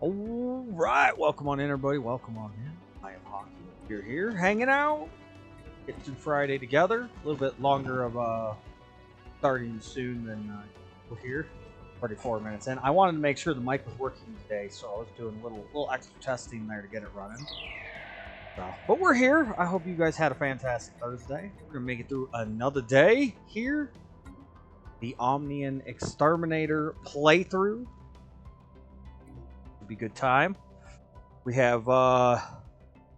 All right, welcome on in, everybody. Welcome on in. I am Hockey. You're here, hanging out, getting through Friday together. A little bit longer of starting soon than we're here. Already 4 minutes in. I wanted to make sure the mic was working today, so I was doing a little extra testing there to get it running. But we're here. I hope you guys had a fantastic Thursday. We're gonna make it through another day here. The Omnian Exterminator playthrough. Be a good time. We have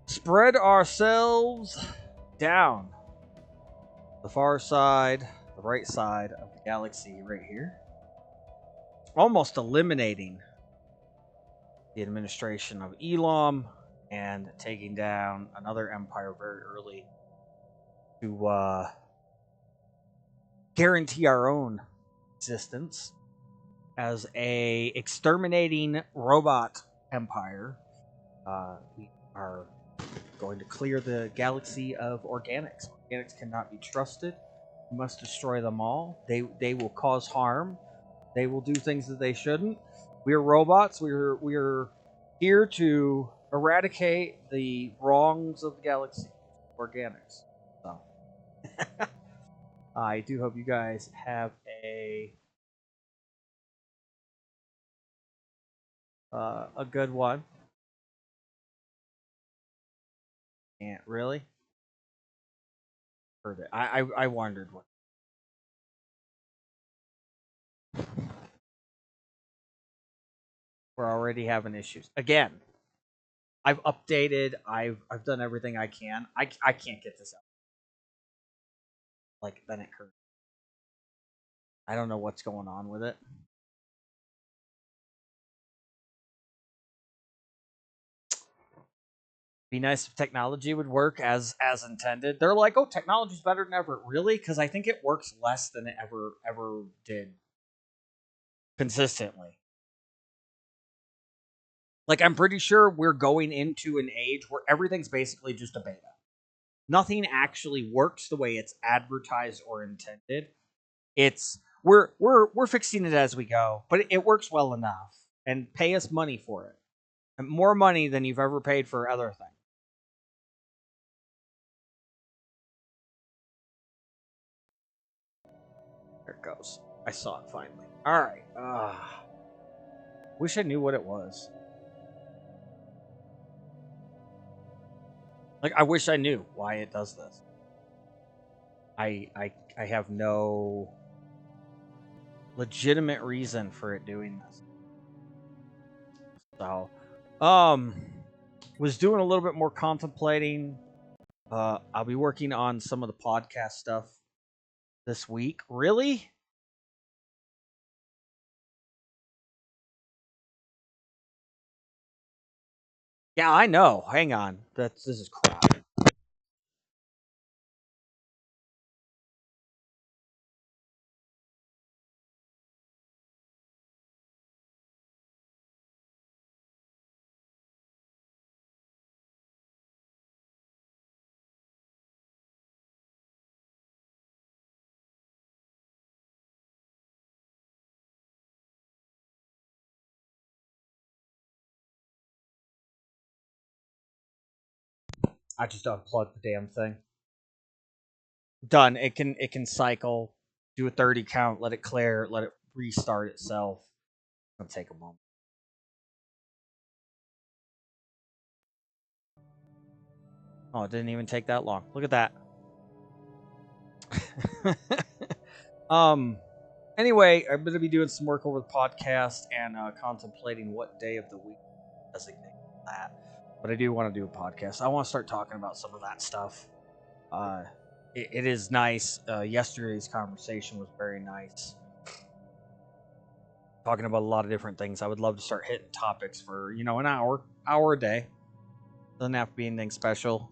spread ourselves down the far side, the right side of the galaxy right here, almost eliminating the administration of Elam and taking down another empire very early to guarantee our own existence as a exterminating robot empire. We are going to clear the galaxy of organics. Organics cannot be trusted. We must destroy them all. They will cause harm. They will do things that they shouldn't. We are robots. We're here to eradicate the wrongs of the galaxy. Organics. So I do hope you guys have a good one. Can't really heard it. I wondered what. We're already having issues again. I've updated. I've done everything I can. I can't get this out. Like Bennett Kirk. I don't know what's going on with it. Be nice if technology would work as intended. They're like, oh, technology's better than ever. Really? Because I think it works less than it ever did consistently. Like, I'm pretty sure we're going into an age where everything's basically just a beta. Nothing actually works the way it's advertised or intended. It's we're fixing it as we go, but it works well enough, and pay us money for it, and more money than you've ever paid for other things. There it goes. I saw it finally. All right. Wish I knew what it was. Like, I wish I knew why it does this. I have no legitimate reason for it doing this. So, was doing a little bit more contemplating. I'll be working on some of the podcast stuff this week. Really? Yeah, I know. Hang on. This is crap. I just unplugged the damn thing. Done. It can cycle, do a 30 count, let it clear, let it restart itself. It'll take a moment. Oh, it didn't even take that long. Look at that. Anyway, I'm going to be doing some work over the podcast and contemplating what day of the week to designate that. But I do want to do a podcast. I want to start talking about some of that stuff. It is nice. Yesterday's conversation was very nice. Talking about a lot of different things. I would love to start hitting topics for, an hour a day. Doesn't have to be anything special.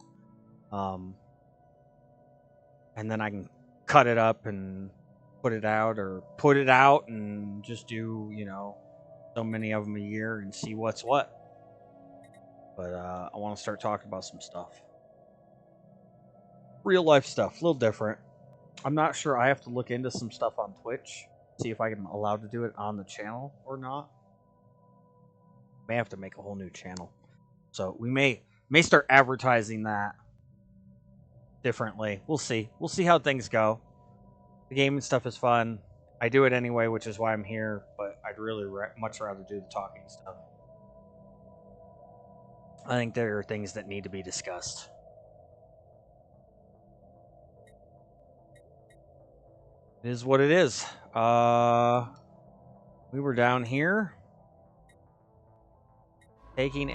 And then I can cut it up and put it out and just do, so many of them a year and see what's what. But I want to start talking about some stuff. Real life stuff, a little different. I'm not sure. I have to look into some stuff on Twitch, see if I'm allowed to do it on the channel or not. May have to make a whole new channel. So we may start advertising that differently. We'll see. We'll see how things go. The gaming stuff is fun. I do it anyway, which is why I'm here, but I'd really much rather do the talking stuff. I think there are things that need to be discussed. It is what it is. We were down here taking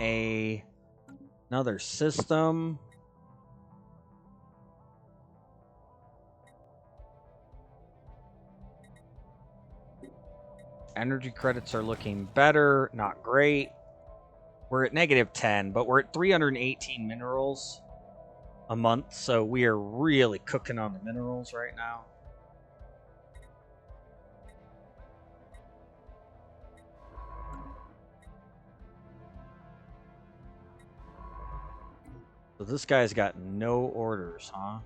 another system. Energy credits are looking better, not great. We're at -10, but we're at 318 minerals a month, so we are really cooking on the minerals right now. So this guy's got no orders, huh?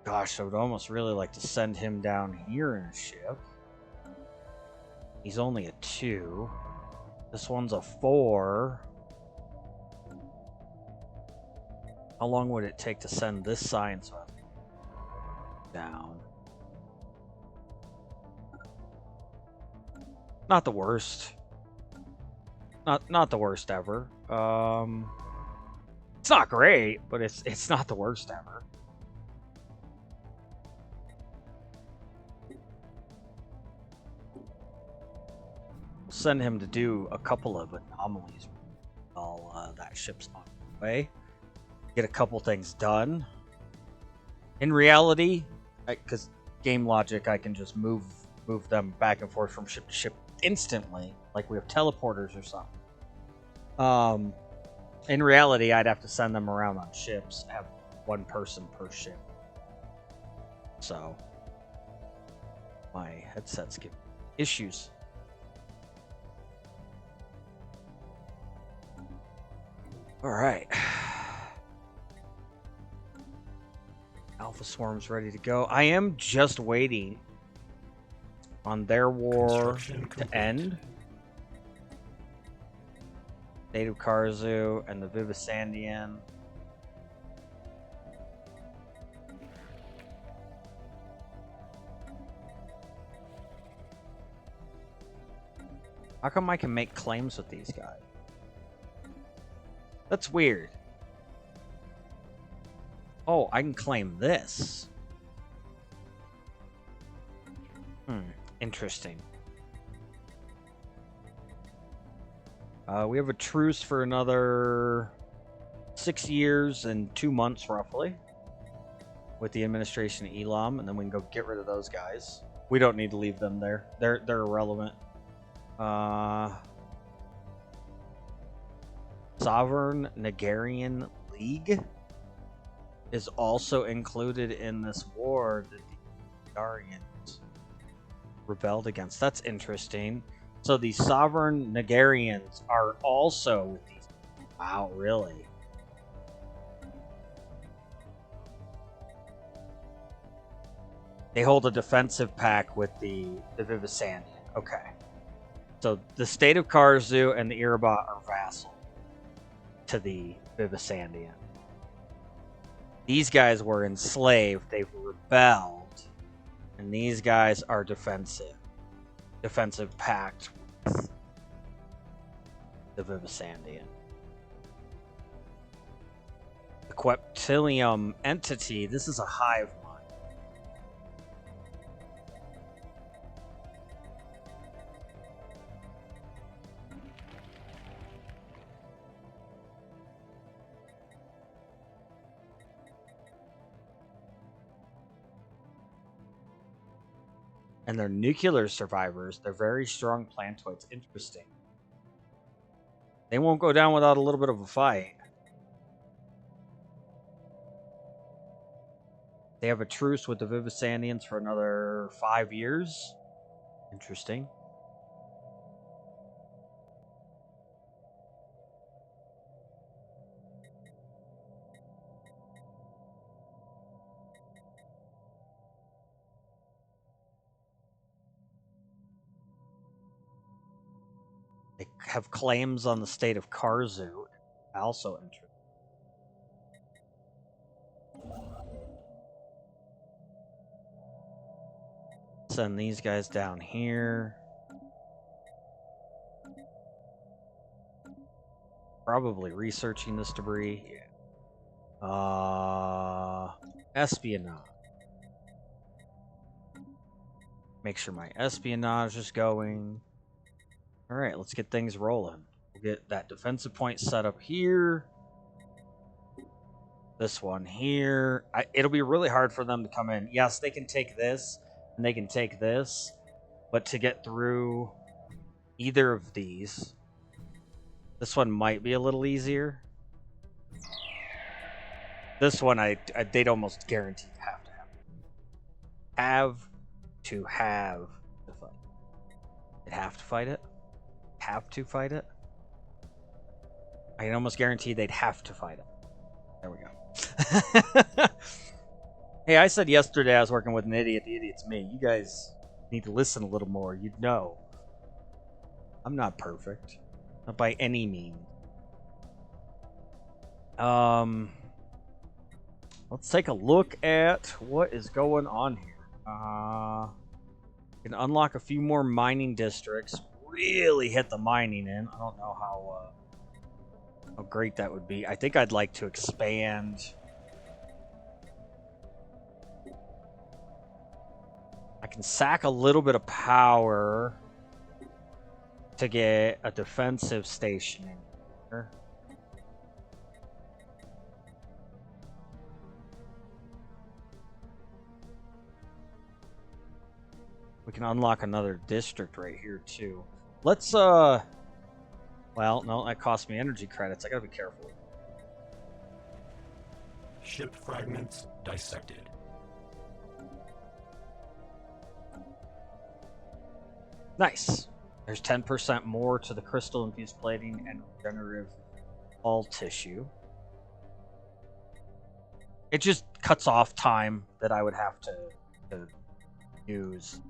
Gosh, I would almost really like to send him down here in a ship. He's only a 2. This one's a 4. How long would it take to send this science down? Not the worst. Not the worst ever. It's not great, but it's not the worst ever. We'll send him to do a couple of anomalies while that ship's on the way. Get a couple things done. In reality, because game logic, I can just move them back and forth from ship to ship instantly, like we have teleporters or something. In reality, I'd have to send them around on ships, have one person per ship. So my headset's giving issues. All right. Alpha Swarm's ready to go. I am just waiting on their war to end. Native Karzu and the Vivisandian. How come I can make claims with these guys? That's weird. Oh, I can claim this. Interesting. We have a truce for another 6 years and 2 months, roughly, with the administration of Elam, and then we can go get rid of those guys. We don't need to leave them there. They're irrelevant. Sovereign Nigerian League is also included in this war that the Nigerians rebelled against. That's interesting. So the sovereign Nigerians are also with these. Wow, really? They hold a defensive pact with the Vivisandian. Okay. So the state of Karzu and the Irabat are vassal to the Vivisandian. These guys were enslaved. They've rebelled. And these guys are defensive. Defensive pact with the Vivisandian. The Queptilium entity, this is a hive mind. And they're nuclear survivors. They're very strong plantoids. Interesting. They won't go down without a little bit of a fight. They have a truce with the Vivisandians for another 5 years. Interesting. They have claims on the state of Karzu. Also interesting. Send these guys down here. Probably researching this debris. Yeah. Espionage. Make sure my espionage is going. All right, let's get things rolling. We'll get that defensive point set up here. This one here. It'll be really hard for them to come in. Yes, they can take this, and they can take this. But to get through either of these, this one might be a little easier. This one, they'd almost guarantee have to have. Have to fight. They'd have to fight it. Have to fight it. I can almost guarantee they'd have to fight it. There we go. Hey, I said yesterday I was working with an idiot. The idiot's me. You guys need to listen a little more. You'd know. I'm not perfect. Not by any means. Let's take a look at what is going on here. Can unlock a few more mining districts. Really hit the mining in. I don't know how great that would be. I think I'd like to expand. I can sack a little bit of power to get a defensive station in here. We can unlock another district right here too. Let's well, no, that cost me energy credits. I gotta be careful. Ship fragments dissected. Nice. There's 10% more to the crystal infused plating and regenerative all tissue. It just cuts off time that I would have to use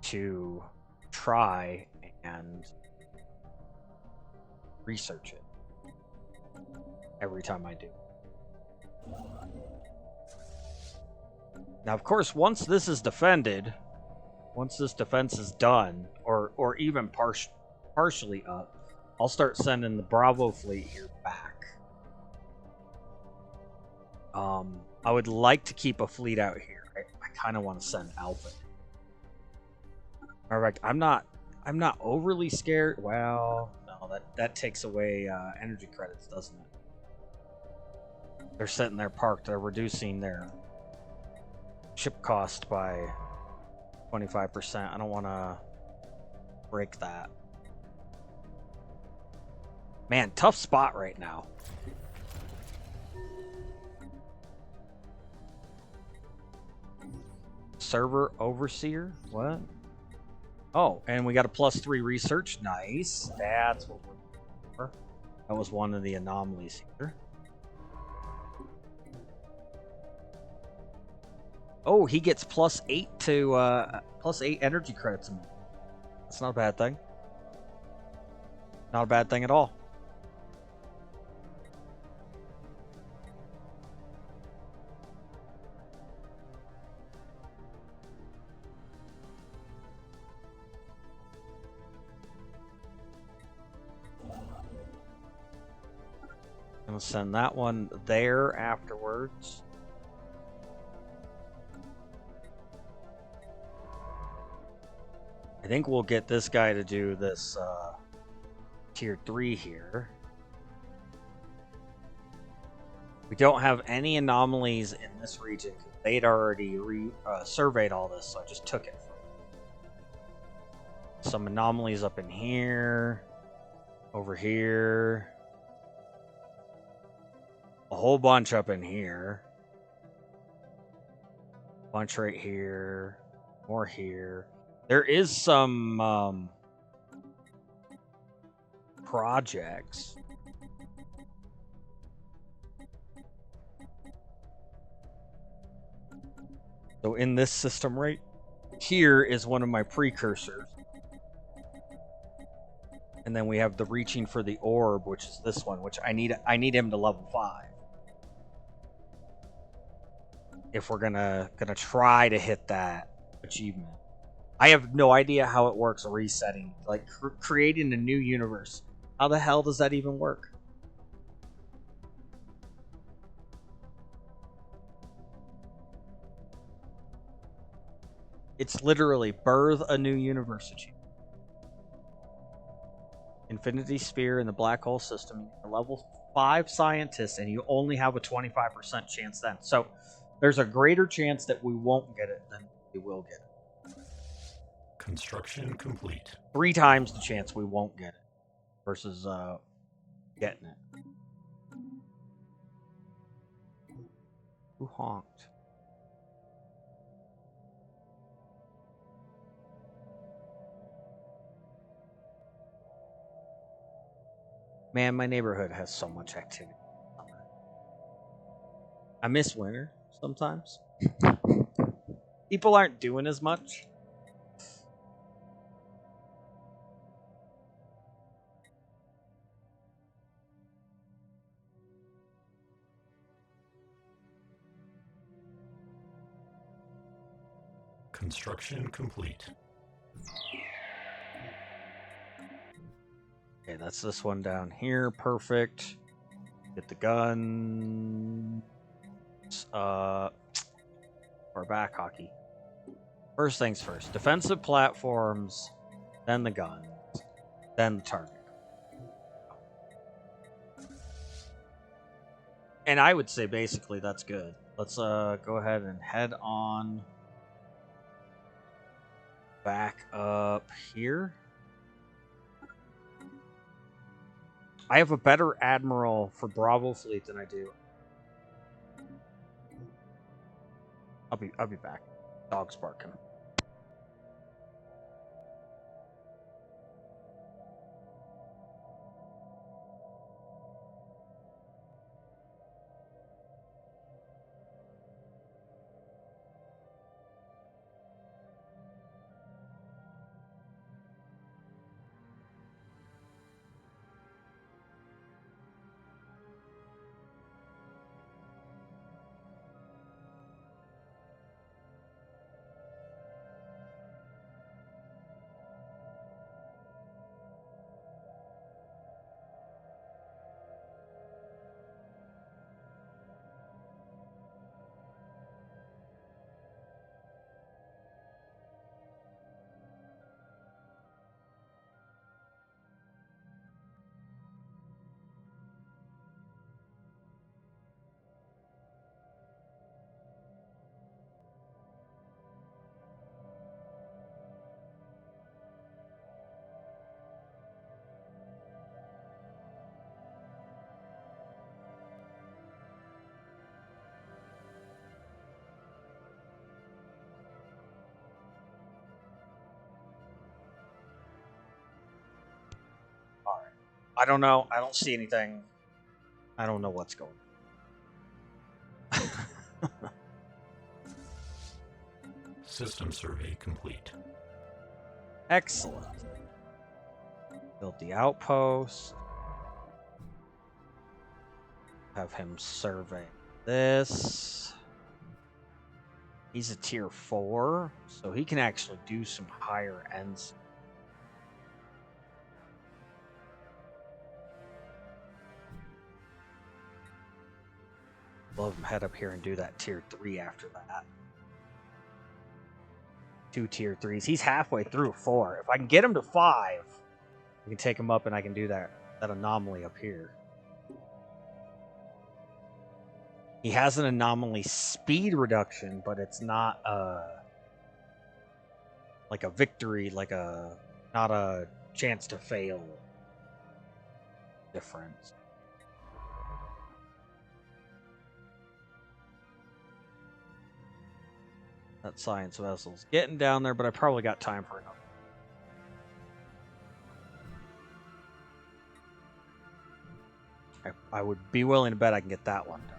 to try and research it every time I do. Now, of course, once this is defended, once this defense is done, or even partially up, I'll start sending the Bravo fleet here back. I would like to keep a fleet out here. I kind of want to send Alpha. Perfect. I'm not overly scared. Well, no, that takes away energy credits, doesn't it? They're sitting there parked. They're reducing their ship cost by 25%. I don't want to break that. Man, tough spot right now. Server overseer? What? Oh, and we got a +3 research. Nice. That's what we're looking for. That was one of the anomalies here. Oh, he gets +8 to +8 energy credits. That's not a bad thing. Not a bad thing at all. Gonna send that one there afterwards. I think we'll get this guy to do this tier 3 here. We don't have any anomalies in this region. They'd already surveyed all this, so I just took it from them. Some anomalies up in here, over here, a whole bunch up in here, bunch right here, more here. There is some projects. So in this system right here is one of my precursors. And then we have the reaching for the orb, which is this one, which I need him to level 5. If we're gonna try to hit that achievement. I have no idea how it works resetting, like creating a new universe. How the hell does that even work? It's literally birth a new universe achievement. Infinity Sphere in the black hole system, a level 5 scientist, and you only have a 25% chance then. So there's a greater chance that we won't get it than we will get it. Construction complete. 3 times the chance we won't get it versus getting it. Who honked? Man, my neighborhood has so much activity. I miss winter sometimes. People aren't doing as much. Construction complete. Okay, that's this one down here. Perfect. Get the gun. Or back hockey. First things first. Defensive platforms, then the guns, then the target. And I would say basically that's good. Let's go ahead and head on back up here. I have a better admiral for Bravo fleet than I do. I'll be back. Dog's barking. I don't know. I don't see anything. I don't know what's going on. System survey complete. Excellent. Built the outpost. Have him survey this. He's a tier 4, so he can actually do some higher ends. Love him head up here and do that tier 3 after that. 2 tier 3s. He's halfway through 4. If I can get him to 5, we can take him up and I can do that anomaly up here. He has an anomaly speed reduction, but it's not like a victory, not a chance to fail difference. That science vessel's getting down there, but I probably got time for another. I would be willing to bet I can get that one done.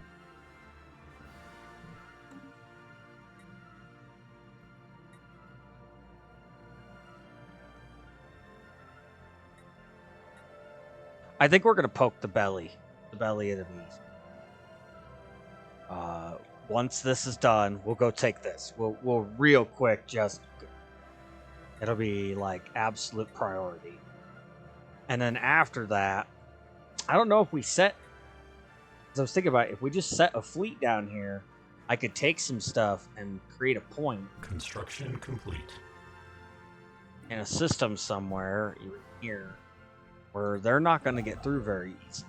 I think we're gonna poke the belly of the beast. Once this is done, we'll go take this. We'll real quick just. It'll be like absolute priority. And then after that, I don't know if we set. Because I was thinking about it, if we just set a fleet down here, I could take some stuff and create a point. Construction complete. In a system somewhere, even here, where they're not going to get through very easily.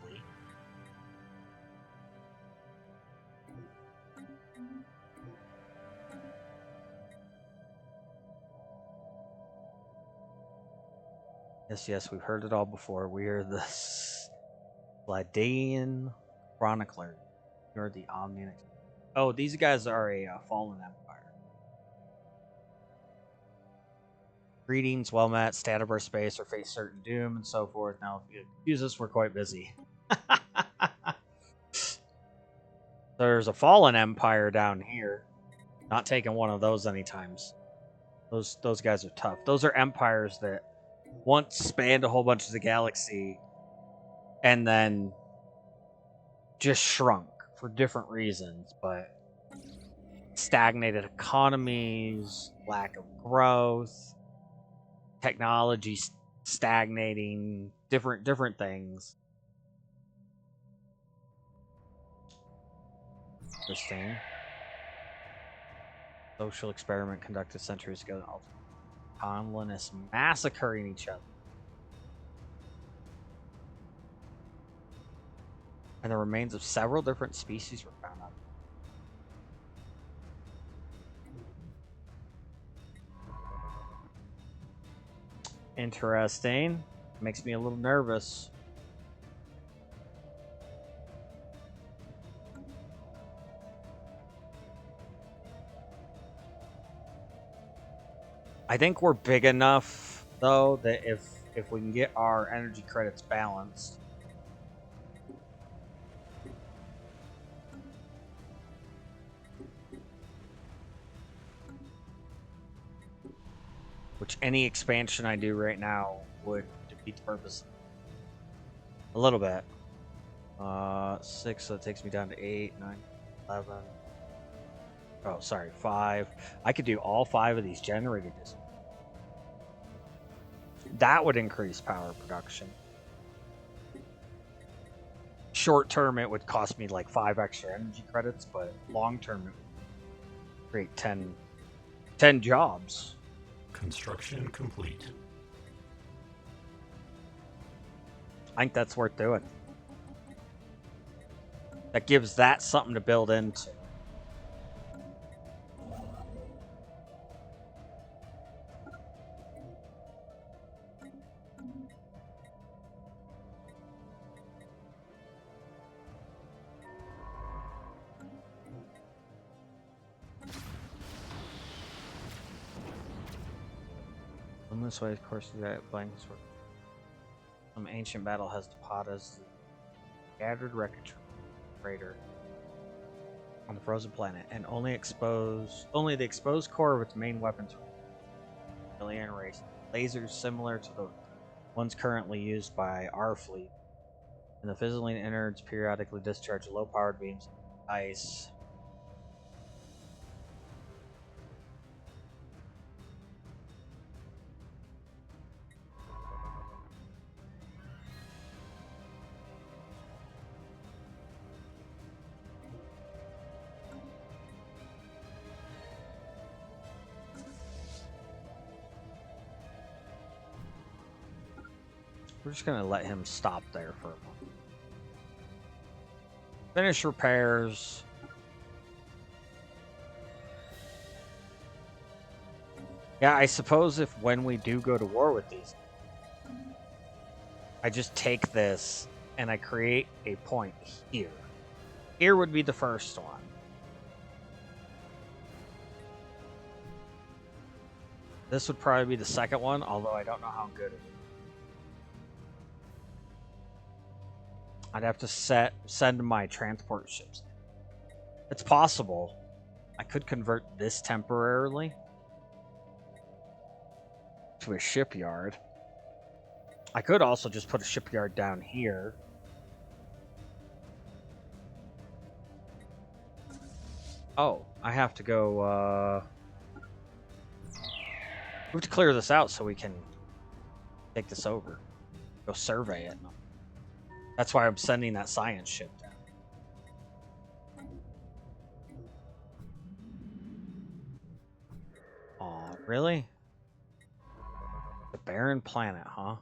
Yes, we've heard it all before. We are the Stellaris Chronicler. You're the Omnian. Oh, these guys are a fallen empire. Greetings, well met, stand up our space or face certain doom and so forth. Now, if you excuse us, we're quite busy. There's a fallen empire down here. Not taking one of those anytime. Those guys are tough. Those are empires that once spanned a whole bunch of the galaxy and then just shrunk for different reasons, but stagnated economies, lack of growth, technology stagnating, different things. Interesting. Social experiment conducted centuries ago. Colonists massacring each other. And the remains of several different species were found out. Interesting. Makes me a little nervous. I think we're big enough, though, that if we can get our energy credits balanced, which any expansion I do right now would defeat the purpose. A little bit. 6, so that takes me down to 8, 9, 11. Oh, sorry, 5. I could do all 5 of these generated distances. That would increase power production. Short term, it would cost me like 5 extra energy credits, but long term, it would create 10 jobs. Construction complete. I think that's worth doing. That gives that something to build into. This way, of course, that blanks were some ancient battle has deposited scattered wreckage crater on the frozen planet, and only the exposed core of its main weapons were alien race lasers similar to the ones currently used by our fleet. And the fizzling innards periodically discharge low-powered beams of ice. We're just going to let him stop there for a moment. Finish repairs. Yeah, I suppose if when we do go to war with these, I just take this and I create a point here. Here would be the first one. This would probably be the second one, although I don't know how good it is. I'd have to send my transport ships. It's possible. I could convert this temporarily to a shipyard. I could also just put a shipyard down here. Oh, I have to go, we have to clear this out so we can take this over. Go survey it. That's why I'm sending that science ship down. Aw, really? The barren planet, huh?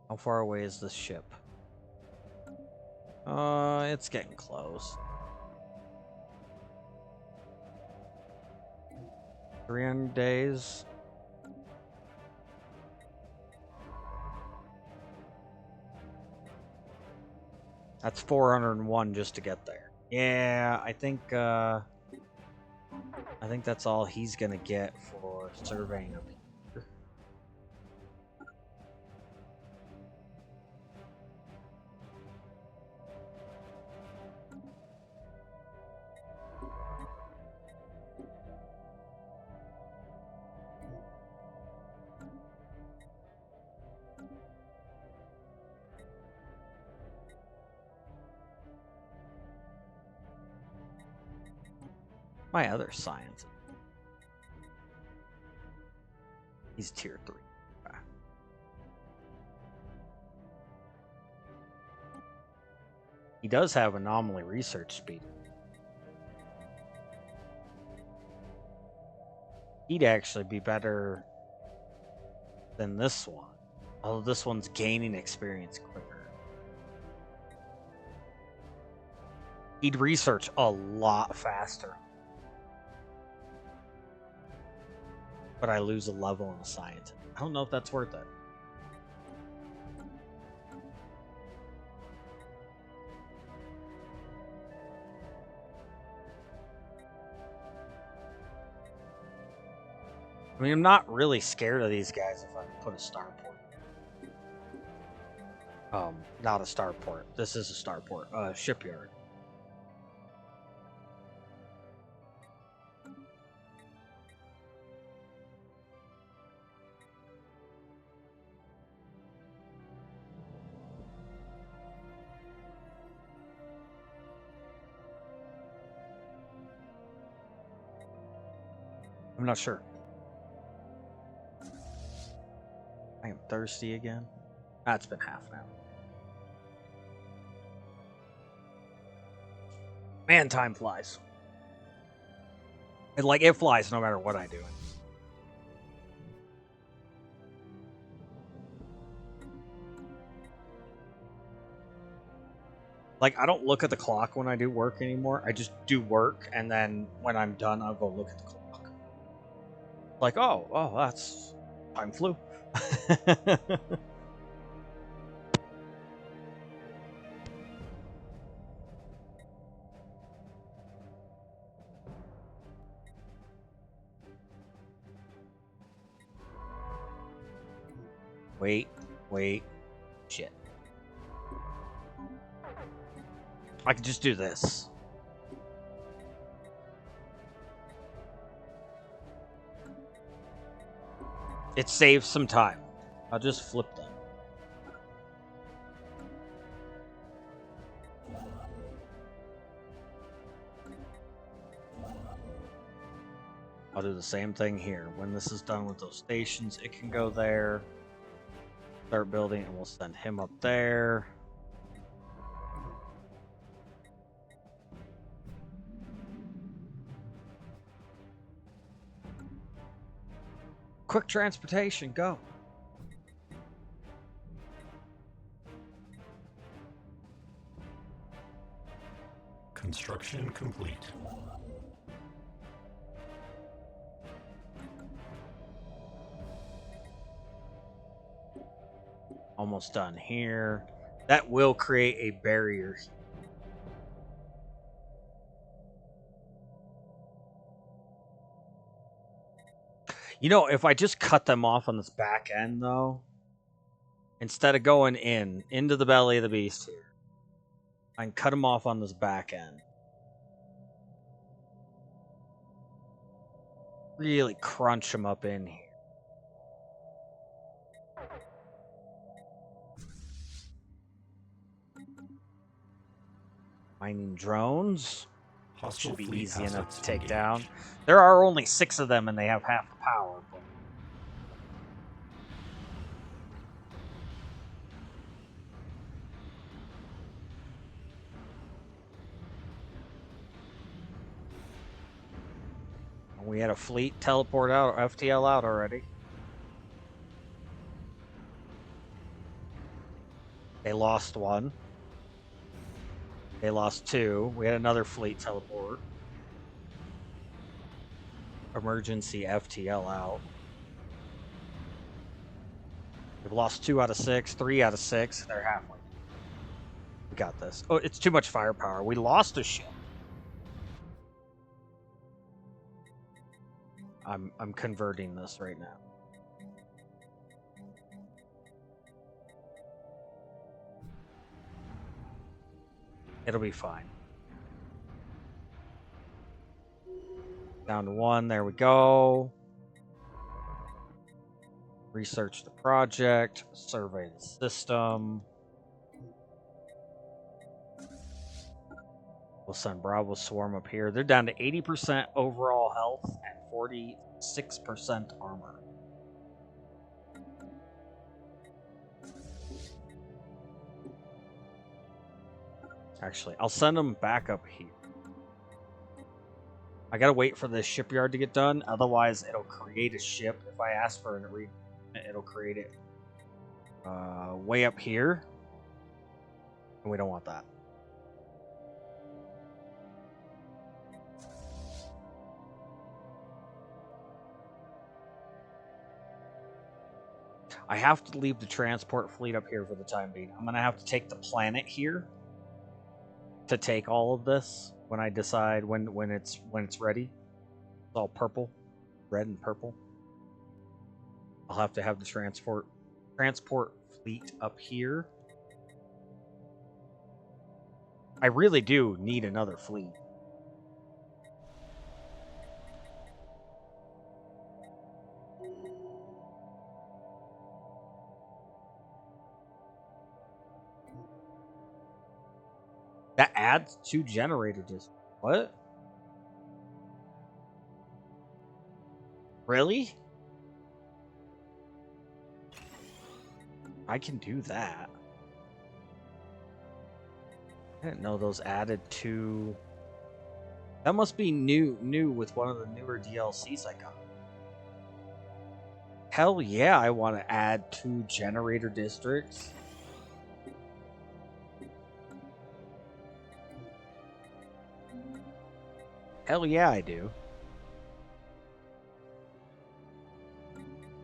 How far away is this ship? It's getting close. 300 days. That's 401 just to get there. Yeah, I think that's all he's gonna get for surveying up here. My other science. He's tier 3. He does have anomaly research speed. He'd actually be better than this one. Although this one's gaining experience quicker. He'd research a lot faster. But I lose a level in a science. I don't know if that's worth it. I mean, I'm not really scared of these guys if I put a starport. Not a starport. This is a starport. Shipyard. I'm not sure. I am thirsty again. That's been half an hour. Man, time flies. And it flies no matter what I do. I don't look at the clock when I do work anymore. I just do work, and then when I'm done, I'll go look at the clock. Oh, that's... time flew. Wait. Shit. I could just do this. It saves some time. I'll just flip them. I'll do the same thing here. When this is done with those stations, it can go there. Start building, and we'll send him up there. Quick transportation, go. Construction complete. Almost done here. That will create a barrier. You know, if I just cut them off on this back end, though, instead of going into the belly of the beast here, I can cut them off on this back end. Really crunch them up in here. Mining drones. Hostile Should be fleet easy enough assets to take engaged. down. There are only 6 of them and they have half the power. But... we had a fleet teleport out, FTL out already. They lost 1. They lost 2. We had another fleet teleport. Emergency FTL out. We've lost 2 out of 6, 3 out of 6. They're halfway. We got this. Oh, it's too much firepower. We lost a ship. I'm converting this right now. It'll be fine. Down to 1. There we go. Research the project. Survey the system. We'll send Bravo Swarm up here. They're down to 80% overall health and 46% armor. Actually, I'll send them back up here. I gotta wait for this shipyard to get done, otherwise it'll create a ship. If I ask for it, it'll create it way up here, and we don't want that. I have to leave the transport fleet up here for the time being. I'm gonna have to take the planet here to take all of this when I decide when it's ready. It's all purple, red and purple. I'll have to have the transport fleet up here. I really do need another fleet. That adds 2 generator districts. What? Really? I can do that. I didn't know those added 2. That must be new with one of the newer DLCs I got. Hell yeah, I want to add 2 generator districts. Hell yeah, I do.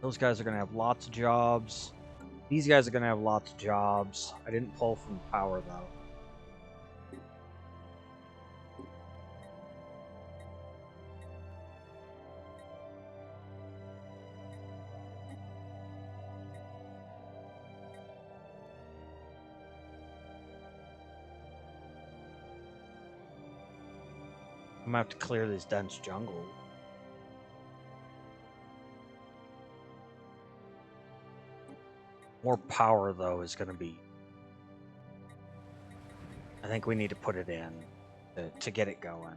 Those guys are going to have lots of jobs. These guys are going to have lots of jobs. I didn't pull from power, though. I'm going to have to clear this dense jungle. More power, though, is going to be... I think we need to put it in to get it going.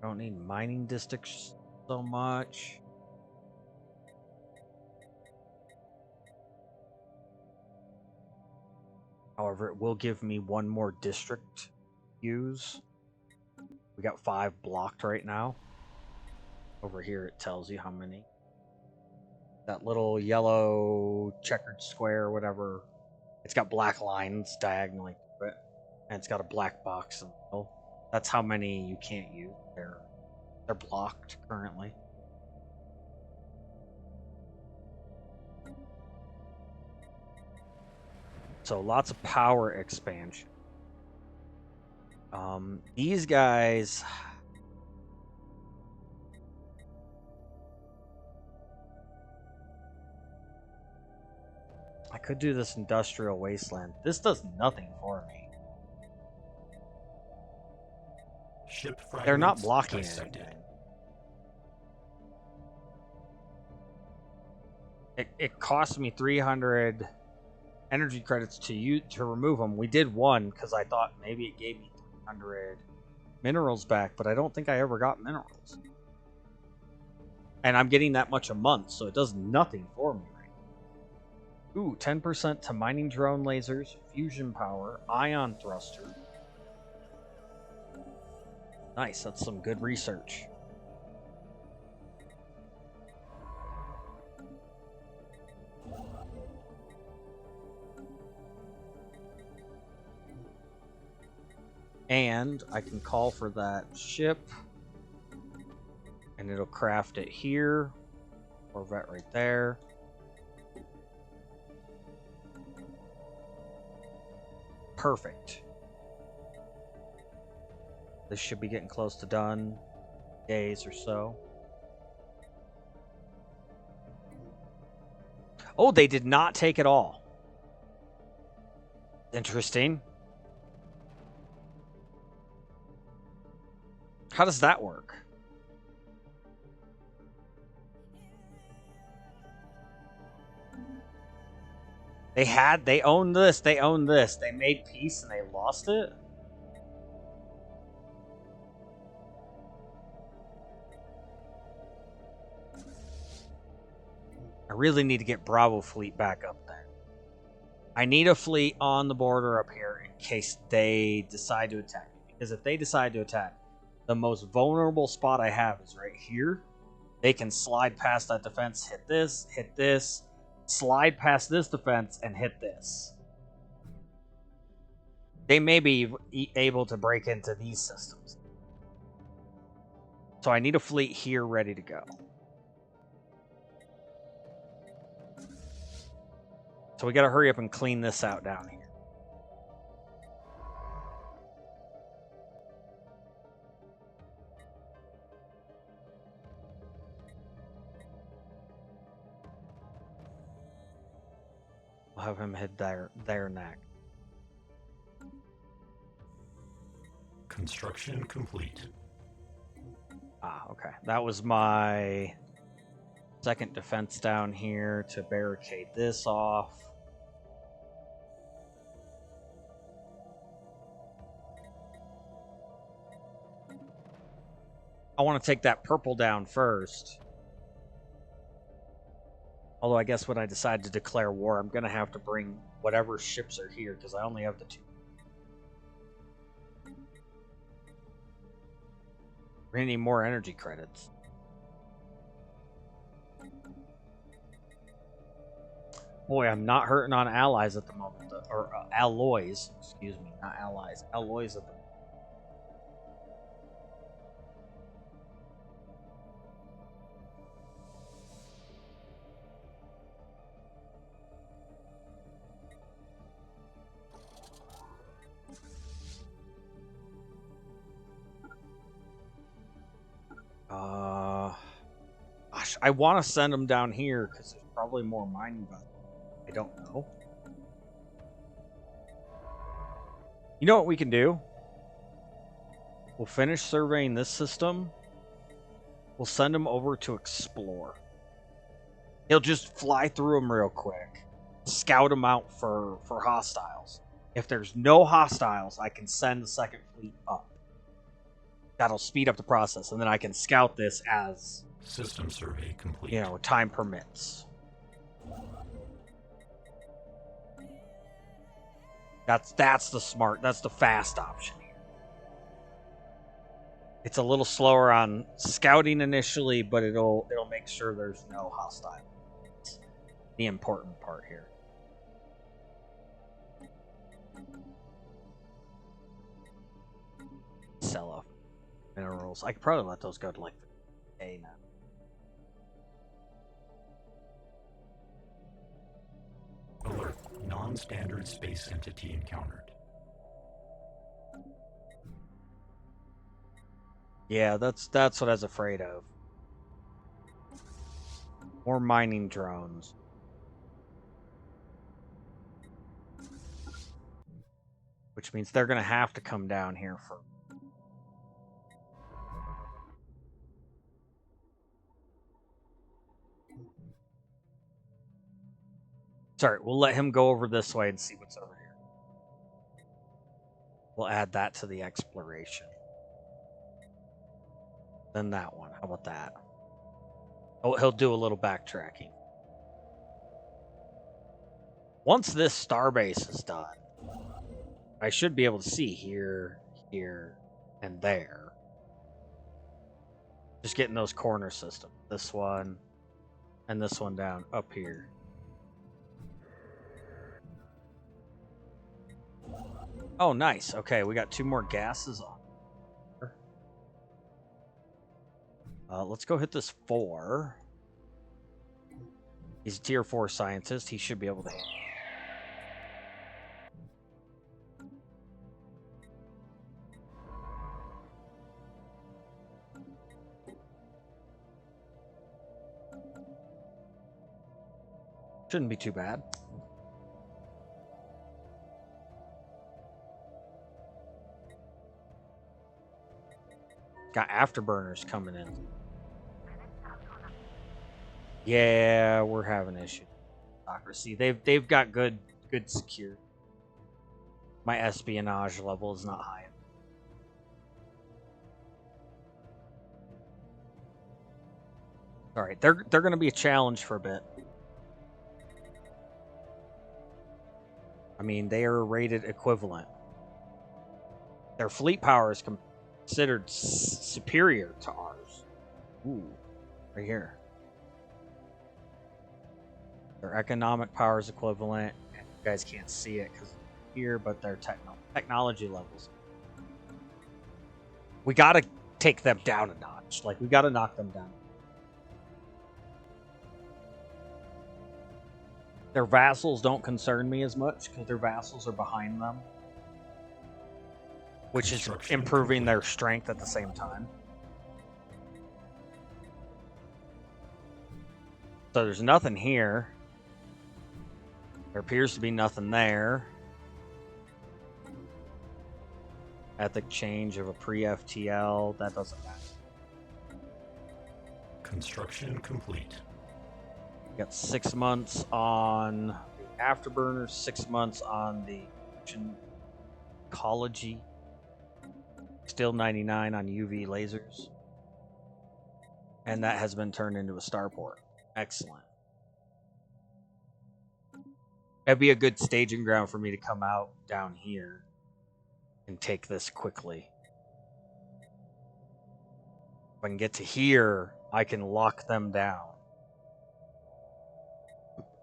Don't need mining districts so much. However, it will give me 1 more district to use. We got 5 blocked right now. Over here it tells you how many. That little yellow checkered square or whatever. It's got black lines diagonally through it. And it's got a black box in the middle. That's how many you can't use. They're blocked currently. So lots of power expansion. These guys... I could do this industrial wasteland. This does nothing for me. Ship They're not fragments blocking dissected. anything. It cost me 300 energy credits to remove them. We did one because I thought maybe it gave me 300 minerals back, but I don't think I ever got minerals. And I'm getting that much a month, so it does nothing for me right now. Ooh, 10% to mining drone lasers, fusion power, ion thruster. Nice, that's some good research. And I can call for that ship. And it'll craft it here. Corvette right there. Perfect. This should be getting close to done. Days or so. Oh, they did not take it all. Interesting. How does that work? They owned this, they made peace and they lost it? I really need to get Bravo fleet back up there. I need a fleet on the border up here in case they decide to attack me. Because if they decide to attack, the most vulnerable spot I have is right here. They can slide past that defense, hit this, slide past this defense, and hit this. They may be able to break into these systems. So I need a fleet here ready to go. So we gotta hurry up and clean this out down here. I'll have him head there next. Construction complete. Ah, okay. That was my second defense down here to barricade this off. I want to take that purple down first. Although I guess when I decide to declare war, I'm going to have to bring whatever ships are here because I only have the 2. We're going to need more energy credits. Boy, I'm not hurting on allies at the moment. Or alloys. Excuse me, not allies. Alloys at the moment. Gosh, I want to send them down here because there's probably more mining value. I don't know. You know what we can do? We'll finish surveying this system. We'll send him over to explore. He'll just fly through them real quick. Scout them out for hostiles. If there's no hostiles, I can send the second fleet up. That'll speed up the process, and then I can scout this as system survey complete. You know, time permits. That's the fast option here. It's a little slower on scouting initially, but it'll make sure there's no hostile. It's the important part here. Sell off minerals. I could probably let those go to like A now. Alert. Non-standard space entity encountered. Yeah, that's what I was afraid of. More mining drones. Which means they're gonna have to come down here for. Sorry, we'll let him go over this way and see what's over here. We'll add that to the exploration. Then that one. How about that? Oh, he'll do a little backtracking. Once this starbase is done, I should be able to see here, here, and there. Just getting those corner systems. This one, and this one down up here. Oh, nice. Okay, we got 2 more gases on. Let's go hit this 4. He's a tier 4 scientist. He should be able to. Shouldn't be too bad. Got afterburners coming in. Yeah, we're having issues. Democracy. They've got good security. My espionage level is not high. All right, they're going to be a challenge for a bit. I mean, they are rated equivalent. Their fleet power is considered superior to ours. Ooh, right here. Their economic power is equivalent. And you guys can't see it because here, but their technology levels. We got to take them down a notch. Like, we got to knock them down. Their vassals don't concern me as much because their vassals are behind them, which is improving their strength at the same time. So there's nothing here. There appears to be nothing there. Ethic change of a pre-FTL. That doesn't matter. Construction complete. Got 6 months on the afterburners, 6 months on the ecology. Still 99 on UV lasers. And that has been turned into a starport. Excellent. That'd be a good staging ground for me to come out down here and take this quickly. If I can get to here, I can lock them down.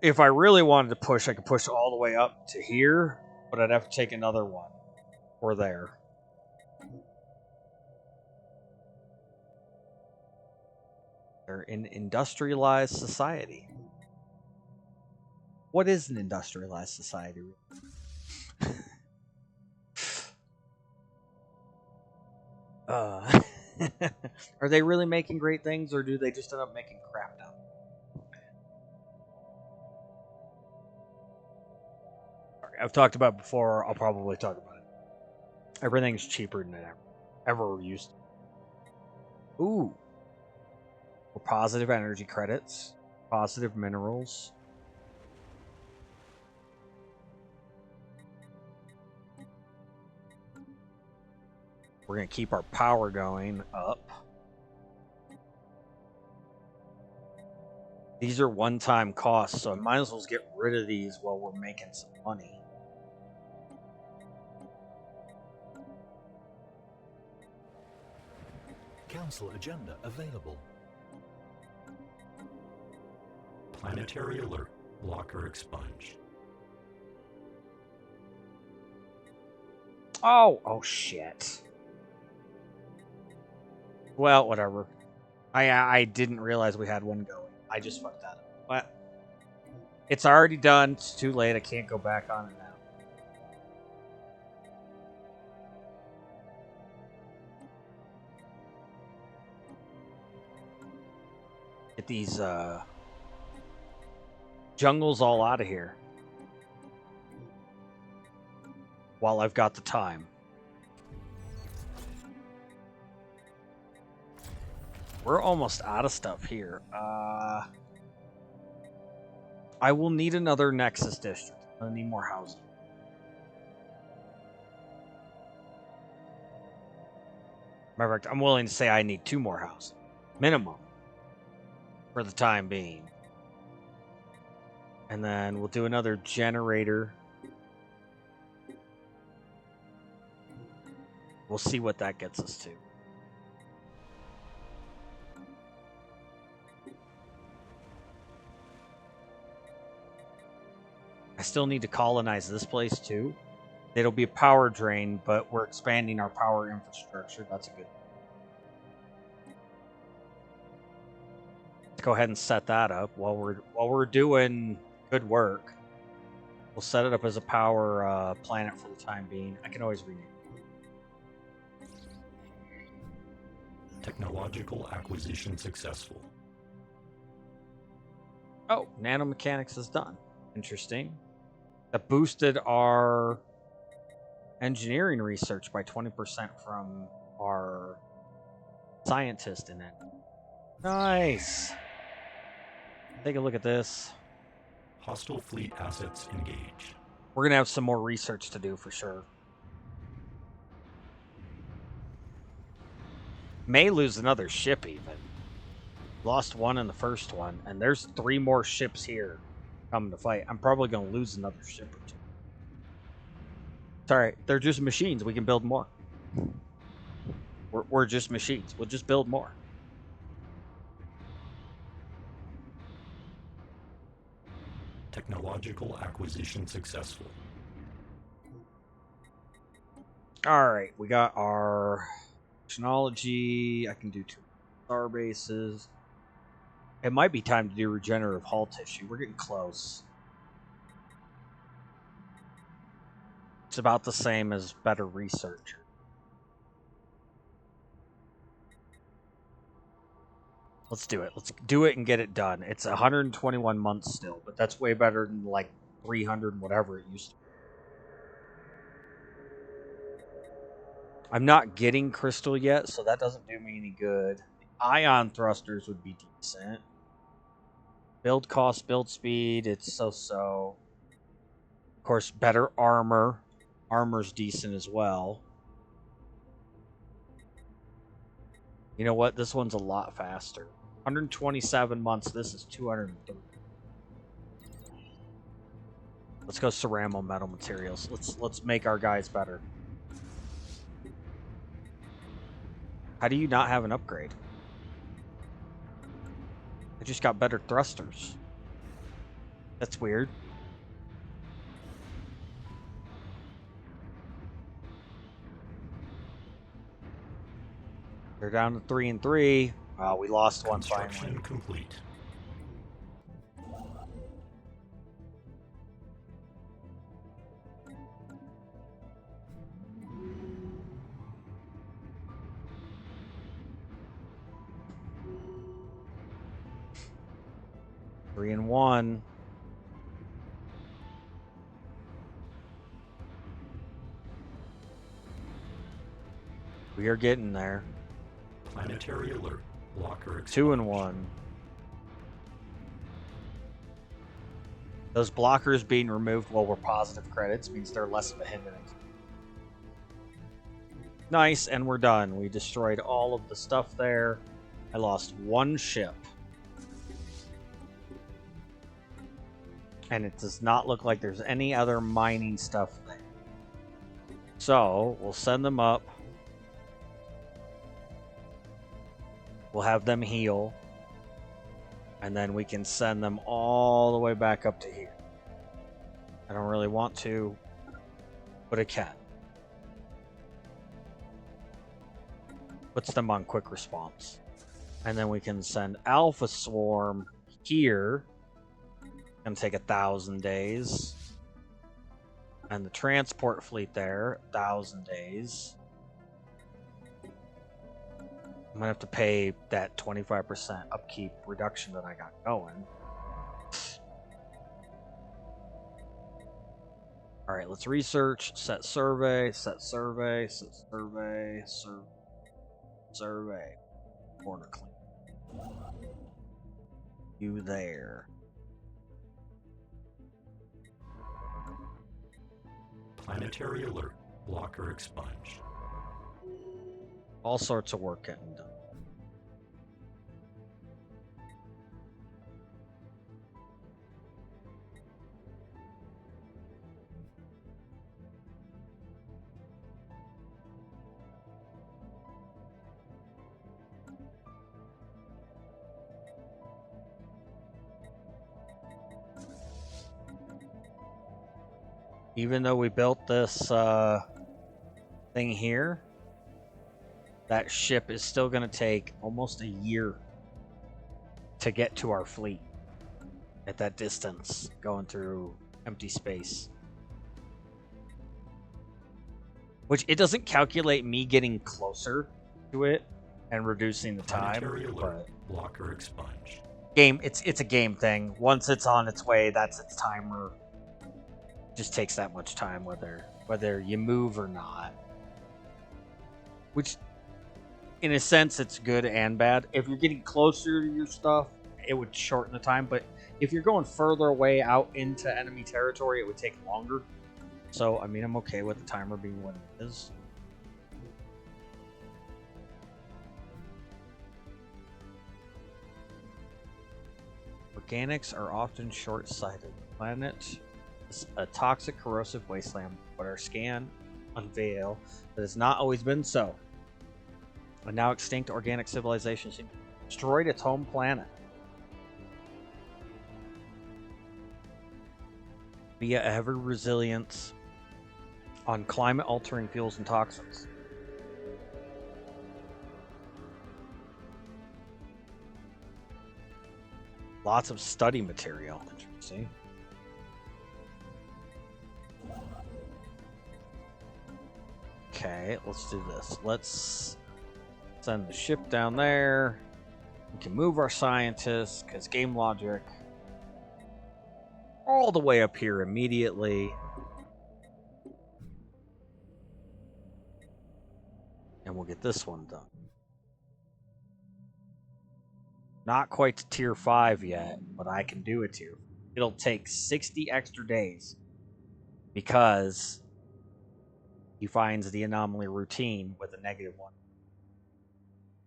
If I really wanted to push, I could push all the way up to here, but I'd have to take another one. Or there. They're an industrialized society. What is an industrialized society? Are they really making great things, or do they just end up making crap now? I've talked about it before. I'll probably talk about it. Everything's cheaper than it ever used to. Ooh. For positive energy credits. Positive minerals. We're going to keep our power going up. These are one-time costs, so I might as well get rid of these while we're making some money. Council agenda available. Planetary alert. Blocker expunged. Oh shit. Well, whatever. I didn't realize we had one going. I just fucked that up. But it's already done. It's too late. I can't go back on it now. Get these jungles all out of here while I've got the time. We're almost out of stuff here. I will need another Nexus district. I need more housing. Matter of fact, I'm willing to say I need 2 more houses. Minimum. For the time being. And then we'll do another generator. We'll see what that gets us to. I still need to colonize this place too. It'll be a power drain, but we're expanding our power infrastructure. That's a good. Let's go ahead and set that up while we're doing good work. We'll set it up as a power planet for the time being. I can always rename it. Technological acquisition successful. Oh, nanomechanics is done. Interesting. That boosted our engineering research by 20% from our scientist in it. Nice. Take a look at this. Hostile fleet assets engaged. We're going to have some more research to do for sure. May lose another ship even. Lost one in the first one, and there's 3 more ships here coming to fight. I'm probably going to lose another ship or 2. It's alright, they're just machines. We can build more. We're just machines. We'll just build more. Technological acquisition successful. Alright, we got our technology. I can do 2 star bases. It might be time to do regenerative hull tissue. We're getting close. It's about the same as better research. Let's do it. Let's do it and get it done. It's 121 months still, but that's way better than like 300 and whatever it used to be. I'm not getting crystal yet, so that doesn't do me any good. Ion thrusters would be decent. Build cost, build speed, it's so-so. Of course, better armor. Armor's decent as well. You know what? This one's a lot faster. 127 months. This is 230. Let's go ceramo metal materials. Let's make our guys better. How do you not have an upgrade? I just got better thrusters. That's weird. They're down to 3 and 3. Oh, we lost one finally. Construction complete. Three and 1. We are getting there. Planetary alert. Blocker 2 and 1. Those blockers being removed while we're positive credits means they're less of a hindrance. Nice, and we're done. We destroyed all of the stuff there. I lost 1 ship. And it does not look like there's any other mining stuff there. So, we'll send them up. We'll have them heal. And then we can send them all the way back up to here. I don't really want to, but I can. Puts them on quick response. And then we can send Alpha Swarm here. Gonna take 1,000 days. And the transport fleet there, 1,000 days. I'm gonna have to pay that 25% upkeep reduction that I got going. Alright, let's research, set survey, set survey, set survey, survey. Border clean. You there. Planetary alert. Blocker expunged. All sorts of work getting done. Even though we built this thing here, that ship is still going to take almost a year to get to our fleet at that distance, going through empty space. Which, it doesn't calculate me getting closer to it and reducing the time. Planetary alert. But Blocker expunged. it's a game thing. Once it's on its way, that's its timer. Just takes that much time whether you move or not, which in a sense it's good and bad. If you're getting closer to your stuff, it would shorten the time, but if you're going further away out into enemy territory, it would take longer. So I mean, I'm okay with the timer being what it is. Organics are often short-sighted. Planet a toxic, corrosive wasteland, but our scan unveil that has not always been so. A now extinct organic civilization destroyed its home planet via a heavy resilience on climate-altering fuels and toxins. Lots of study material. Interesting. Okay, let's do this. Let's send the ship down there. We can move our scientists, because game logic. All the way up here immediately. And we'll get this one done. Not quite to tier 5 yet, but I can do a tier. It'll take 60 extra days. Because he finds the anomaly routine with a -1.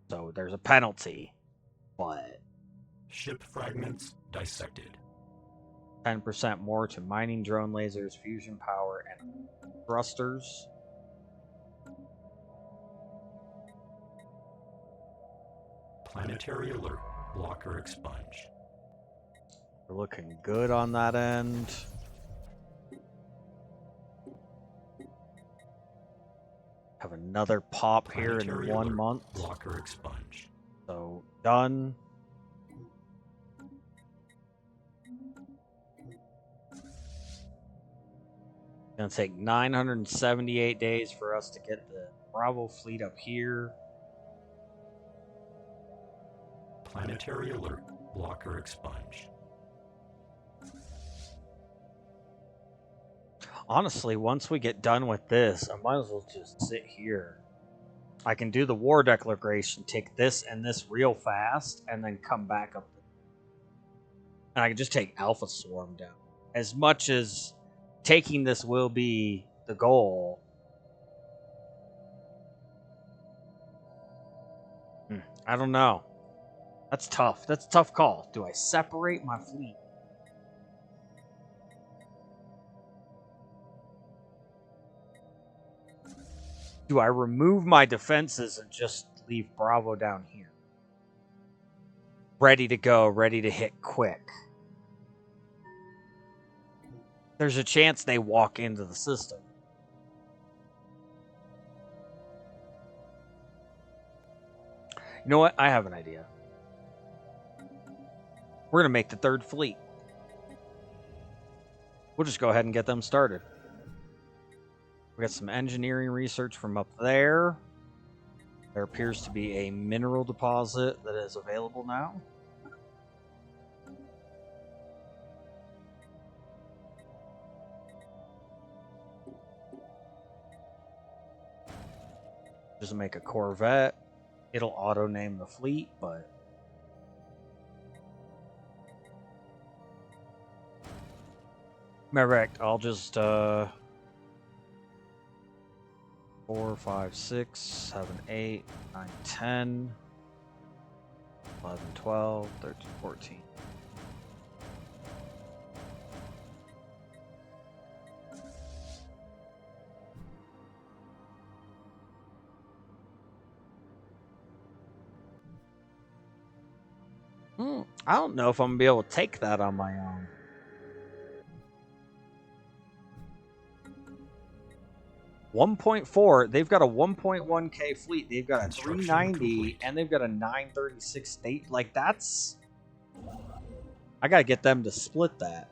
So there's a penalty, but Ship fragments dissected. 10% more to mining drone lasers, fusion power, and thrusters. Planetary alert. Blocker expunged. We're looking good on that end. Have another pop here in Planetary 1 alert. month. Blocker expunged. So done. Gonna take 978 days for us to get the Bravo fleet up here. Planetary alert. Blocker expunged. Honestly, once we get done with this, I might as well just sit here. I can do the war declaration, take this and this real fast, and then come back up. And I can just take Alpha Swarm down. As much as taking this will be the goal. I don't know. That's tough. That's a tough call. Do I separate my fleet? Do I remove my defenses and just leave Bravo down here? Ready to go, ready to hit quick. There's a chance they walk into the system. You know what? I have an idea. We're going to make the third fleet. We'll just go ahead and get them started. We got some engineering research from up there. There appears to be a mineral deposit that is available now. Just make a Corvette. It'll auto-name the fleet, but... Matter of fact, I'll just, 4, 5, 6, 7, 8, 9, 10, 11, 12, 13, 14. I don't know if I'm gonna be able to take that on my own. $1.4. They've got a 1.1K fleet. They've got a 390, complete. and they've got a 936 state. Like that's. I gotta get them to split that.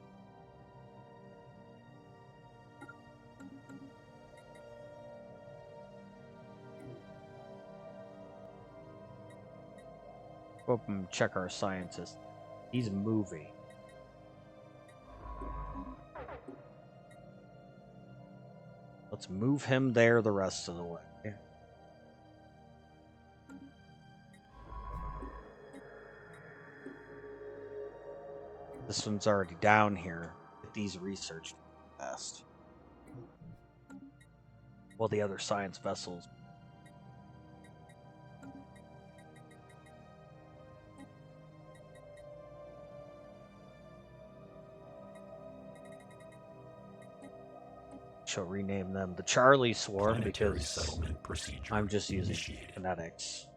Go up and check our scientist. He's moving. Let's move him there the rest of the way. This one's already down here. Get these researched fast. Well, the other science vessels. Shall rename them the Charlie Swarm because settlement procedure I'm just using initiated. phonetics.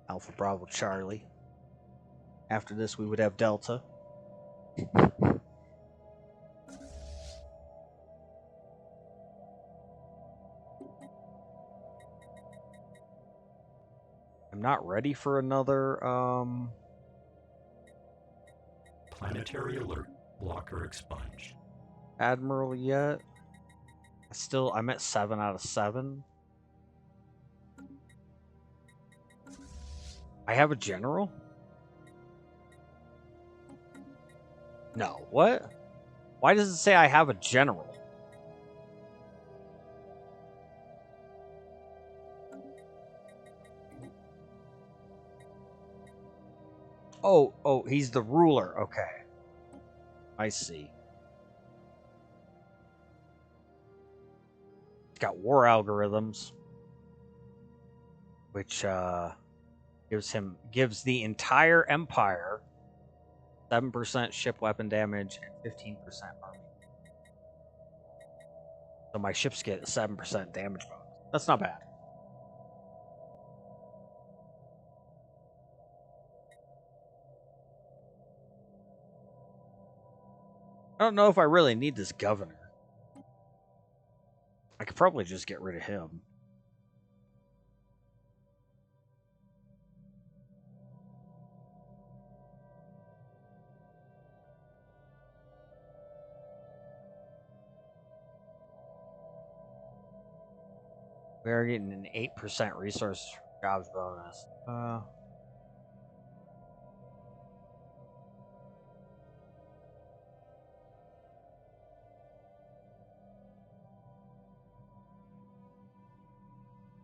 Alpha Bravo Charlie. After this, we would have Delta. I'm not ready for another, Planetary alert. Blocker expunged. Admiral yet. I'm at 7 out of 7. I have a general? No. What? Why does it say I have a general? Oh, he's the ruler. Okay. I see. It's got war algorithms, which gives the entire empire 7% ship weapon damage and 15% army. So my ships get a 7% damage bonus. That's not bad. I don't know if I really need this governor. I could probably just get rid of him. We are getting an 8% resource jobs bonus.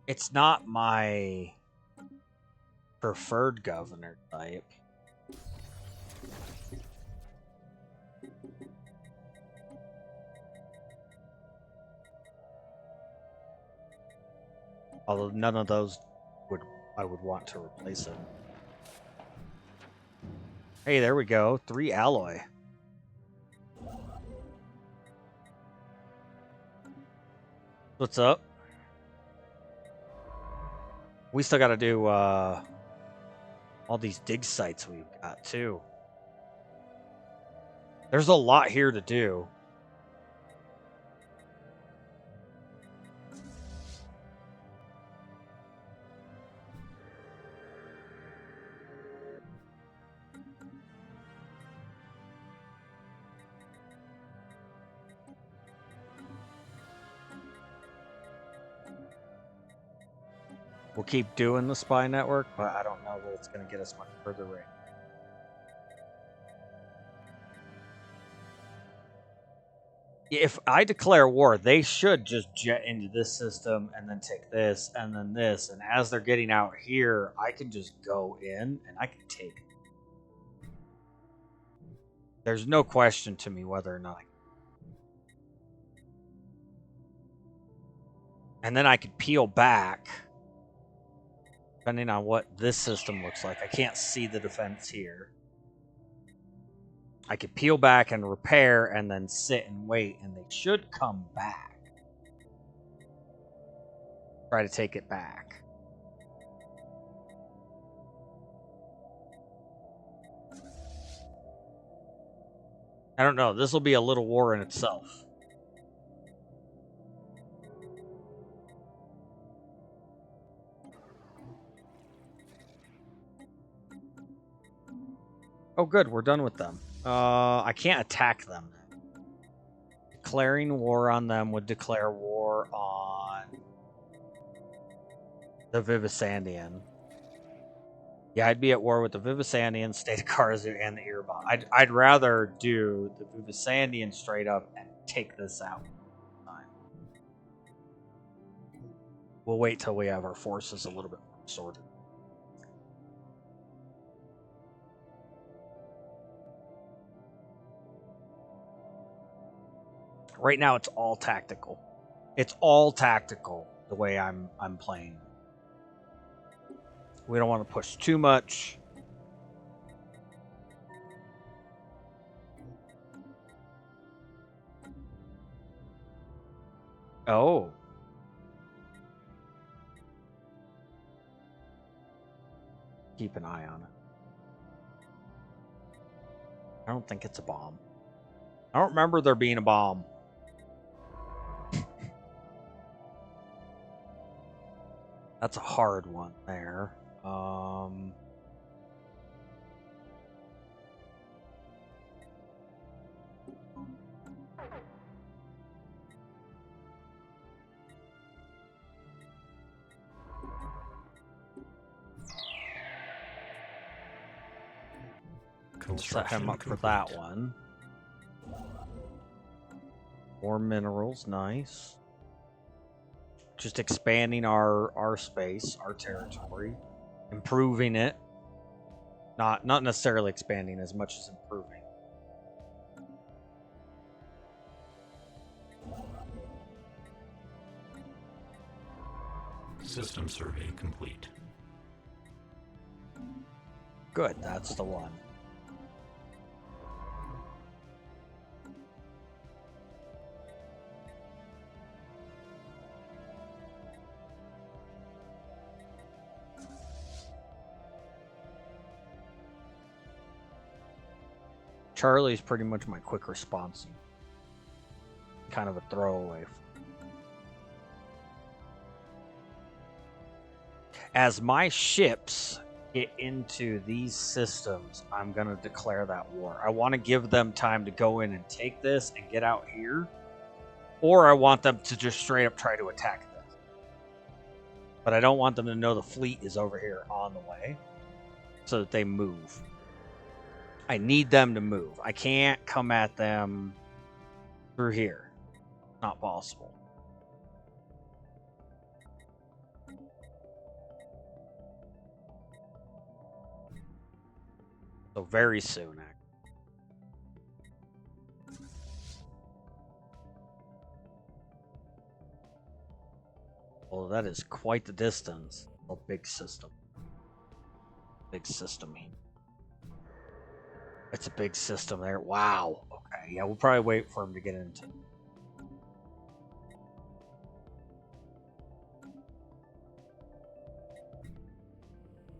It's not my preferred governor type. Although none of those I would want to replace it. Hey, there we go. 3 alloy. What's up? We still got to do all these dig sites we've got too. There's a lot here to do. We'll keep doing the spy network, but I don't know that it's going to get us much further right. If I declare war, they should just jet into this system and then take this and then this. And as they're getting out here, I can just go in and I can take it. There's no question to me whether or not. And then I could peel back, depending on what this system looks like. I can't see the defense here. I could peel back and repair and then sit and wait, and they should come back. Try to take it back. I don't know. This will be a little war in itself. Oh, good. We're done with them. I can't attack them. Declaring war on them would declare war on the Vivisandian. Yeah, I'd be at war with the Vivisandian, State of Karzu, and the Irabon. I'd rather do the Vivisandian straight up and take this out. We'll wait till we have our forces a little bit more sorted. Right now, it's all tactical. It's all tactical the way I'm playing. We don't want to push too much. Oh. Keep an eye on it. I don't think it's a bomb. I don't remember there being a bomb. That's a hard one there. We'll set him up for that one. More minerals, nice. Just expanding our space, our territory, improving it. Not necessarily expanding as much as improving. System survey complete. Good, that's the one. Charlie's pretty much my quick response. Kind of a throwaway. As my ships get into these systems, I'm going to declare that war. I want to give them time to go in and take this and get out here. Or I want them to just straight up try to attack this. But I don't want them to know the fleet is over here on the way so that they move. I need them to move. I can't come at them through here. Not possible. So very soon, actually. Well, that is quite the distance. A big system. Big system here. It's a big system there. Wow. Okay, yeah, we'll probably wait for him to get into.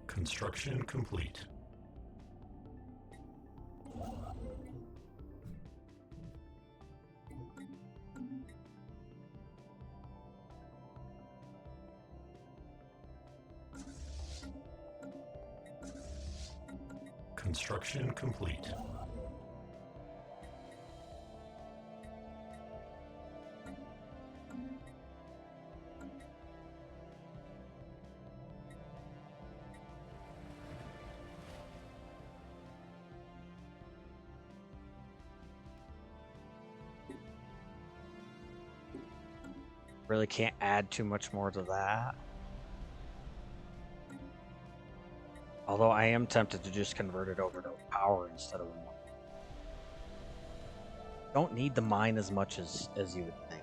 Construction complete. Construction complete. Really can't add too much more to that. Although I am tempted to just convert it over to power instead of... Don't need the mine as much as you would think.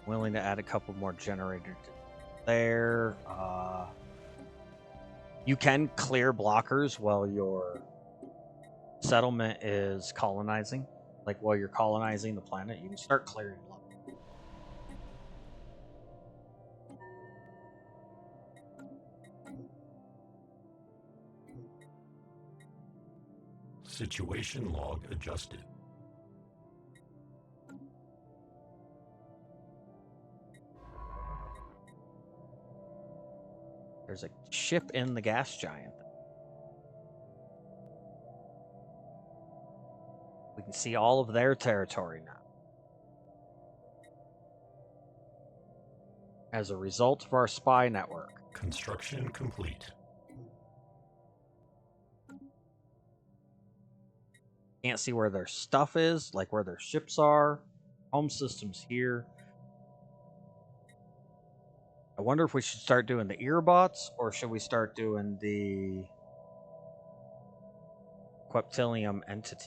Willing to add a couple more generators there. You can clear blockers while your settlement is colonizing. Like while you're colonizing the planet, you can start clearing blockers. Situation log adjusted. There's a ship in the gas giant. We can see all of their territory now. As a result of our spy network. Construction complete. Can't see where their stuff is, like where their ships are. Home system's here. I wonder if we should start doing the earbots, or should we start doing the Queptilium entity?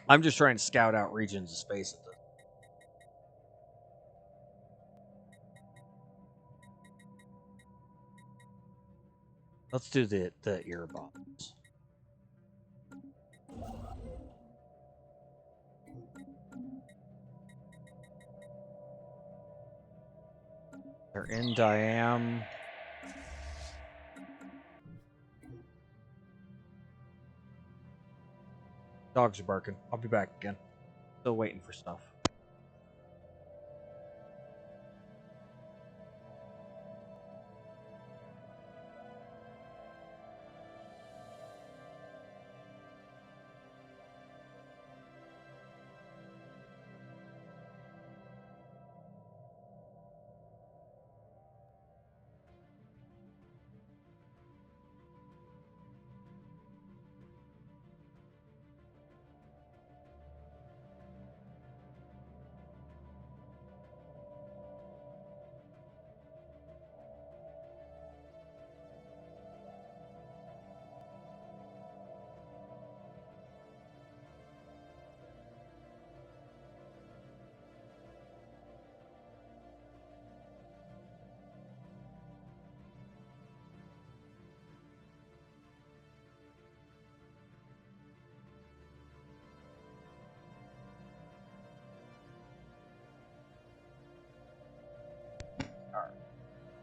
I'm just trying to scout out regions of space at this. Let's do the earbots. They're in Diam. Dogs are barking. I'll be back again. Still waiting for stuff.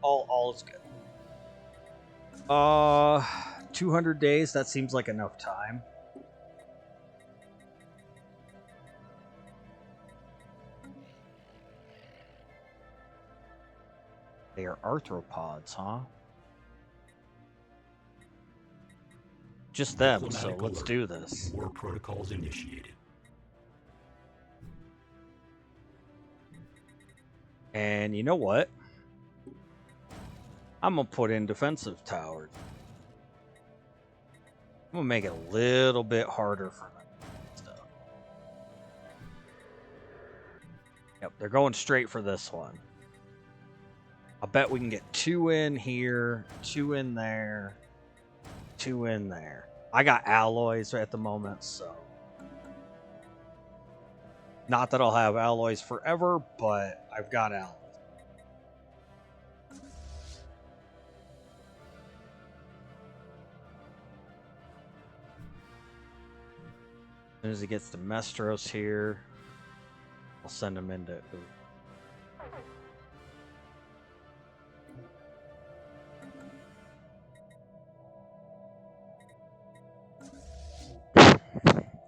All is good. 200 days, that seems like enough time. They are arthropods, huh? Just them, so Diplomatic let's alert. do this. War protocols initiated. And you know what? I'm gonna put in defensive towers. I'm gonna make it a little bit harder for them. Stuff. Yep, they're going straight for this one. I bet we can get 2 in here, 2 in there, 2 in there. I got alloys at the moment, so... Not that I'll have alloys forever, but I've got alloys. As soon as he gets to Mestros here, I'll send him into...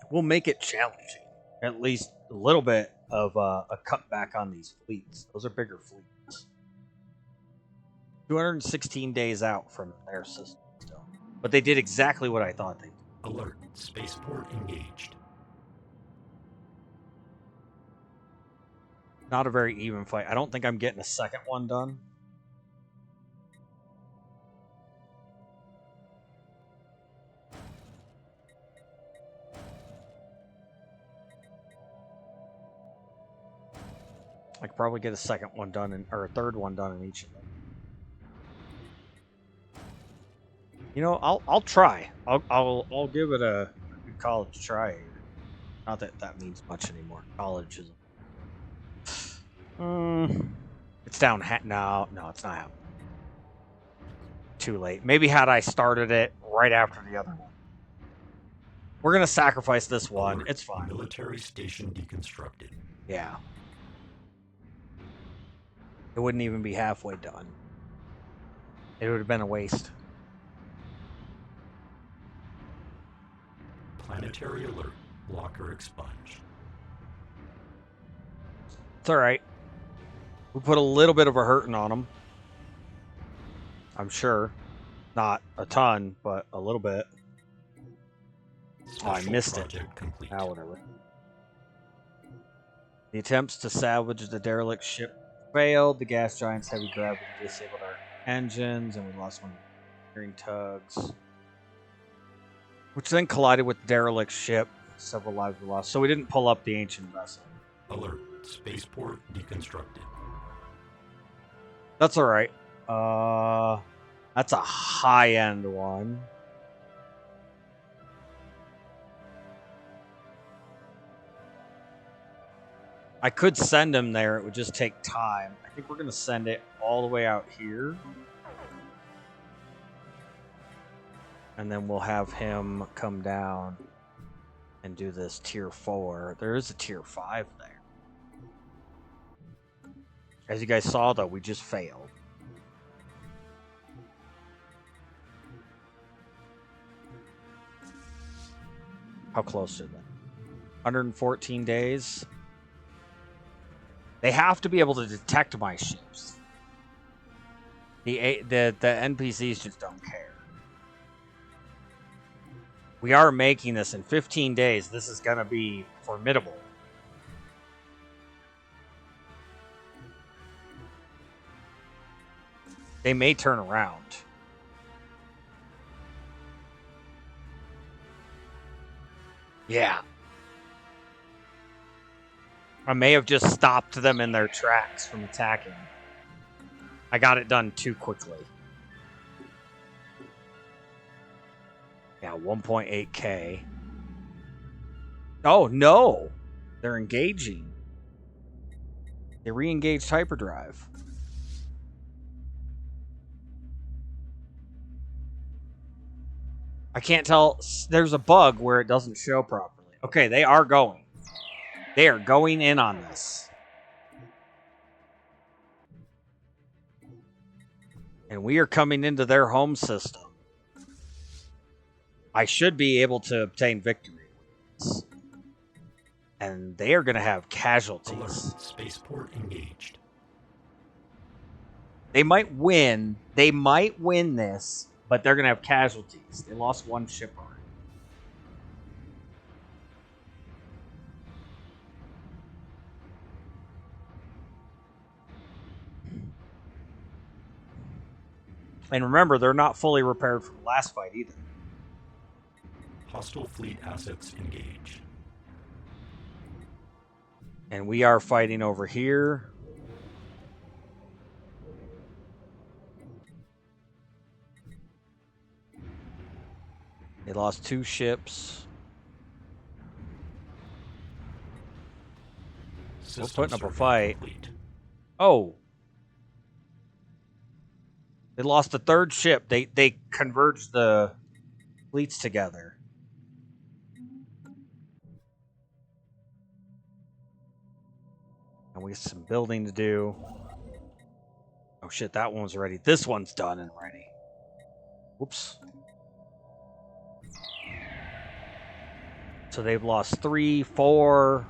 We'll make it challenging. At least a little bit of a cutback on these fleets. Those are bigger fleets. 216 days out from their system still. But they did exactly what I thought they did. Alert. Spaceport engaged. Not a very even fight. I don't think I'm getting a second one done. I could probably get a second one done or a third one done in each of them. You know, I'll try. I'll give it a good college try. Not that that means much anymore. College is. It's down. No, it's not happening. Too late. Maybe had I started it right after the other one. We're gonna sacrifice this one. Alert. It's fine. Military station deconstructed. Yeah. It wouldn't even be halfway done. It would have been a waste. Planetary alert. Blocker expunged. It's alright. We put a little bit of a hurting on them. I'm sure. Not a ton, but a little bit. Oh, I missed it. Complete. Ah, whatever. The attempts to salvage the derelict ship failed. The gas giant's heavy gravity disabled our engines, and we lost one of the steering tugs, which then collided with the derelict ship. Several lives were lost, so we didn't pull up the ancient vessel. Alert. Spaceport deconstructed. That's alright. That's a high-end one. I could send him there. It would just take time. I think we're going to send it all the way out here. And then we'll have him come down and do this tier 4. There is a tier 5 there. As you guys saw, though, we just failed. How close are they? 114 days. They have to be able to detect my ships. The NPCs just don't care. We are making this in 15 days. This is going to be formidable. They may turn around. Yeah. I may have just stopped them in their tracks from attacking. I got it done too quickly. Yeah, 1.8k. Oh, no! They're engaging. They re-engaged hyperdrive. I can't tell. There's a bug where it doesn't show properly. Okay, they are going. They are going in on this. And we are coming into their home system. I should be able to obtain victory. And they are going to have casualties. Alert. Spaceport engaged. They might win. They might win this, but they're going to have casualties. They lost one ship already. And remember, they're not fully repaired from the last fight either. Hostile fleet assets engaged. And we are fighting over here. They lost 2 ships. We're putting up a fight. Complete. Oh. They lost the 3rd ship. They converged the fleets together. And we have some building to do. Oh shit, that one's ready. This one's done and ready. Whoops. So they've lost 3, 4.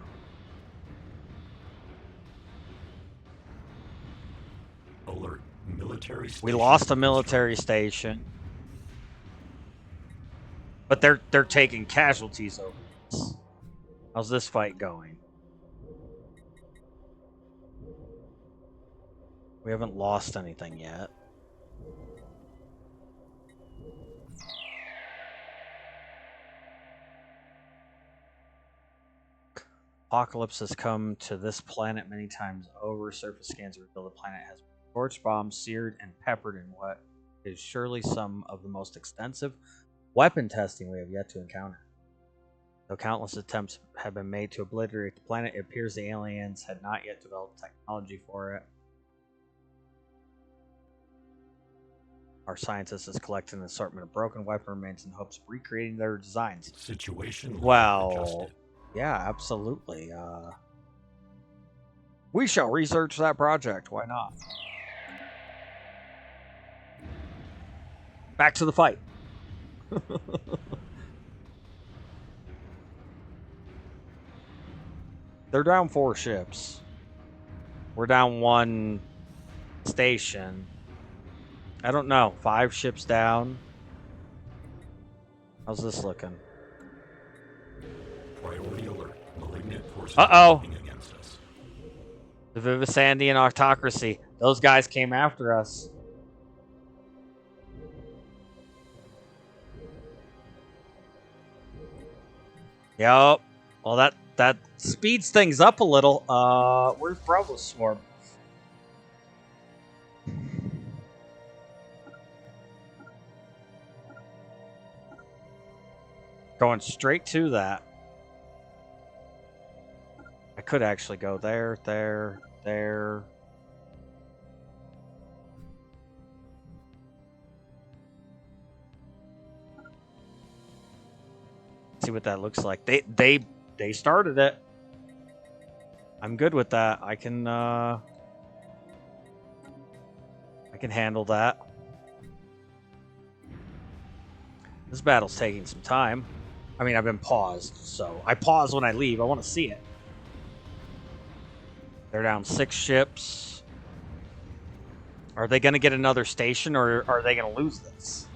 Alert. Military station. We lost a military station. But they're taking casualties over this. How's this fight going? We haven't lost anything yet. Apocalypse has come to this planet many times over. Surface scans reveal the planet has been torch bombed, seared, and peppered in what is surely some of the most extensive weapon testing we have yet to encounter. Though countless attempts have been made to obliterate the planet, it appears the aliens had not yet developed technology for it. Our scientists is collecting an assortment of broken weapon remains in hopes of recreating their designs. Situation Well, adjusted. yeah, absolutely. We shall research that project. Why not? Back to the fight. They're down 4 ships. We're down 1 station. I don't know. 5 ships down. How's this looking? Priority alert. Malignant forces Uh-oh. fighting against us. The Vivisandian autocracy. Those guys came after us. Yup. Well, that speeds things up a little. Where's Bravo Swarm? Going straight to that. I could actually go there, there, there. See what that looks like. They started it. I'm good with that. I can handle that. This battle's taking some time. I mean, I've been paused, so I pause when I leave. I want to see it. They're down 6 ships. Are they going to get another station, or are they going to lose this?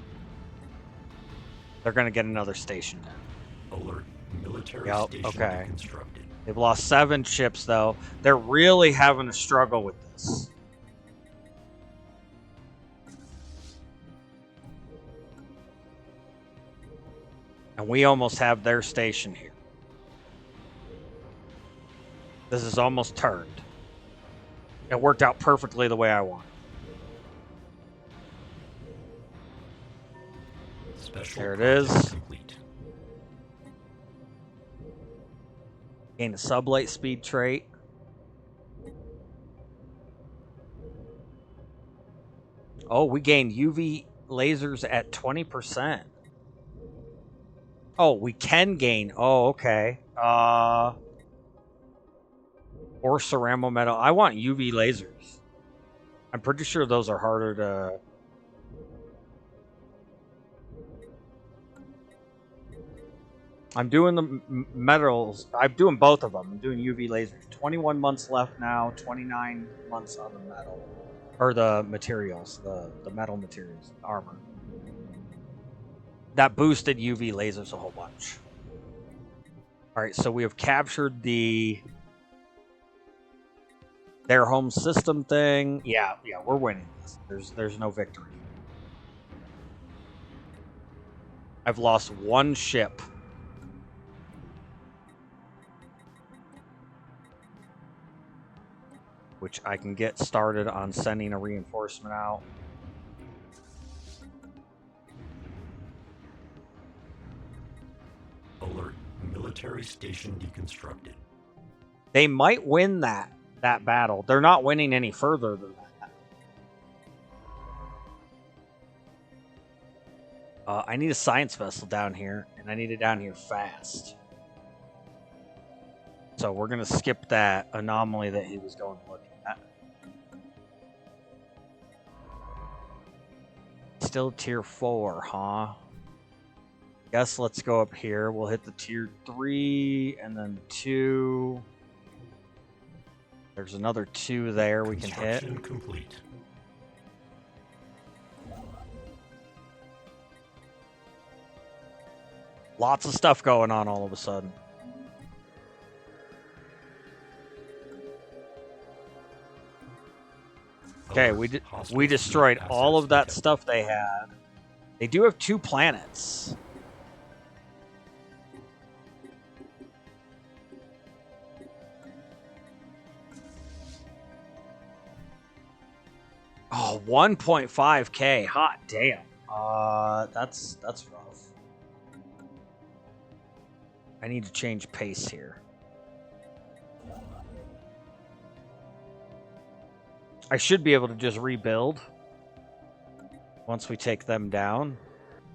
They're going to get another station now. Alert. Military Yep, station okay. constructed. They've lost 7 ships, though. They're really having a struggle with this. And we almost have their station here. This is almost turned. It worked out perfectly the way I want. Special There it project is. Complete. Gain a sublight speed trait. Oh, we gained UV lasers at 20%. Oh, we can gain. Oh, okay. Or ceramo metal. I want UV lasers. I'm pretty sure those are harder to... I'm doing the metals. I'm doing both of them. I'm doing UV lasers. 21 months left now. 29 months on the metal. Or the materials. The metal materials. Armor. That boosted UV lasers a whole bunch. Alright, so we have captured their home system thing. Yeah, we're winning this. There's no victory. I've lost 1 ship. Which I can get started on sending a reinforcement out. Alert. Military station deconstructed. They might win that battle. They're not winning any further than that. I need a science vessel down here, and I need it down here fast. So we're going to skip that anomaly that he was going to look at. Still tier 4, huh? Guess let's go up here. We'll hit the tier 3 and then 2. There's another 2 there we can hit. Construction complete. Lots of stuff going on all of a sudden. Okay, we destroyed all of that stuff they had. They do have 2 planets. Oh, 1.5K. Hot damn. That's rough. I need to change pace here. I should be able to just rebuild once we take them down.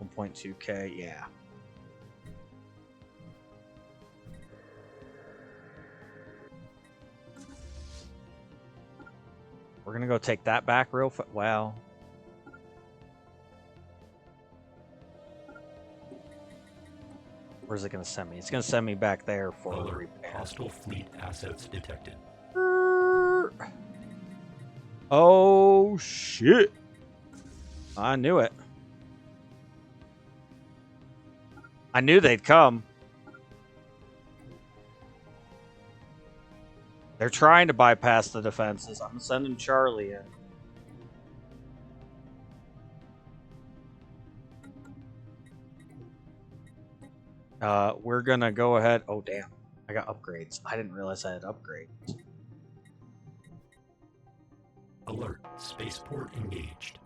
1.2K, yeah. We're gonna go take that back real fast. Wow. Where's it gonna send me? It's gonna send me back there for repair. Hostile fleet assets detected. Oh shit! I knew it. I knew they'd come. They're trying to bypass the defenses. I'm sending Charlie in. We're gonna go ahead. Oh damn! I got upgrades. I didn't realize I had upgrades. Alert. Spaceport engaged.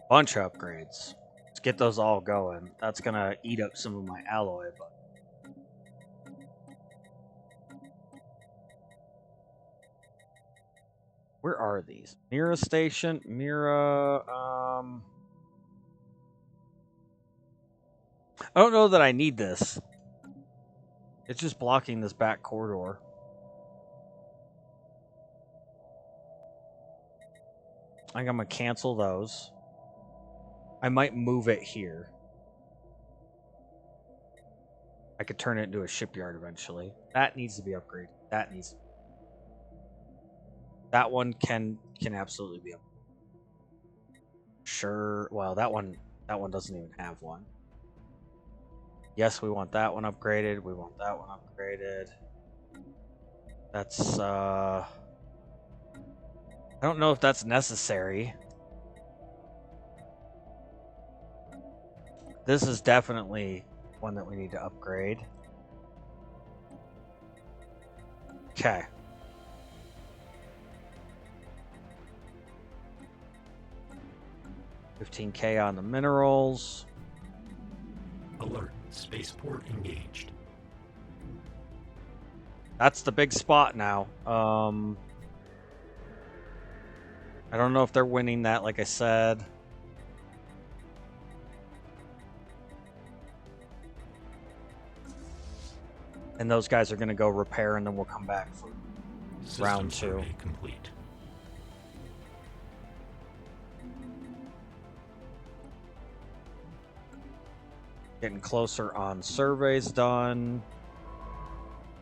Bunch of upgrades. Let's get those all going. That's gonna eat up some of my alloy, but where are these? Mira station, Mira. I don't know that I need this. It's just blocking this back corridor. I think I'm gonna cancel those. I might move it here. I could turn it into a shipyard eventually. That needs to be upgraded. That needs. That one can absolutely be upgraded. Sure. Well, that one doesn't even have one. Yes, we want that one upgraded. We want that one upgraded. That's I don't know if that's necessary. This is definitely one that we need to upgrade. Okay. $15K on the minerals. Alert. Spaceport engaged. That's the big spot now. I don't know if they're winning that, like I said. And those guys are going to go repair, and then we'll come back for round 2. Complete. Getting closer on surveys done.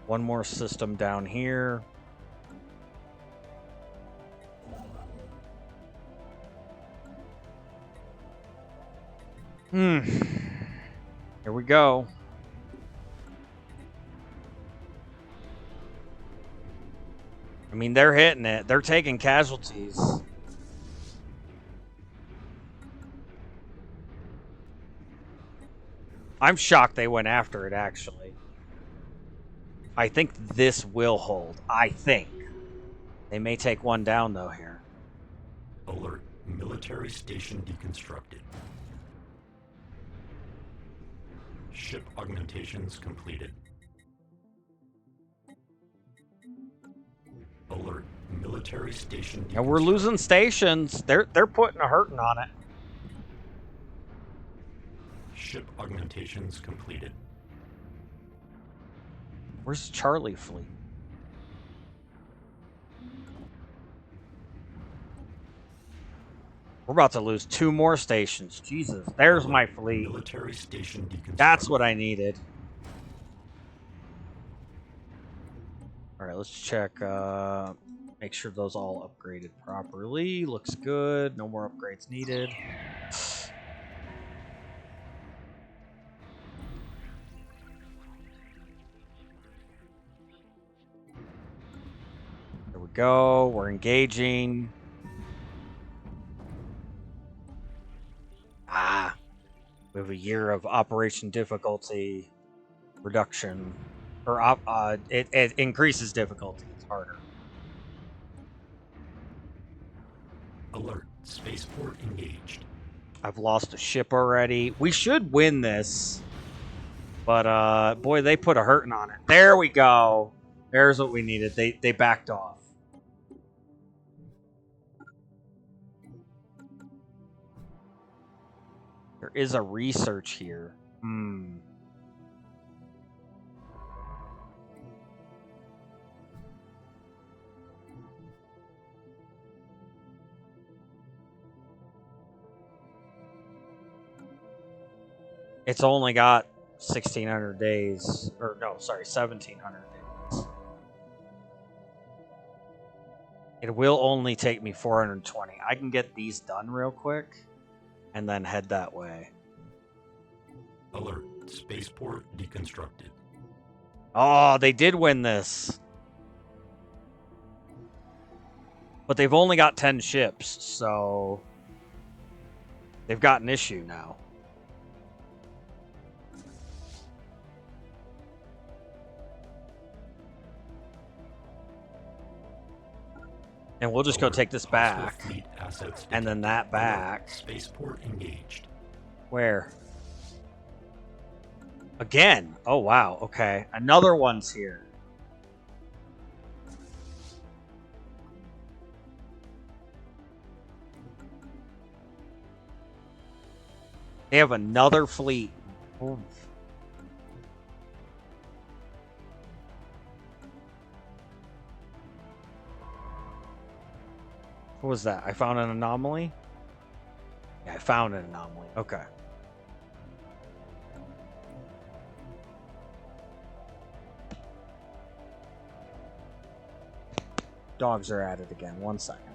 One more system down here. Here we go. I mean, they're hitting it. They're taking casualties. I'm shocked they went after it, actually. I think this will hold. I think. They may take one down, though, here. Alert. Military station deconstructed. Ship augmentations completed. Alert. Military station deconstructed. And we're losing stations. They're putting a hurting on it. Ship augmentations completed. Where's Charlie fleet? We're about to lose 2 more stations. Jesus, there's my fleet. Military station deconstructed. That's what I needed. Alright, let's check. Make sure those all upgraded properly. Looks good. No more upgrades needed. There we go. We're engaging. We have a year of operation difficulty reduction. Or it increases difficulty. It's harder. Alert. Spaceport engaged. I've lost a ship already. We should win this. But, boy, they put a hurting on it. There we go. There's what we needed. They backed off. There is a research here. It's only got 1,600 days. Or, no, sorry, 1,700 days. It will only take me 420. I can get these done real quick and then head that way. Alert. Spaceport deconstructed. Oh, they did win this. But they've only got 10 ships, so they've got an issue now. And we'll just go take this back. And then that back. Spaceport engaged. Where? Again. Oh, wow. Okay. Another one's here. They have another fleet. Oof. What was that? I found an anomaly? Yeah, I found an anomaly. Okay. Dogs are at it again. 1 second.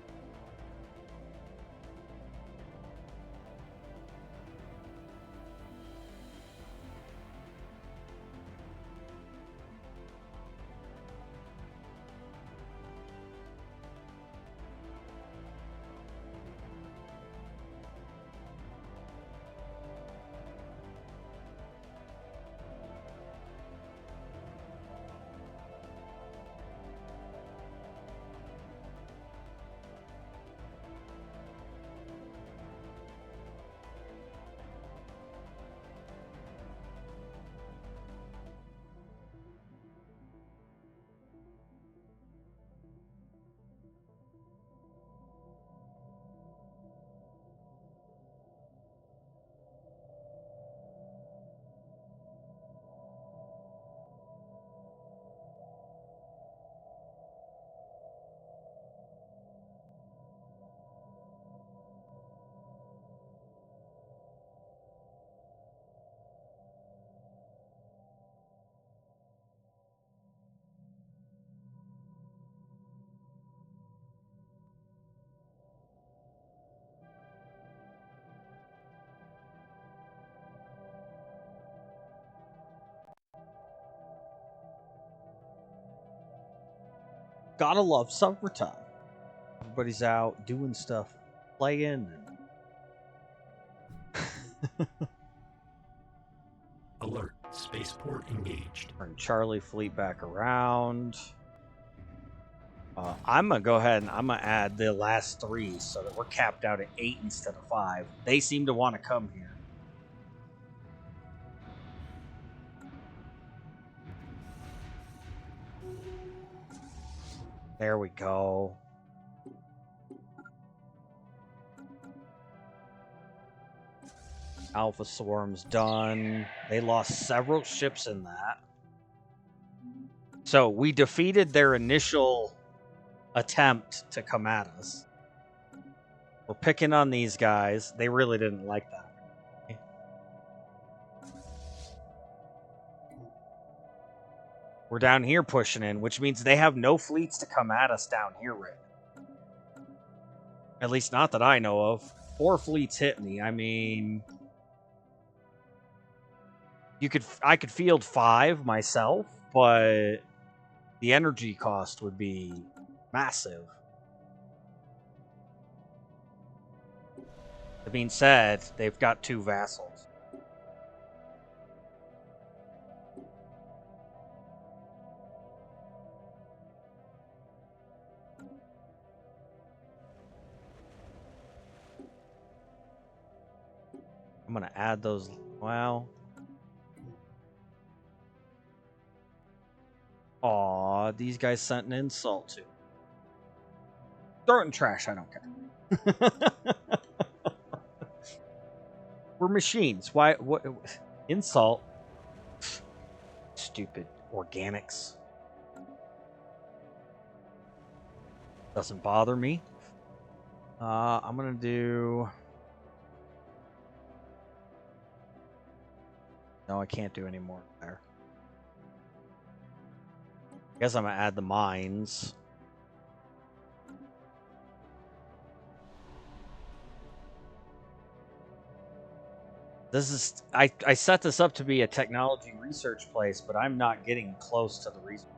Gotta love summertime. Everybody's out doing stuff, playing. Alert. Spaceport engaged. Turn Charlie fleet back around. I'm gonna go ahead and I'm gonna add the last 3 so that we're capped out at 8 instead of 5. They seem to want to come here. There we go. Alpha Swarm's done. They lost several ships in that. So we defeated their initial attempt to come at us. We're picking on these guys. They really didn't like that. We're down here pushing in, which means they have no fleets to come at us down here, Rick. At least not that I know of. 4 fleets hit me. I mean, I could field 5 myself, but the energy cost would be massive. That being said, they've got 2 vassals. I'm going to add those. Well. Aw, these guys sent an insult to. Throw it in trash, I don't care. We're machines. Why? What? Insult? Stupid organics. Doesn't bother me. I'm going to do... No, I can't do any more there. I guess I'm going to add the mines. This is... I set this up to be a technology research place, but I'm not getting close to the research.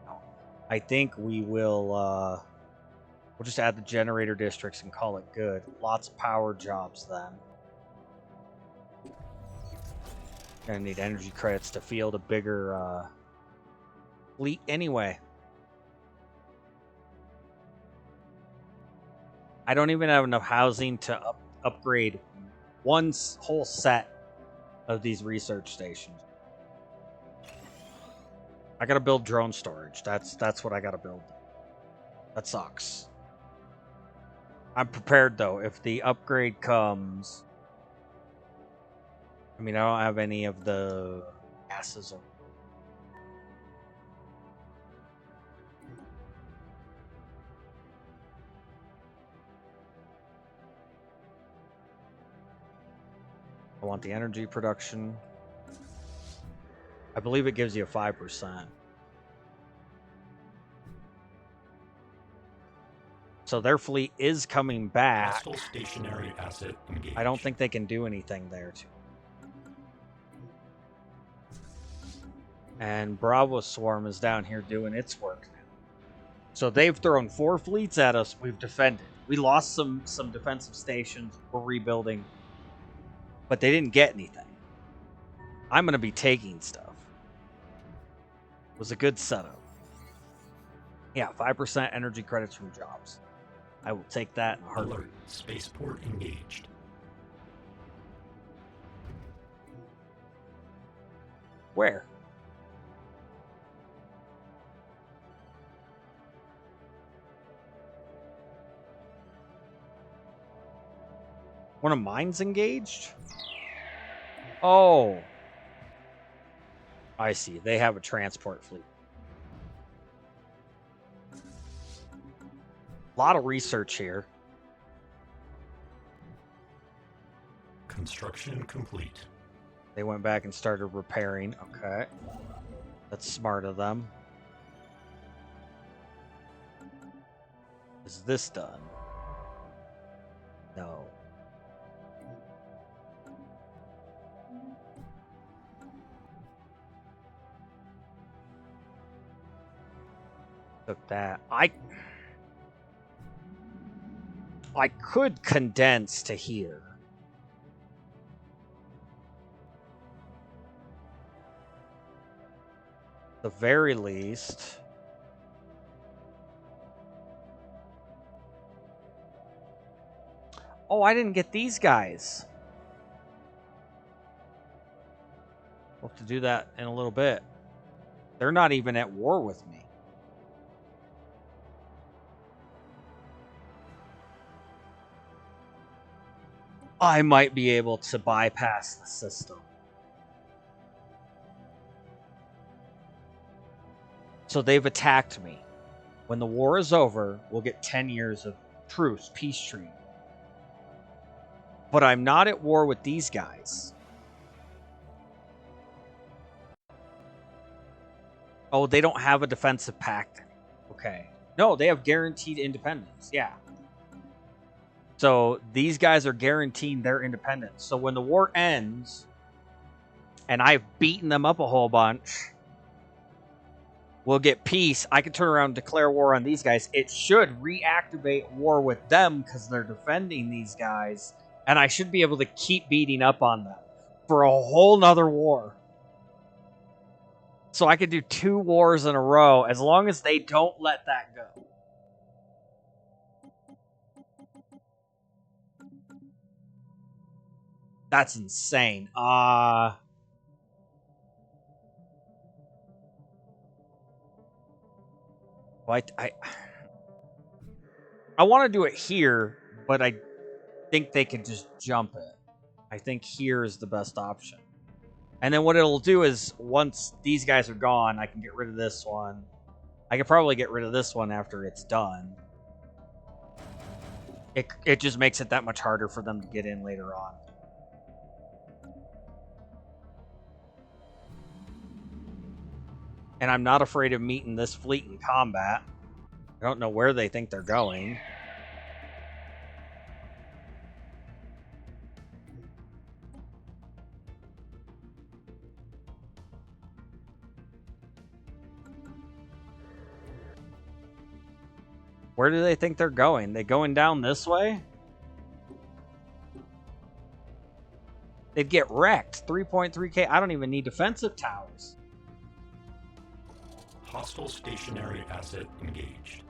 No. I think we will... we'll just add the generator districts and call it good. Lots of power jobs then. Gonna need energy credits to field a bigger fleet anyway. I don't even have enough housing to upgrade one whole set of these research stations. I gotta build drone storage. That's what I gotta build. That sucks. I'm prepared though. If the upgrade comes... I mean, I don't have any of the gases. I want the energy production. I believe it gives you a 5%. So their fleet is coming back. Hostile stationary asset engaged. I don't think they can do anything there too. And Bravo Swarm is down here doing its work now. So they've thrown 4 fleets at us. We've defended. We lost some defensive stations. We're rebuilding. But they didn't get anything. I'm going to be taking stuff. It was a good setup. Yeah, 5% energy credits from jobs. I will take that in a heartbeat. Alert. Spaceport engaged. Where? One of mine's engaged? Oh. I see. They have a transport fleet. A lot of research here. Construction complete. They went back and started repairing. Okay. That's smart of them. Is this done? No. Took that. I could condense to here. The very least. Oh, I didn't get these guys. We'll have to do that in a little bit. They're not even at war with me. I might be able to bypass the system. So they've attacked me. When the war is over, we'll get 10 years of truce, peace treaty. But I'm not at war with these guys. Oh, they don't have a defensive pact. Okay. No, they have guaranteed independence. Yeah. So these guys are guaranteeing their independence. So when the war ends, and I've beaten them up a whole bunch, we'll get peace. I can turn around and declare war on these guys. It should reactivate war with them because they're defending these guys. And I should be able to keep beating up on them for a whole nother war. So I could do 2 wars in a row as long as they don't let that go. That's insane. I want to do it here, but I think they could just jump it. I think here is the best option. And then what it'll do is, once these guys are gone, I can get rid of this one. I could probably get rid of this one after it's done. It just makes it that much harder for them to get in later on. And I'm not afraid of meeting this fleet in combat. I don't know where they think they're going. Where do they think they're going? They going down this way? They'd get wrecked. 3.3k. I don't even need defensive towers. Hostile stationary asset engaged.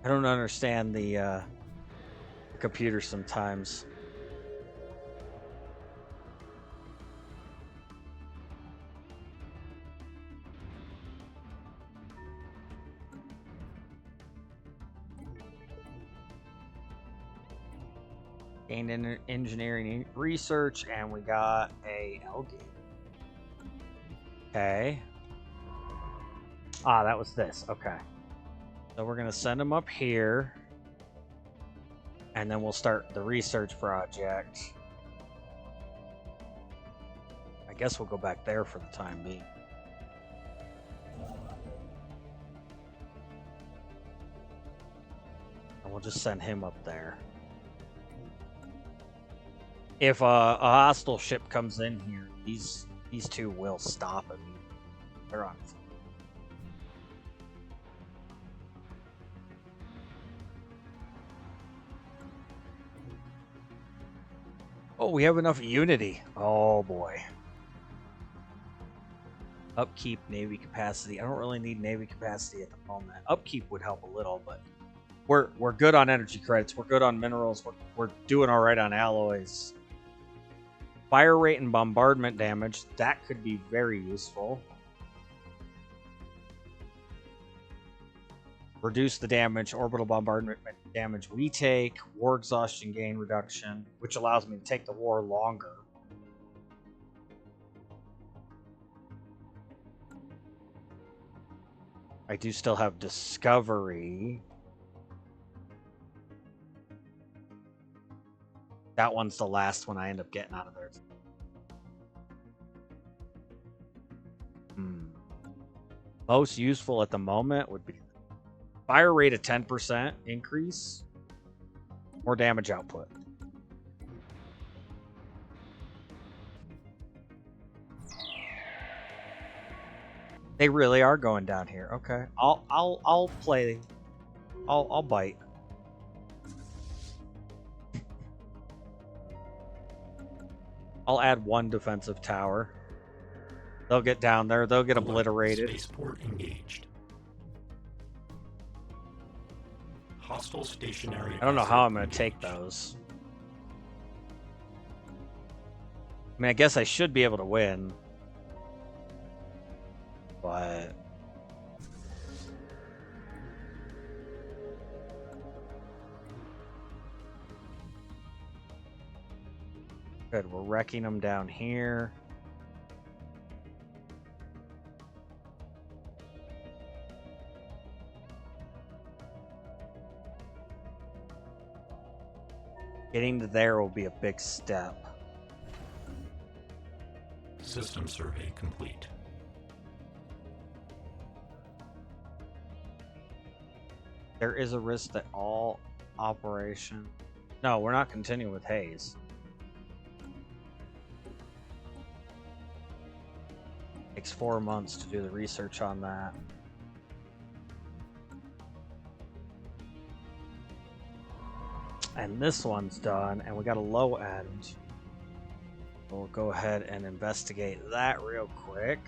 I don't understand the computer sometimes. Gained in engineering research, and we got a L-gate. Okay. Ah, that was this. Okay. So we're going to send them up here. And then we'll start the research project. I guess we'll go back there for the time being. And we'll just send him up there. If a hostile ship comes in here, these two will stop it. They're on. Oh, we have enough unity. Oh boy. Upkeep Navy capacity. I don't really need Navy capacity at the moment. Upkeep would help a little, but we're good on energy credits. We're good on minerals. We're doing all right on alloys. Fire rate and bombardment damage. That could be very useful. Reduce the damage, orbital bombardment damage we take. War exhaustion gain reduction, which allows me to take the war longer. I do still have discovery. That one's the last one I end up getting out of there. Most useful at the moment would be fire rate of 10% increase. More damage output. They really are going down here. Okay. I'll play. I'll bite. I'll add 1 defensive tower. They'll get down there. They'll get obliterated. Spaceport engaged. Hostile stationary. I don't know how I'm going to take those. I mean, I guess I should be able to win. But good, we're wrecking them down here. Getting to there will be a big step. System survey complete. There is a risk that all operation... No, we're not continuing with Hayes. Takes 4 months to do the research on that. And this one's done, and we got a low end. We'll go ahead and investigate that real quick.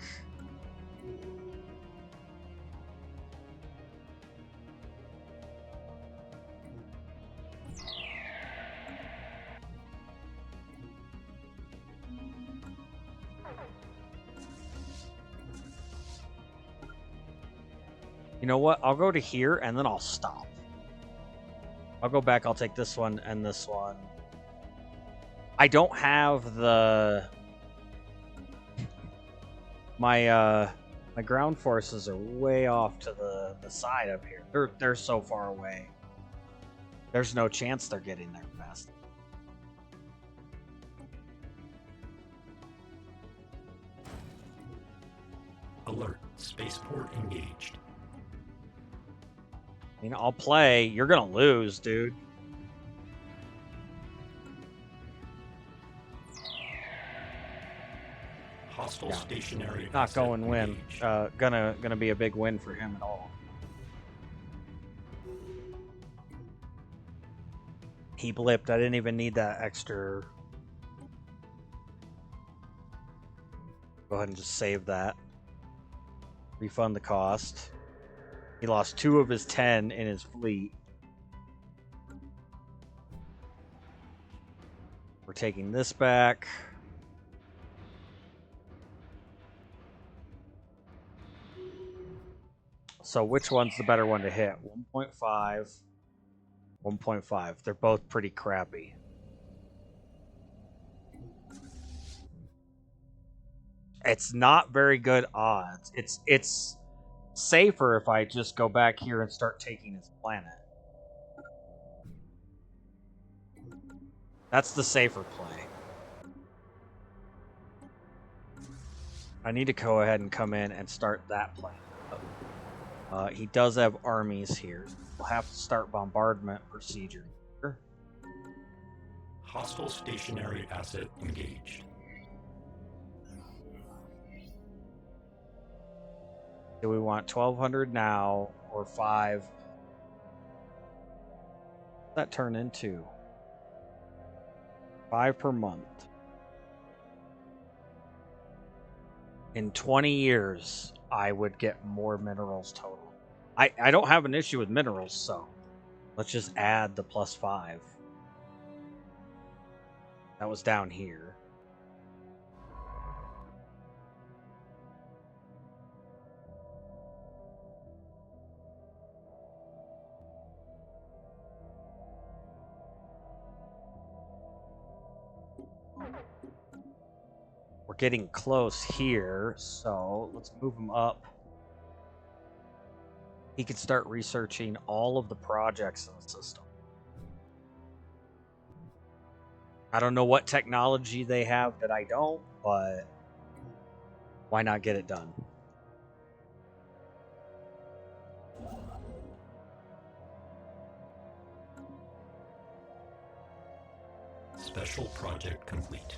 You know what? I'll go to here and then I'll stop. I'll go back, I'll take this one and this one. I don't have the... My ground forces are way off to the side up here. They're so far away. There's no chance they're getting there fast. Alert. Spaceport engaged. I mean, I'll play. You're gonna lose, dude. Hostile stationary. Not asset going win. engaged. Gonna be a big win for him at all. He blipped. I didn't even need that extra. Go ahead and just save that. Refund the cost. He lost 2 of his 10 in his fleet. We're taking this back. So which one's the better one to hit? 1.5, 1.5. They're both pretty crappy. It's not very good odds. It's safer if I just go back here and start taking his planet. That's the safer play. I need to go ahead and come in and start that play. He does have armies here. We'll have to start bombardment procedure. Hostile stationary asset engaged. Do we want 1,200 now or 5? What's that turn into? 5 per month. In 20 years, I would get more minerals total. I don't have an issue with minerals, so let's just add the +5. That was down here. We're getting close here, so let's move him up. He could start researching all of the projects in the system. I don't know what technology they have that I don't, but why not get it done? Special project complete.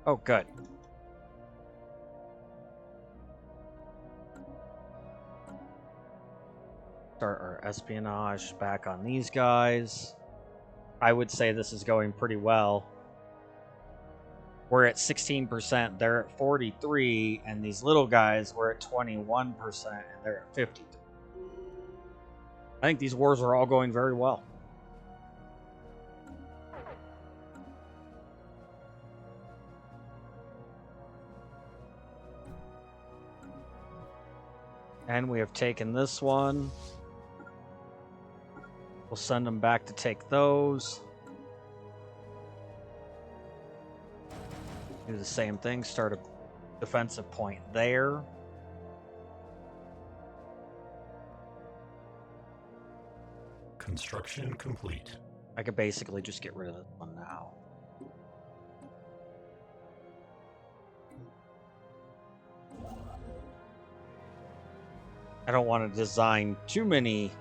Oh, good. Start our espionage back on these guys. I would say this is going pretty well. We're at 16%, they're at 43%, and these little guys were at 21%, and they're at 53%. I think these wars are all going very well. And we have taken this one. We'll send them back to take those. Do the same thing, start a defensive point there. Construction complete. I could basically just get rid of this one now. I don't want to design too many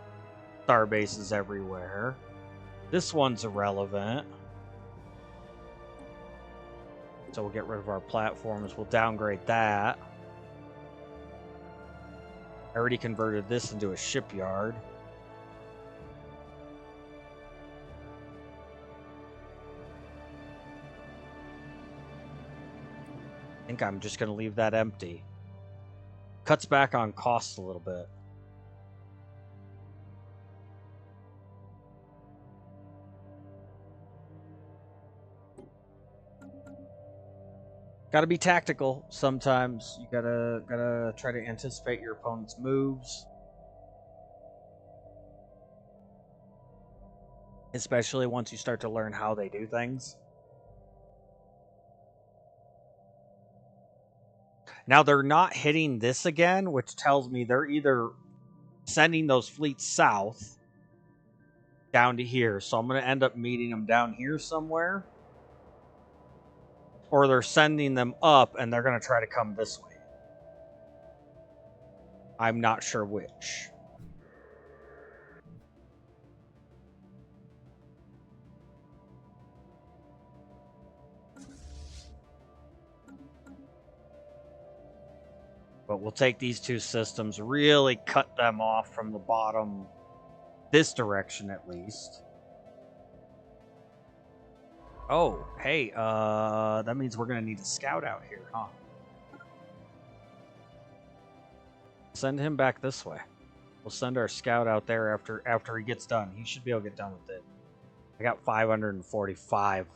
star bases everywhere. This one's irrelevant. So we'll get rid of our platforms. We'll downgrade that. I already converted this into a shipyard. I think I'm just going to leave that empty. Cuts back on costs a little bit. Gotta be tactical sometimes. You gotta try to anticipate your opponent's moves. Especially once you start to learn how they do things. Now they're not hitting this again, which tells me they're either sending those fleets south down to here. So I'm going to end up meeting them down here somewhere. Or they're sending them up and they're going to try to come this way. I'm not sure which. But we'll take these two systems, really cut them off from the bottom, this direction at least. Oh, hey, that means we're going to need a scout out here, huh? Send him back this way. We'll send our scout out there after he gets done. He should be able to get done with it. I got 545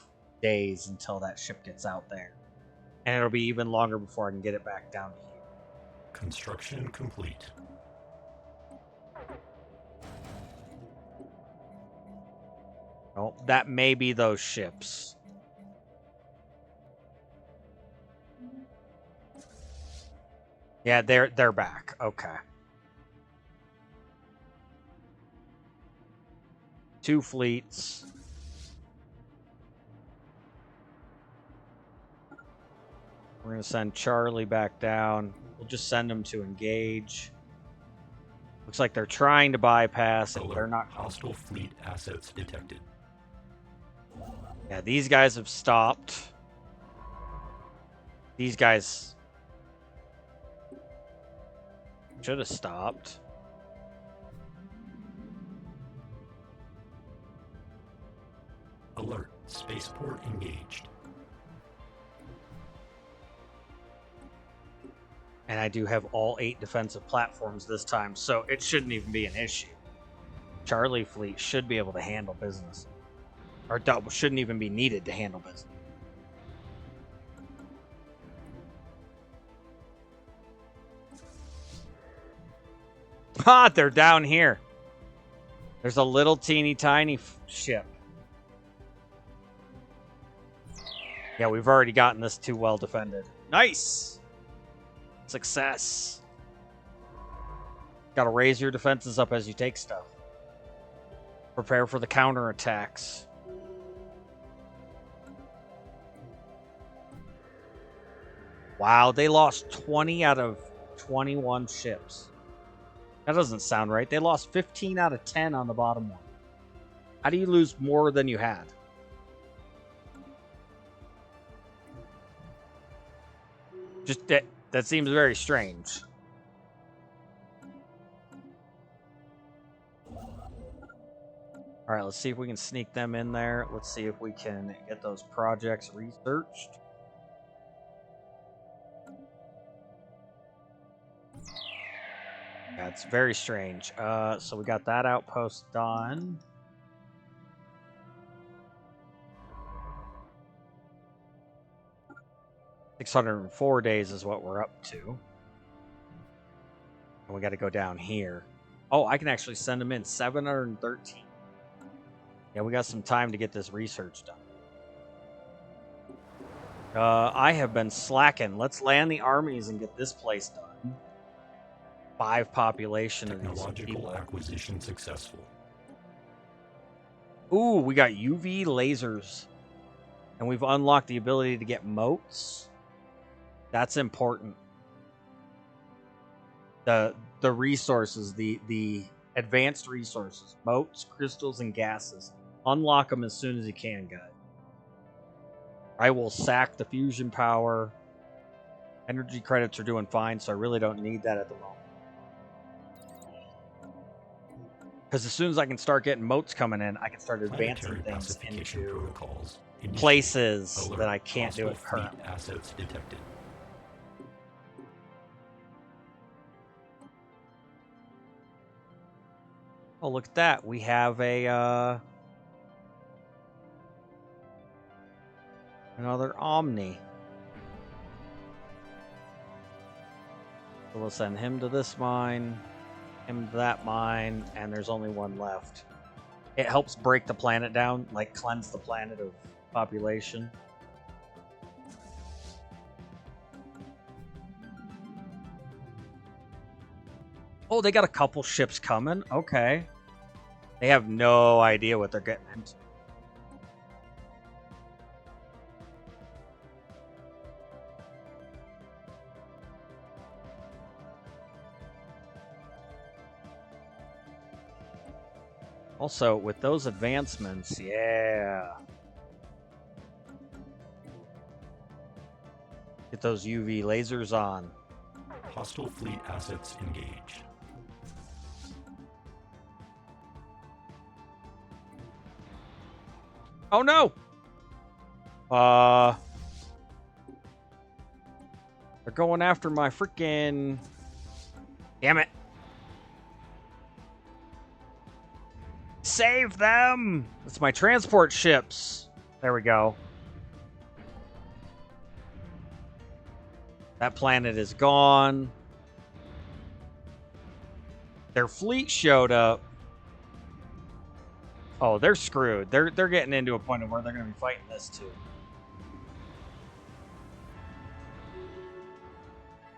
days until that ship gets out there. And it'll be even longer before I can get it back down to here. Construction complete. Oh, that may be those ships. Yeah, they're back. Okay. 2 fleets. We're going to send Charlie back down. We'll just send them to engage. Looks like they're trying to bypass it. They're not. Hostile fleet assets detected. Yeah, these guys have stopped. These guys should have stopped. Alert. Spaceport engaged. And I do have all 8 defensive platforms this time, so it shouldn't even be an issue. Charlie fleet should be able to handle business. Or shouldn't even be needed to handle business. Ah, they're down here. There's a little teeny tiny ship. Yeah, we've already gotten this too well defended. Nice! Success. Gotta raise your defenses up as you take stuff. Prepare for the counterattacks. Wow, they lost 20 out of 21 ships. That doesn't sound right. They lost 15 out of 10 on the bottom one. How do you lose more than you had? Just that seems very strange. All right, let's see if we can sneak them in there. Let's see if we can get those projects researched. Yeah, it's very strange. So we got that outpost done. $604 days is what we're up to. And we got to go down here. Oh, I can actually send them in. 713. Yeah, we got some time to get this research done. I have been slacking. Let's land the armies and get this place done. 5 population of these people. Technological acquisition successful. Ooh, we got UV lasers. And we've unlocked the ability to get motes. That's important. The resources, the advanced resources, motes, crystals, and gases. Unlock them as soon as you can, guys. I will sack the fusion power. Energy credits are doing fine, so I really don't need that at the moment. Because as soon as I can start getting motes coming in, I can start advancing Planetary things pacification into protocols. Initiate. places Alert. that I can't do Hostile it fleet currently. assets detected. Oh, look at that. We have a another Omni. So we'll send him to this mine, him to that mine, and there's only one left. It helps break the planet down, like cleanse the planet of population. Oh, they got a couple ships coming. Okay. They have no idea what they're getting into. Also, with those advancements, yeah. Get those UV lasers on. Hostile fleet assets engaged. Oh no! They're going after my freaking... Damn it. Save them! It's my transport ships. There we go. That planet is gone. Their fleet showed up. Oh, they're screwed. They're getting into a point of where they're going to be fighting this too.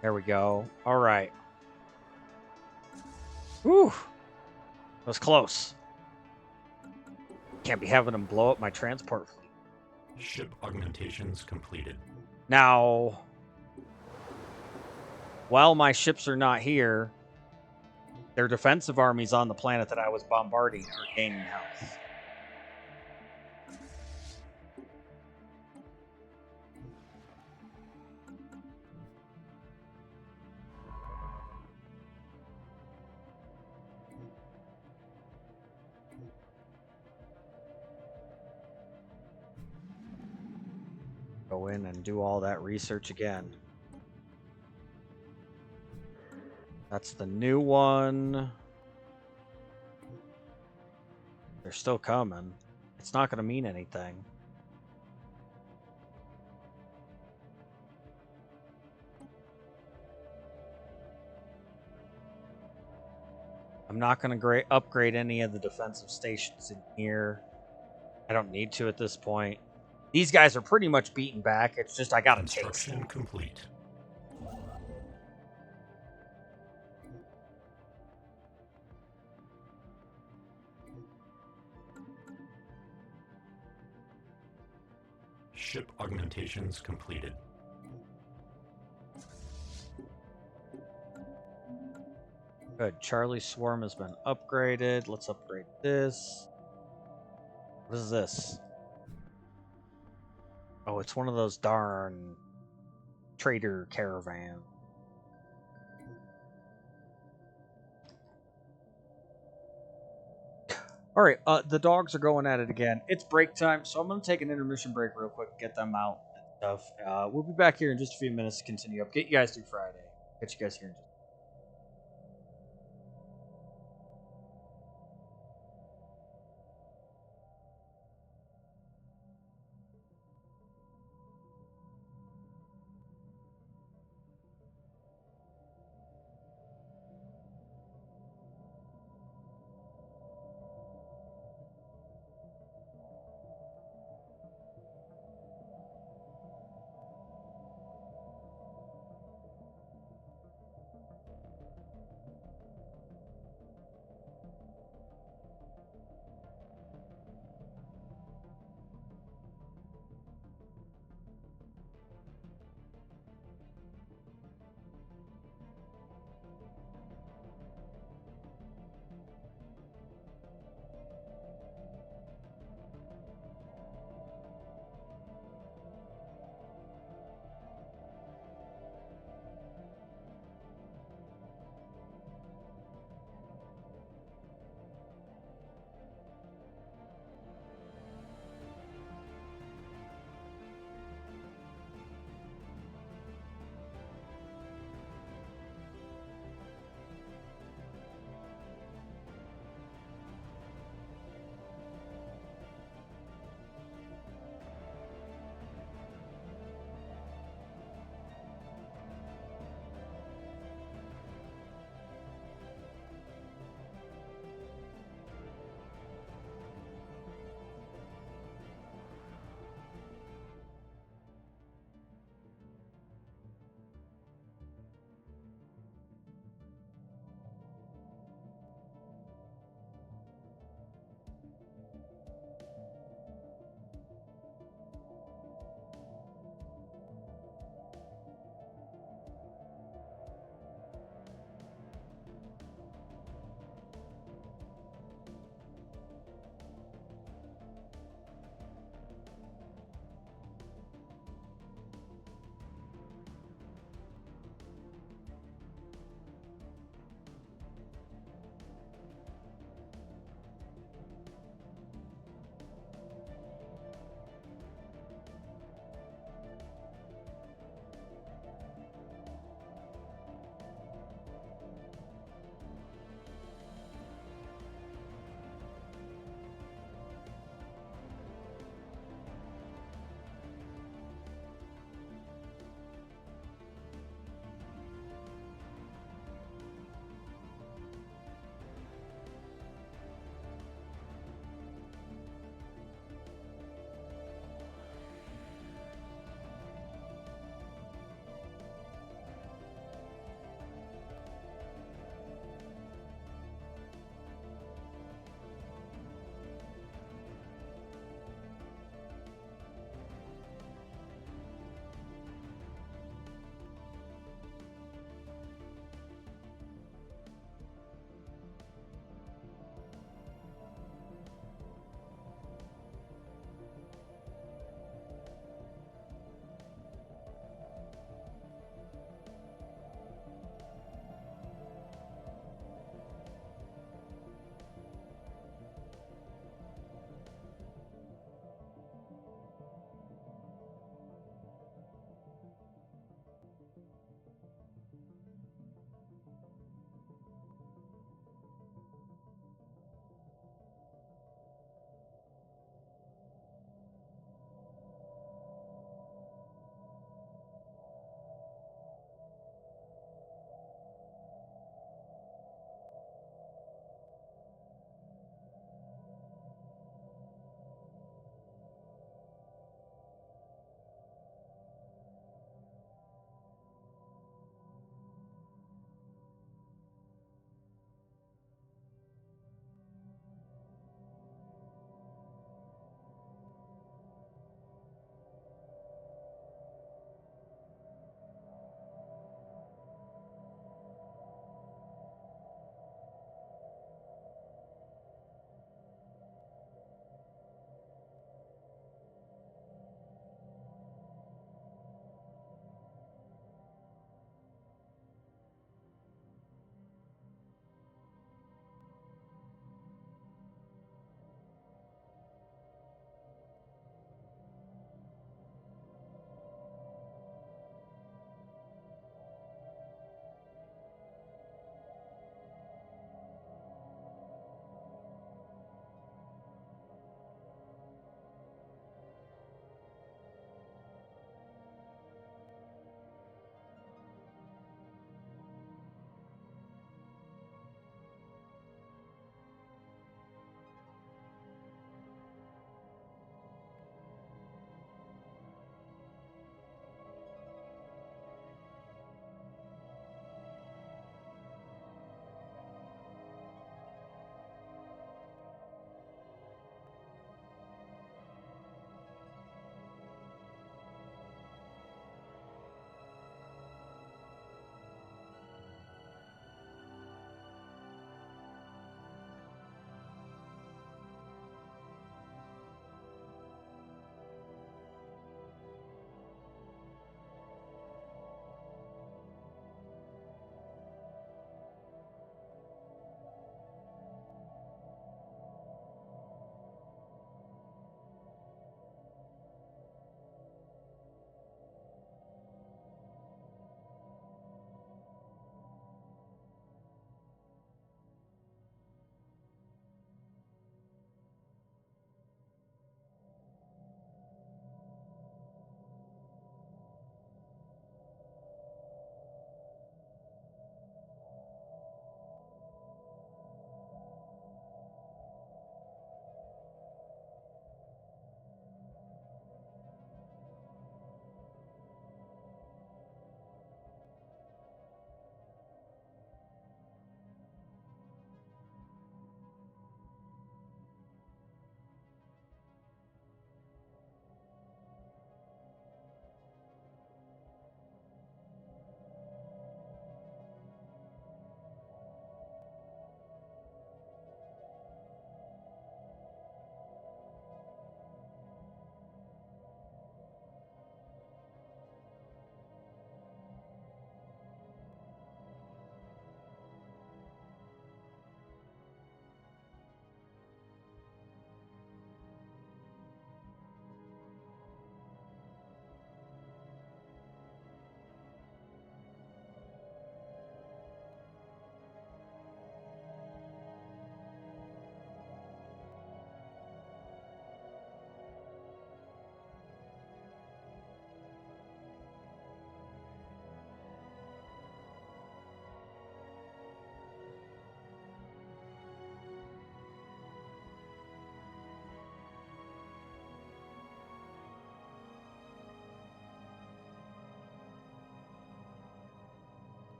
There we go. All right. Whew. That was close. Can't be having them blow up my transport fleet. Ship augmentations completed. Now, while my ships are not here, their defensive armies on the planet that I was bombarding are gaining health. Go in and do all that research again. That's the new one. They're still coming. It's not going to mean anything. I'm not going to upgrade any of the defensive stations in here. I don't need to at this point. These guys are pretty much beaten back. It's just I got to chase. Construction complete. Ship augmentations completed. Good. Charlie Swarm has been upgraded. Let's upgrade this. What is this? Oh, it's one of those darn trader caravans. All right, the dogs are going at it again. It's break time, so I'm going to take an intermission break real quick, get them out and stuff. We'll be back here in just a few minutes to continue up. Get you guys through Friday. Get you guys here in just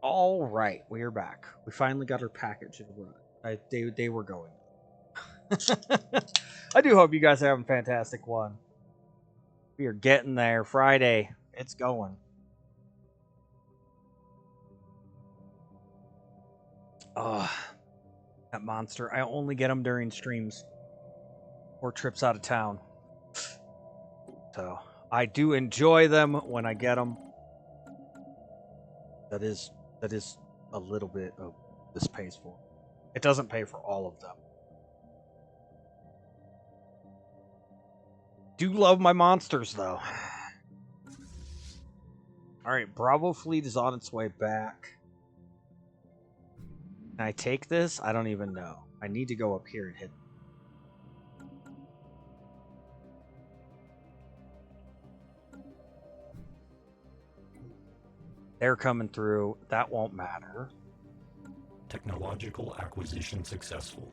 All right, we are back. We finally got our package in the run. They were going. I do hope you guys are having a fantastic one. We are getting there. Friday. It's going. Oh, that monster. I only get them during streams or trips out of town. So I do enjoy them when I get them. That is a little bit of this pays for. It doesn't pay for all of them. Do love my monsters though. Alright, Bravo fleet is on its way back. Can I take this? I don't even know. I need to go up here and hit. They're coming through. That won't matter. Technological acquisition successful.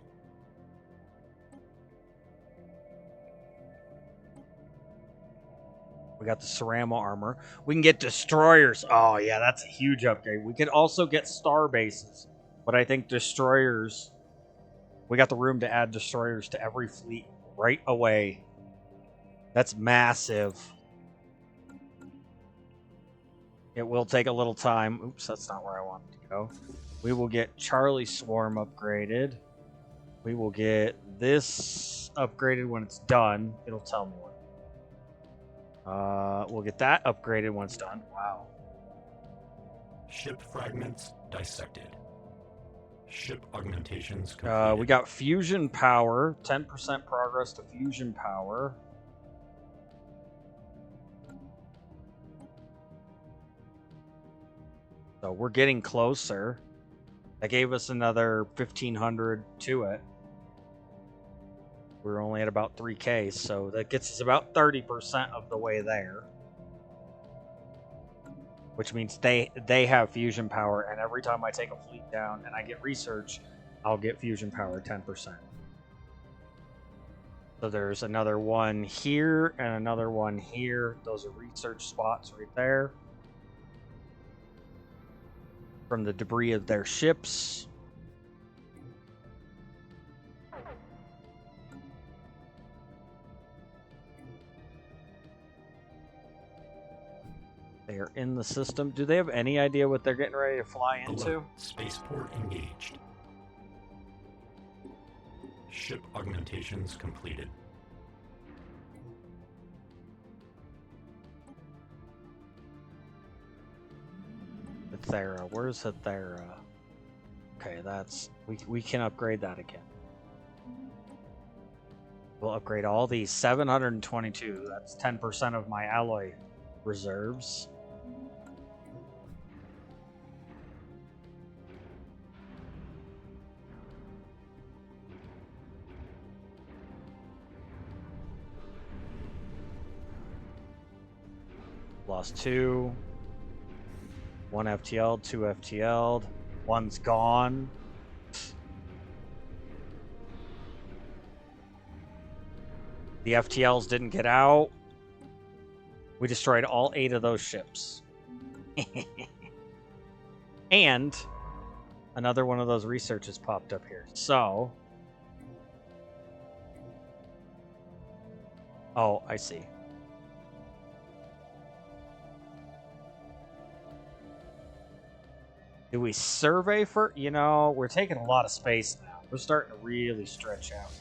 We got the Ceramo armor. We can get destroyers. Oh, yeah, that's a huge upgrade. We could also get star bases. But I think destroyers... We got the room to add destroyers to every fleet right away. That's massive. It will take a little time. Oops, that's not where I wanted to go. We will get Charlie Swarm upgraded. We will get this upgraded when it's done. It'll tell me when. We'll get that upgraded when it's done. Wow. Ship fragments dissected. Ship augmentations completed. We got fusion power. 10% progress to fusion power. So we're getting closer. That gave us another 1,500 to it. We're only at about 3K, so that gets us about 30% of the way there. Which means they have fusion power, and every time I take a fleet down and I get research, I'll get fusion power 10%. So there's another one here and another one here. Those are research spots right there. From the debris of their ships. They are in the system. Do they have any idea what they're getting ready to fly into? Spaceport engaged. Ship augmentations completed. Hethera. Where's Hethera? Okay, that's... We can upgrade that again. We'll upgrade all these. 722. That's 10% of my alloy reserves. Lost 2. 1 FTL, 2 FTL'd. One's gone. The FTLs didn't get out. We destroyed all 8 of those ships. And another one of those researches popped up here. So... Oh, I see. Do we survey for... You know, we're taking a lot of space now. We're starting to really stretch out.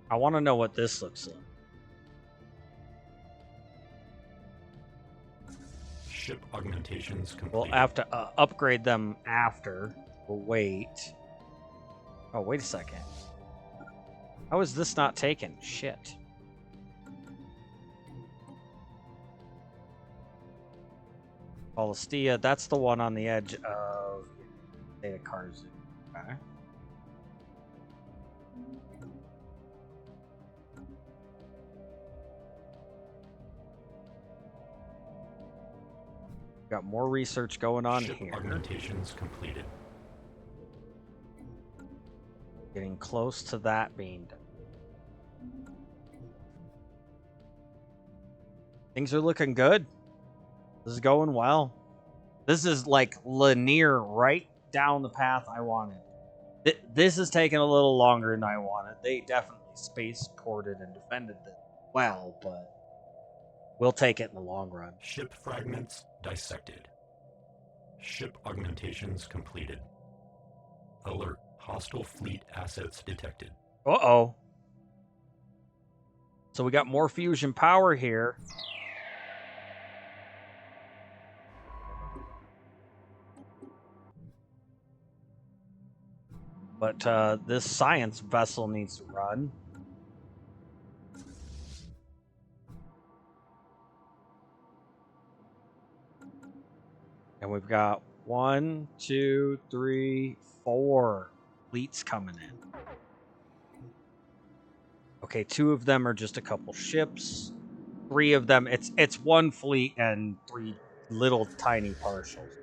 I want to know what this looks like. Ship augmentations completed. We'll have to upgrade them after. We'll wait. Oh, wait a second. How is this not taken? Shit. Palastia, that's the one on the edge of Data Karzu. Okay. Got more research going on Ship here. augmentations completed. Getting close to that being done. Things are looking good. This is going well. This is like linear right down the path I wanted. This is taking a little longer than I wanted. They definitely spaceported and defended this well, but we'll take it in the long run. Ship fragments dissected. Ship augmentations completed. Alert. Hostile fleet assets detected. Uh-oh. So we got more fusion power here. But this science vessel needs to run. And we've got 1, 2, 3, 4 fleets coming in. Okay, 2 of them are just a couple ships. 3 of them, it's 1 fleet and 3 little tiny partials.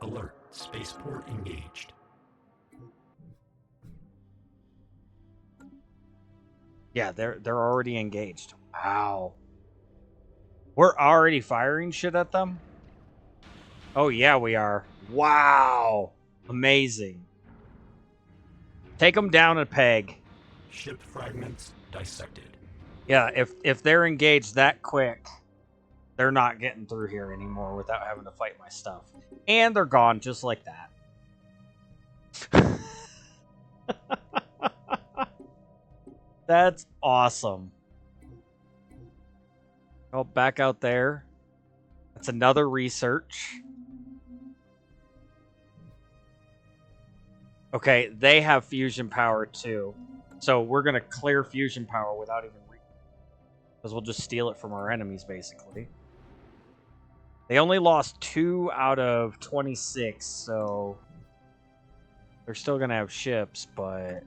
Alert. Spaceport engaged. Yeah, they're already engaged. Wow. We're already firing shit at them? Oh yeah, we are. Wow. Amazing. Take them down a peg. Ship fragments dissected. Yeah, if they're engaged that quick, they're not getting through here anymore without having to fight my stuff. And they're gone just like that. That's awesome. Oh, back out there. That's another research. Okay, they have fusion power too. So we're going to clear fusion power without even... because we'll just steal it from our enemies, basically. They only lost 2 out of 26, so... they're still going to have ships, but...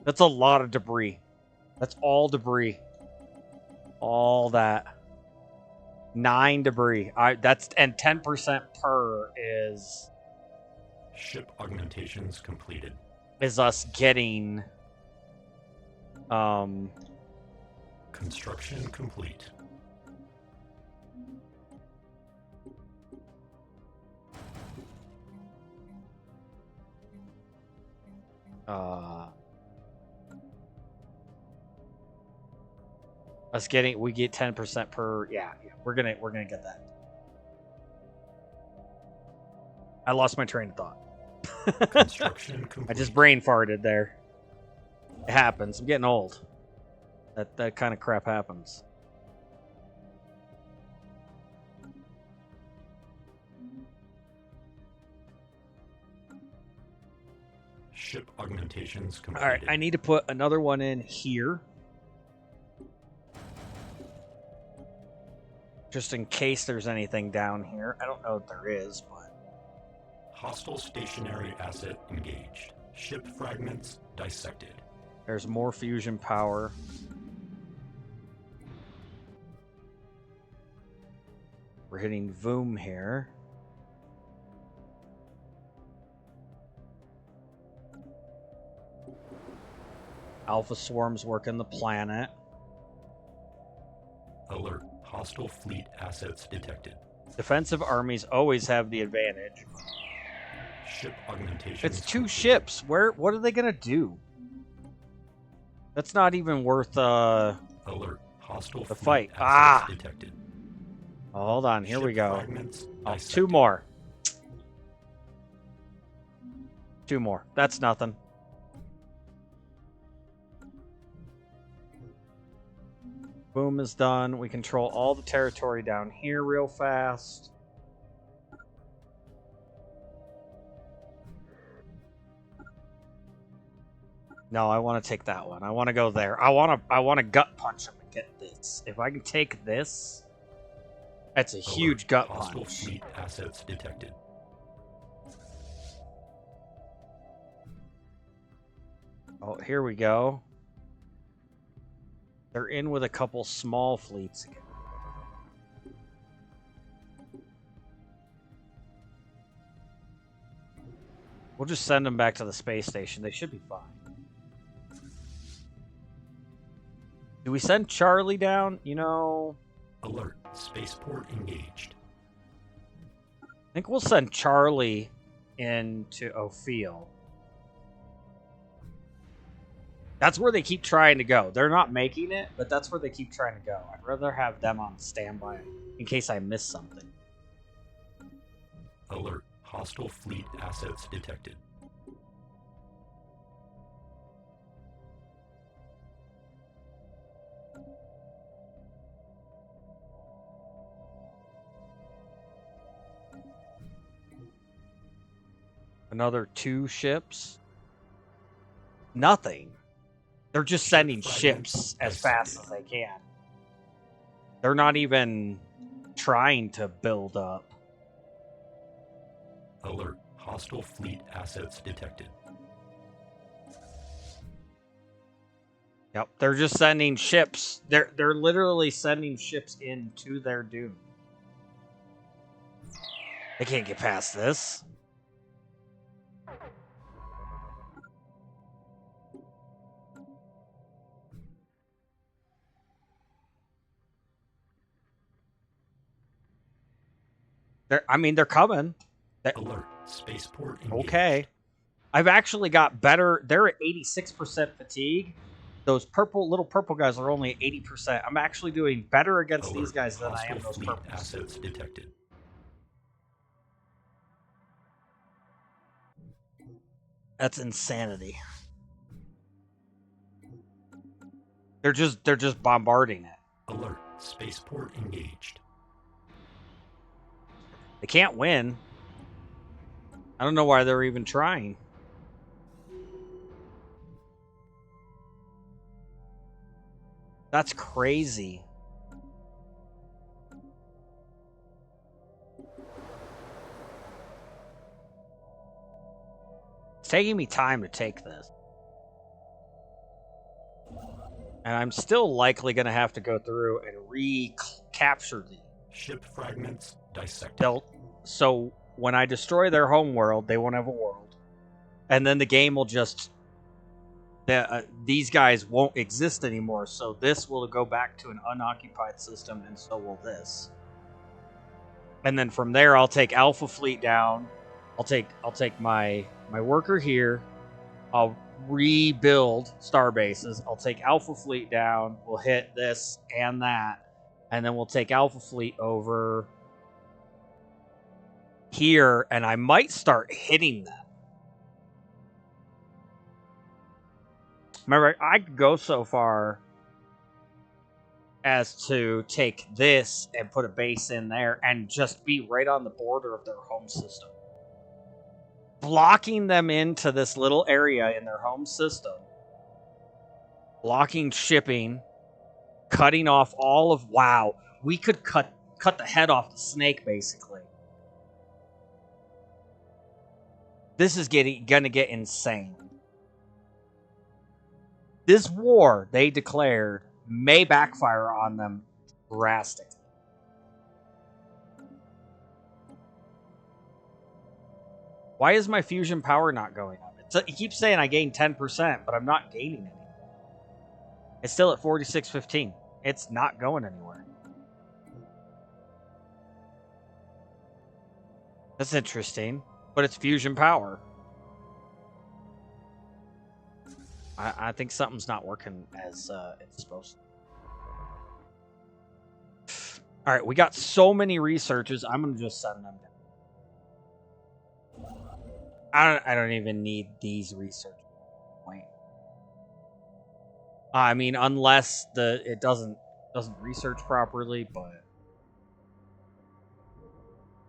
that's a lot of debris. That's all debris. All that. 9 debris. That's and 10% per is... Ship augmentations completed. is us getting... Construction complete. Us getting... we get 10% per... yeah, we're gonna get that. I lost my train of thought. Construction complete. I just brain farted there. It happens. I'm getting old. That kind of crap happens. Ship augmentations completed. All right, I need to put another one in here. Just in case there's anything down here. I don't know if there is, but... Hostile stationary asset engaged. Ship fragments dissected. there's more fusion power. We're hitting Voom here. Alpha Swarm's working the planet. Alert. Hostile fleet assets detected. Defensive armies always have the advantage. Ship augmentations. It's 2 completed. ships. What are they gonna do? That's not even worth Alert. Hostile the fleet fight. assets detected. Oh, hold on, here Ship we go. fragments Oh, dissected. 2 more. 2 more. That's nothing. Boom is done. We control all the territory down here real fast. No, I want to take that one. I want to go there. I want to gut punch him and get this. If I can take this, that's a huge Alert. gut Hostile punch. fleet assets detected. Oh, here we go. They're in with a couple small fleets again. We'll just send them back to the space station. They should be fine. Do we send Charlie down? You know, Alert. Spaceport engaged. I think we'll send Charlie into Ophiel. That's where they keep trying to go. They're not making it, but that's where they keep trying to go. I'd rather have them on standby in case I miss something. Alert. Hostile fleet assets detected. Another 2 ships. Nothing. They're just sending ships as fast as they can. They're not even trying to build up. Alert. Hostile fleet assets detected. Yep, they're just sending ships. They're literally sending ships into their doom. They can't get past this. They're coming. Alert. Spaceport engaged. Okay. I've actually got better. They're at 86% fatigue. Those little purple guys are only at 80%. I'm actually doing better against these guys than I am those fleet purples. assets detected. That's insanity. They're just bombarding it. Alert. Spaceport engaged. They can't win. I don't know why they're even trying. That's crazy. It's taking me time to take this. And I'm still likely going to have to go through and recapture these. Ship fragments dissected. So when I destroy their home world, they won't have a world. And then the game will just... these guys won't exist anymore, so this will go back to an unoccupied system, and so will this. And then from there, I'll take Alpha Fleet down. I'll take my worker here. I'll rebuild star bases. I'll take Alpha Fleet down. We'll hit this and that. And then we'll take Alpha Fleet over here, and I might start hitting them. Remember, I could go so far as to take this and put a base in there and just be right on the border of their home system. Blocking them into this little area in their home system. Blocking shipping. Cutting off all of... Wow. We could cut the head off the snake, basically. This is gonna get insane. This war they declared may backfire on them drastically. Why is my fusion power not going up? It keeps saying I gained 10%, but I'm not gaining any. It's still at 4615. It's not going anywhere. That's interesting, but it's fusion power. I think something's not working as it's supposed to. All right, we got so many researchers. I'm gonna just send them down. I don't even need these researchers. Wait. I mean, unless it doesn't research properly, but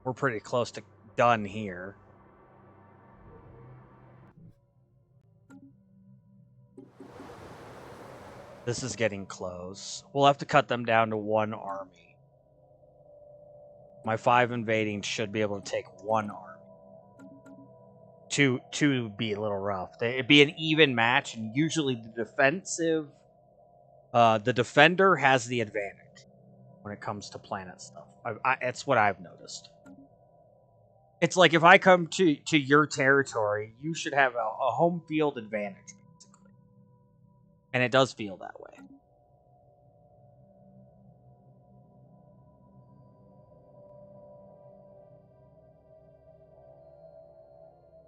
we're pretty close to done here. This is getting close. We'll have to cut them down to 1 army. My 5 invading should be able to take 1 army. 2 would be a little rough. It'd be an even match, and usually the defender has the advantage when it comes to planet stuff. It's what I've noticed. It's like if I come to your territory, you should have a home field advantage. And it does feel that way.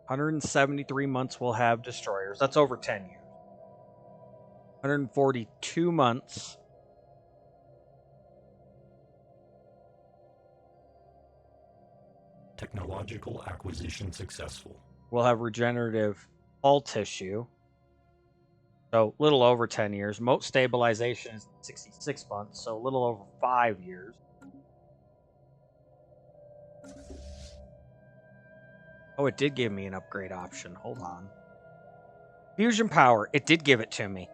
173 months we'll have destroyers. That's over 10 years. 142 months. Technological acquisition successful. We'll have regenerative hull tissue. So a little over 10 years. Moat stabilization is 66 months, so a little over 5 years. Oh, it did give me an upgrade option. Hold on. Fusion power. It did give it to me.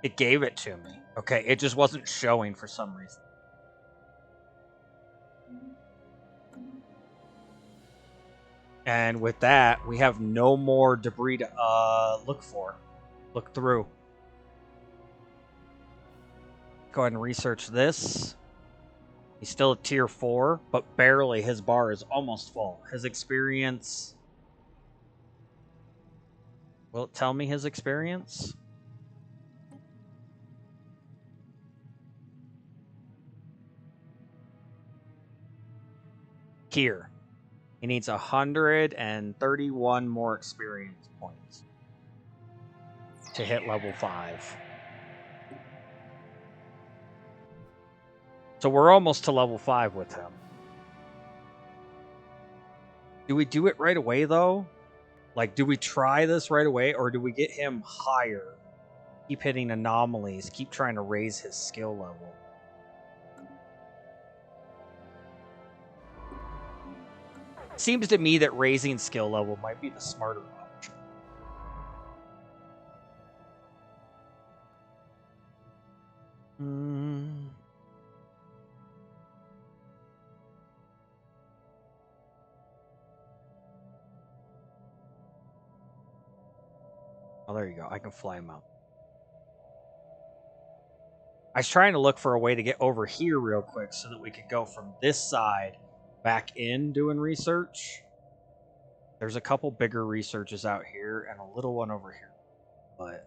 It gave it to me. Okay, it just wasn't showing for some reason. And with that, we have no more debris to look through. Go ahead and research this. He's still a tier 4, but barely. His bar is almost full. His experience... Will it tell me his experience? Here. He needs 131 more experience points to hit level 5. So we're almost to level 5 with him. Do we do it right away, though? Like, do we try this right away, or do we get him higher? Keep hitting anomalies, keep trying to raise his skill level. Seems to me that raising skill level might be the smarter option. Oh, there you go. I can fly him out. I was trying to look for a way to get over here real quick so that we could go from this side back in doing research. There's a couple bigger researches out here and a little one over here. But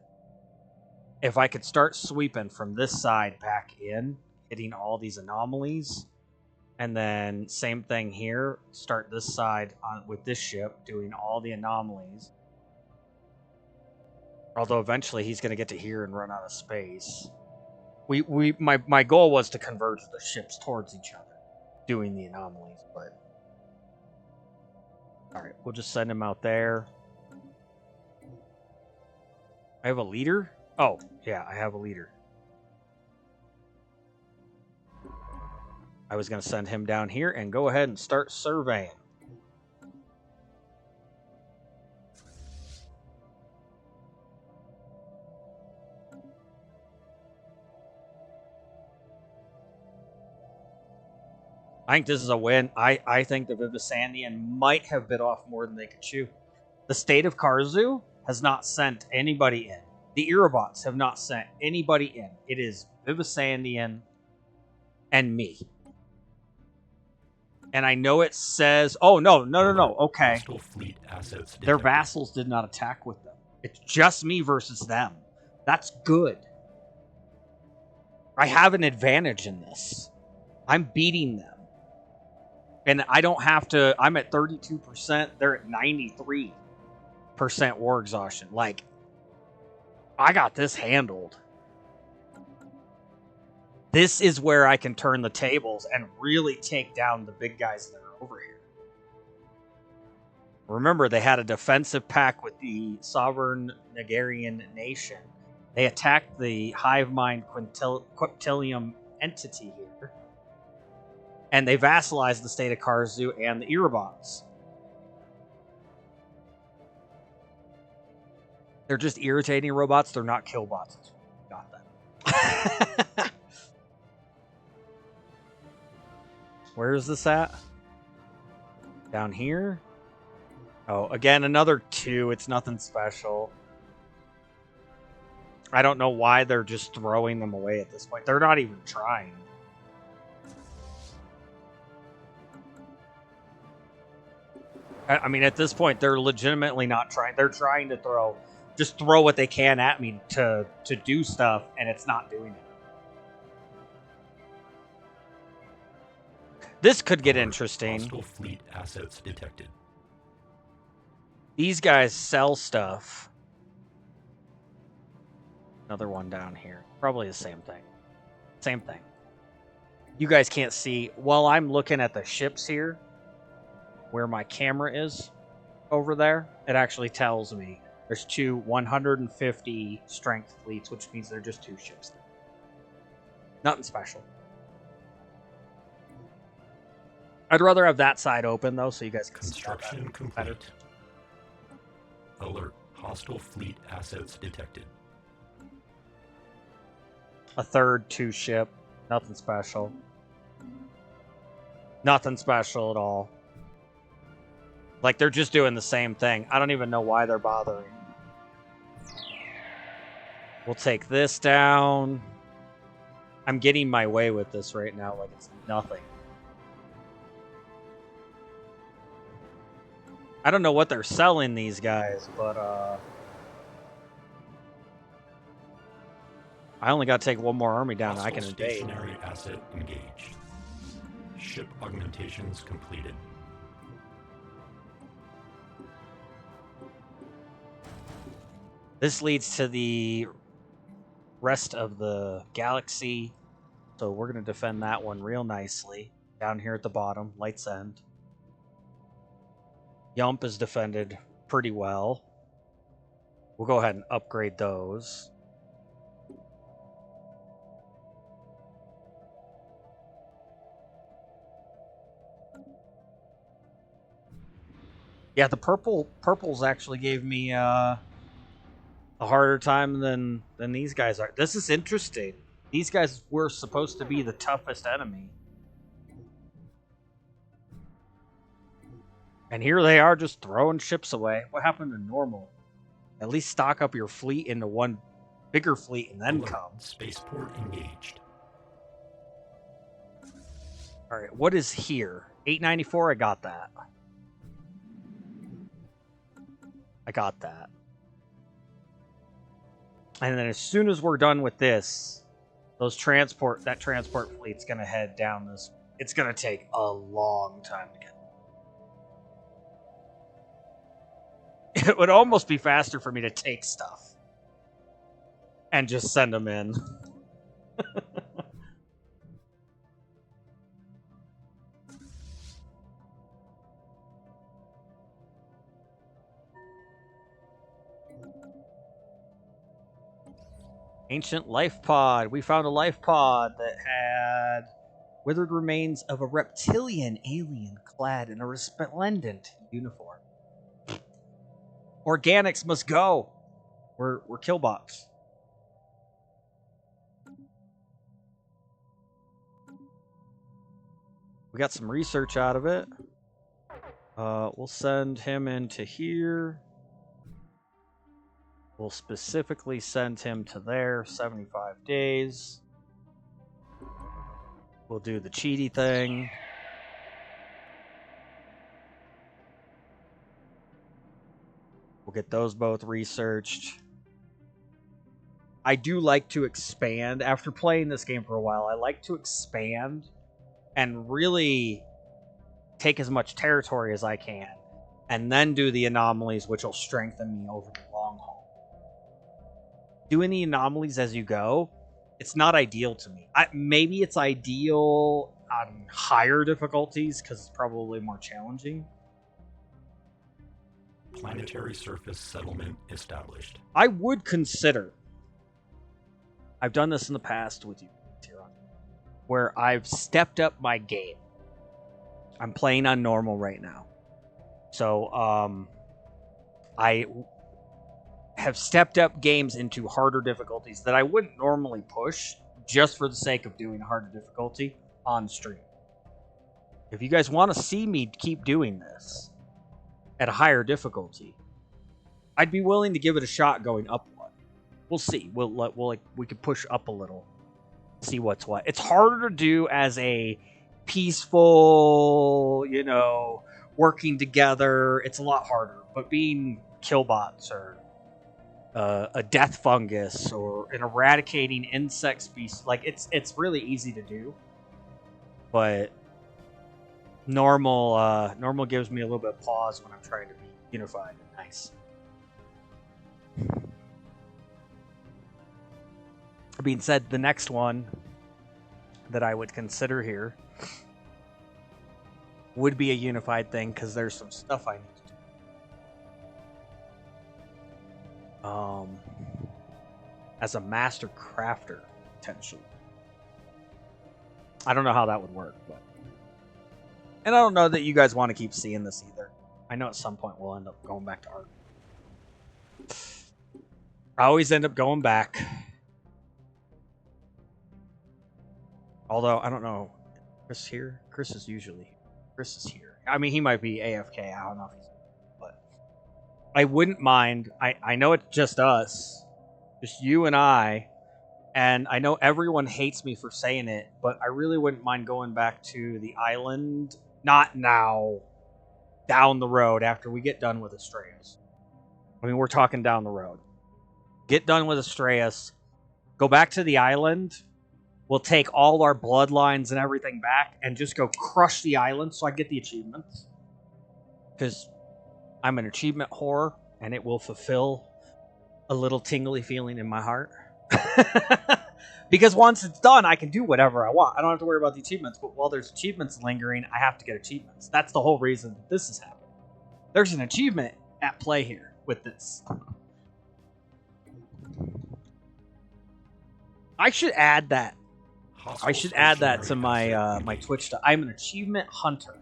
if I could start sweeping from this side back in, hitting all these anomalies, and then same thing here, start this side on with this ship, doing all the anomalies. Although eventually he's going to get to here and run out of space. My goal was to converge the ships towards each other, doing the anomalies, but alright, we'll just send him out there. I have a leader? Oh, yeah, I have a leader. I was going to send him down here and go ahead and start surveying. I think this is a win. I think the Vivisandian might have bit off more than they could chew. The state of Karzu has not sent anybody in. The Erobots have not sent anybody in. It is Vivisandian and me. And I know it says... Oh, no. Okay. Fleet assets Their vassals did not attack with them. It's just me versus them. That's good. I have an advantage in this. I'm beating them. And I don't have to... I'm at 32%. They're at 93% war exhaustion. Like, I got this handled. This is where I can turn the tables and really take down the big guys that are over here. Remember, they had a defensive pact with the sovereign Nigerian nation. They attacked the hive mind Quiptilium entity here. And they vassalized the state of Karzu and the Erobots. They're just irritating robots. They're not killbots. Got that. Where is this at? Down here? Oh, again, another 2. It's nothing special. I don't know why they're just throwing them away at this point. They're not even trying. I mean, at this point, they're legitimately not trying. They're trying to throw what they can at me to do stuff, and it's not doing it. This could get Alert, interesting. Hostile fleet assets detected. These guys sell stuff. Another one down here. Probably the same thing. Same thing. You guys can't see. While I'm looking at the ships here, where my camera is over there, it actually tells me there's two 150 strength fleets, which means they're just two ships. Nothing special. I'd rather have that side open, though, so you guys can see that Construction complete. better. Alert, hostile fleet assets detected. A third two ship. Nothing special. Nothing special at all. Like, they're just doing the same thing. I don't even know why they're bothering. We'll take this down. I'm getting my way with this right now like it's nothing. I don't know what they're selling these guys, but I only got to take one more army down and I can invade. Stationary asset engaged. Ship augmentations completed. This leads to the rest of the galaxy, so we're going to defend that one real nicely. Down here at the bottom, Light's End. Yump is defended pretty well. We'll go ahead and upgrade those. Yeah, the purples actually gave me a harder time than these guys are. This is interesting. These guys were supposed to be the toughest enemy. And here they are just throwing ships away. What happened to normal? At least stock up your fleet into one bigger fleet and then come. Spaceport engaged. Alright, what is here? 894, I got that. I got that. And then as soon as we're done with this, that transport fleet's gonna head down this. It's gonna take a long time to get. It would almost be faster for me to take stuff and just send them in. Ancient life pod. We found a life pod that had withered remains of a reptilian alien clad in a resplendent uniform. Organics must go. We're killbots. We got some research out of it. We'll send him into here. We'll specifically send him to there, 75 days. We'll do the cheaty thing. We'll get those both researched. I do like to expand. After playing this game for a while, I like to expand and really take as much territory as I can, and then do the anomalies, which will strengthen me over the long haul. Doing the anomalies as you go, it's not ideal to me. Maybe it's ideal on higher difficulties because it's probably more challenging. Planetary surface settlement established. I would consider. I've done this in the past with you, Tyron, where I've stepped up my game. I'm playing on normal right now. So, I have stepped up games into harder difficulties that I wouldn't normally push just for the sake of doing harder difficulty on stream. If you guys want to see me keep doing this at a higher difficulty, I'd be willing to give it a shot going up one. We'll see. We could push up a little, see what's what. It's harder to do as a peaceful, working together. It's a lot harder. But being killbots or a death fungus or an eradicating insect species, like it's really easy to do. But Normal gives me a little bit of pause when I'm trying to be unified. Nice. That being said, the next one that I would consider here would be a unified thing because there's some stuff I need to do. As a master crafter, potentially. I don't know how that would work, but... And I don't know that you guys want to keep seeing this either. I know at some point we'll end up going back to art. I always end up going back. Although, I don't know. Chris here? Chris is usually here. Chris is here. I mean, he might be AFK. I don't know if he's... But I wouldn't mind. I know it's just us. Just you and I. And I know everyone hates me for saying it, but I really wouldn't mind going back to the island. Not now. Down the road after we get done with Astraeus. I mean, we're talking down the road. Get done with Astraeus. Go back to the island. We'll take all our bloodlines and everything back and just go crush the island so I get the achievements. Because I'm an achievement whore and it will fulfill a little tingly feeling in my heart. Because once it's done, I can do whatever I want. I don't have to worry about the achievements. But while there's achievements lingering, I have to get achievements. That's the whole reason that this is happening. There's an achievement at play here with this. I should add that. I should add that to my my Twitch stuff. I'm an achievement hunter.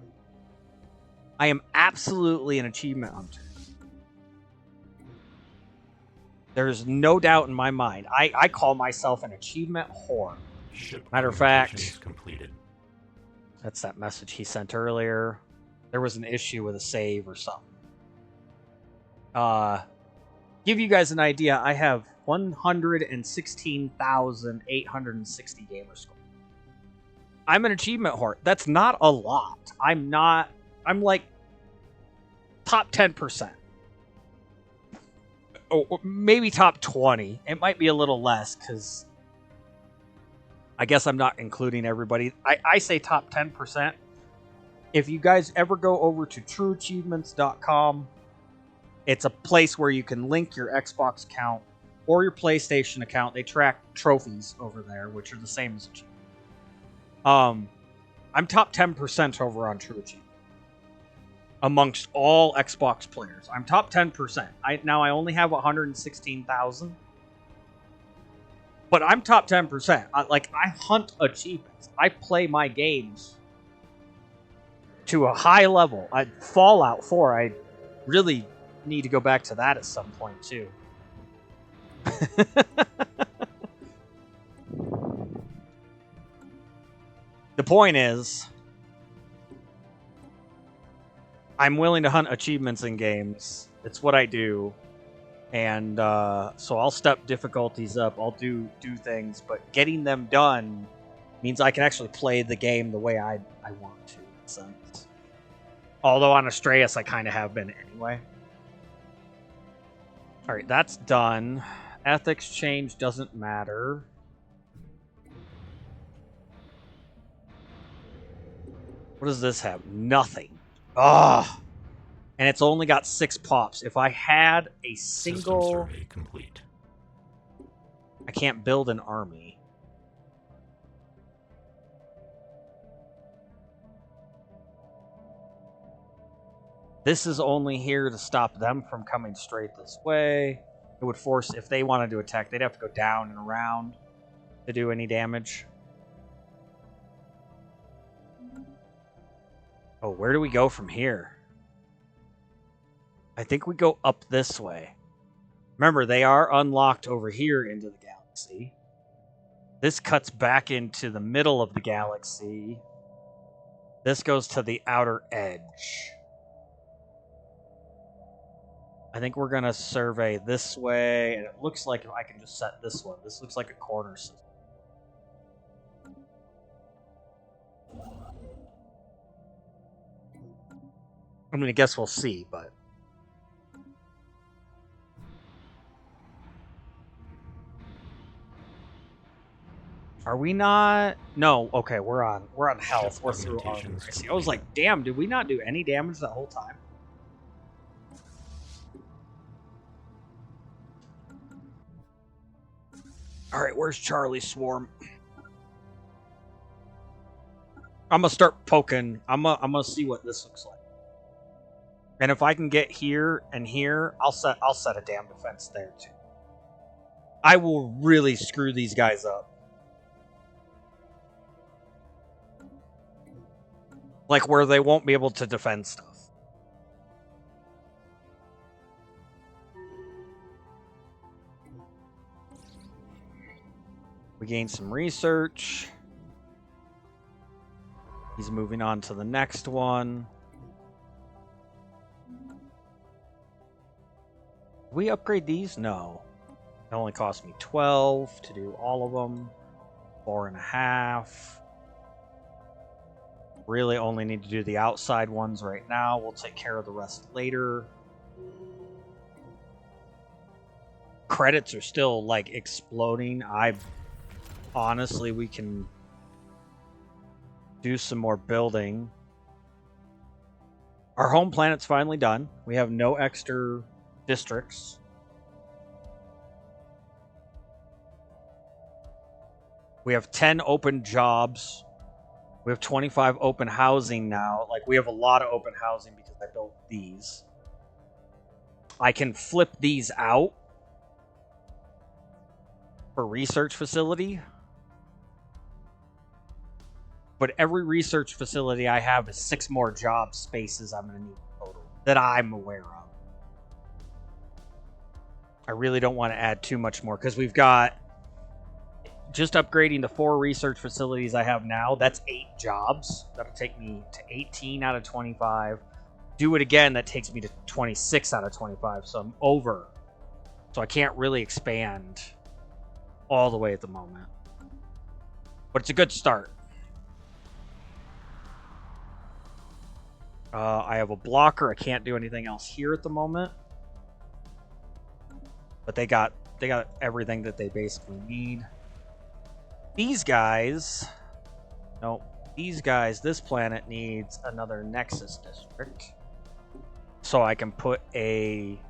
I am absolutely an achievement hunter. There's no doubt in my mind. I call myself an achievement whore. Matter of fact, completed. That's that message he sent earlier. There was an issue with a save or something. Give you guys an idea, I have 116,860 gamer score. I'm an achievement whore. That's not a lot. I'm like top 10%. Or maybe top 20. It might be a little less because I guess I'm not including everybody. I say top 10%. If you guys ever go over to trueachievements.com, it's a place where you can link your Xbox account or your PlayStation account. They track trophies over there, which are the same as achievements. I'm top 10% over on True Achievement. Amongst all Xbox players. I'm top 10%. Now I only have 116,000. But I'm top 10%. I hunt achievements. I play my games to a high level. Fallout 4, I really need to go back to that at some point too. The point is, I'm willing to hunt achievements in games. It's what I do. And so I'll step difficulties up. I'll do things. But getting them done means I can actually play the game the way I want to, in a sense. Although on Astraeus, I kind of have been anyway. Alright, that's done. Ethics change doesn't matter. What does this have? Nothing. Ugh. And it's only got 6 pops. If I had a single... System survey complete. I can't build an army. This is only here to stop them from coming straight this way. It would force, if they wanted to attack, they'd have to go down and around to do any damage. Oh, where do we go from here? I think we go up this way. Remember, they are unlocked over here into the galaxy. This cuts back into the middle of the galaxy. This goes to the outer edge. I think we're going to survey this way, and it looks like if I can just set this one. This looks like a corner system. I mean, I guess we'll see, but... Are we not? No. Okay, we're on health. Ship We're through armor. augmentations I see. I was like, damn, did we not do any damage that whole time? All right, where's Charlie's swarm? I'm gonna start poking. I'm gonna see what this looks like. And if I can get here and here, I'll set a damn defense there too. I will really screw these guys up. Like where they won't be able to defend stuff. We gained some research. He's moving on to the next one. Did we upgrade these? No. It only cost me 12 to do all of them. 4.5. Really only need to do the outside ones right now. We'll take care of the rest later. Credits are still like exploding. Honestly, we can do some more building. Our home planet's finally done. We have no extra districts. We have 10 open jobs. We have 25 open housing now. Like, we have a lot of open housing because I built these. I can flip these out for research facility. But every research facility I have is 6 more job spaces I'm going to need total that I'm aware of. I really don't want to add too much more because we've got just upgrading the 4 research facilities I have now. That's 8 jobs. That'll take me to 18 out of 25. Do it again, that takes me to 26 out of 25. So I'm over. So I can't really expand all the way at the moment. But it's a good start. I have a blocker. I can't do anything else here at the moment. But they got everything that they basically need. These guys... Nope. These guys, this planet needs another Nexus district. So I can put a...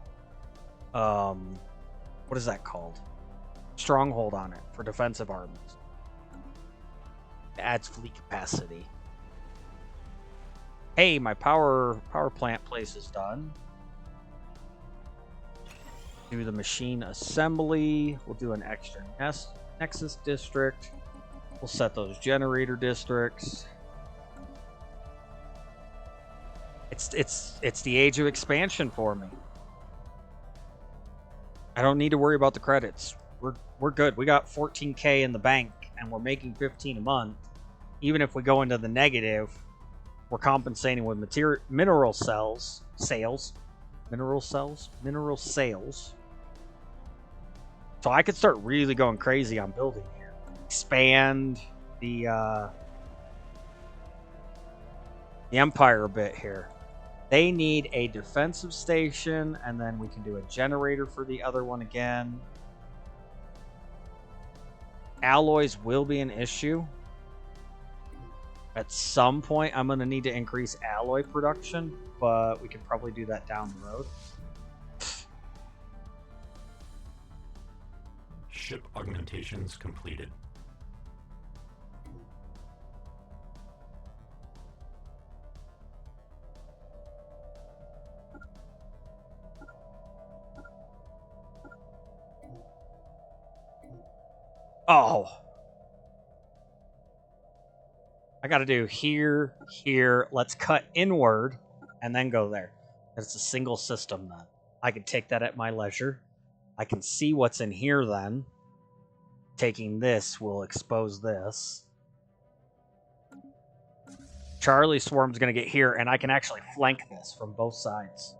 what is that called? Stronghold on it for defensive armies. It adds fleet capacity. Hey, my power plant place is done. Do the machine assembly. We'll do an extra Nexus district. We'll set those generator districts. It's the age of expansion for me. I don't need to worry about the credits. We're good. We got 14K in the bank and we're making 15 a month. Even if we go into the negative, we're compensating with mineral sales. So I could start really going crazy on building here. Expand the Empire a bit here. They need a defensive station, and then we can do a generator for the other one again. Alloys will be an issue. At some point, I'm going to need to increase alloy production, but we can probably do that down the road. Ship augmentations completed. Oh. I got to do here, here. Let's cut inward and then go there. It's a single system then. I can take that at my leisure. I can see what's in here then. Taking this will expose this. Charlie Swarm's going to get here, and I can actually flank this from both sides.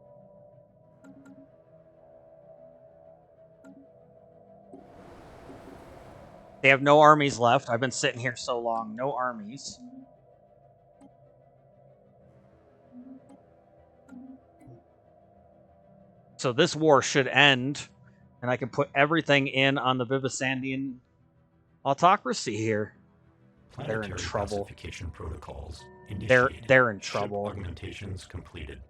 They have no armies left. I've been sitting here so long. No armies. So this war should end, and I can put everything in on the Vivisandian autocracy here. They're in Planetary trouble. classification protocols initiated. They're in Ship trouble. augmentations completed.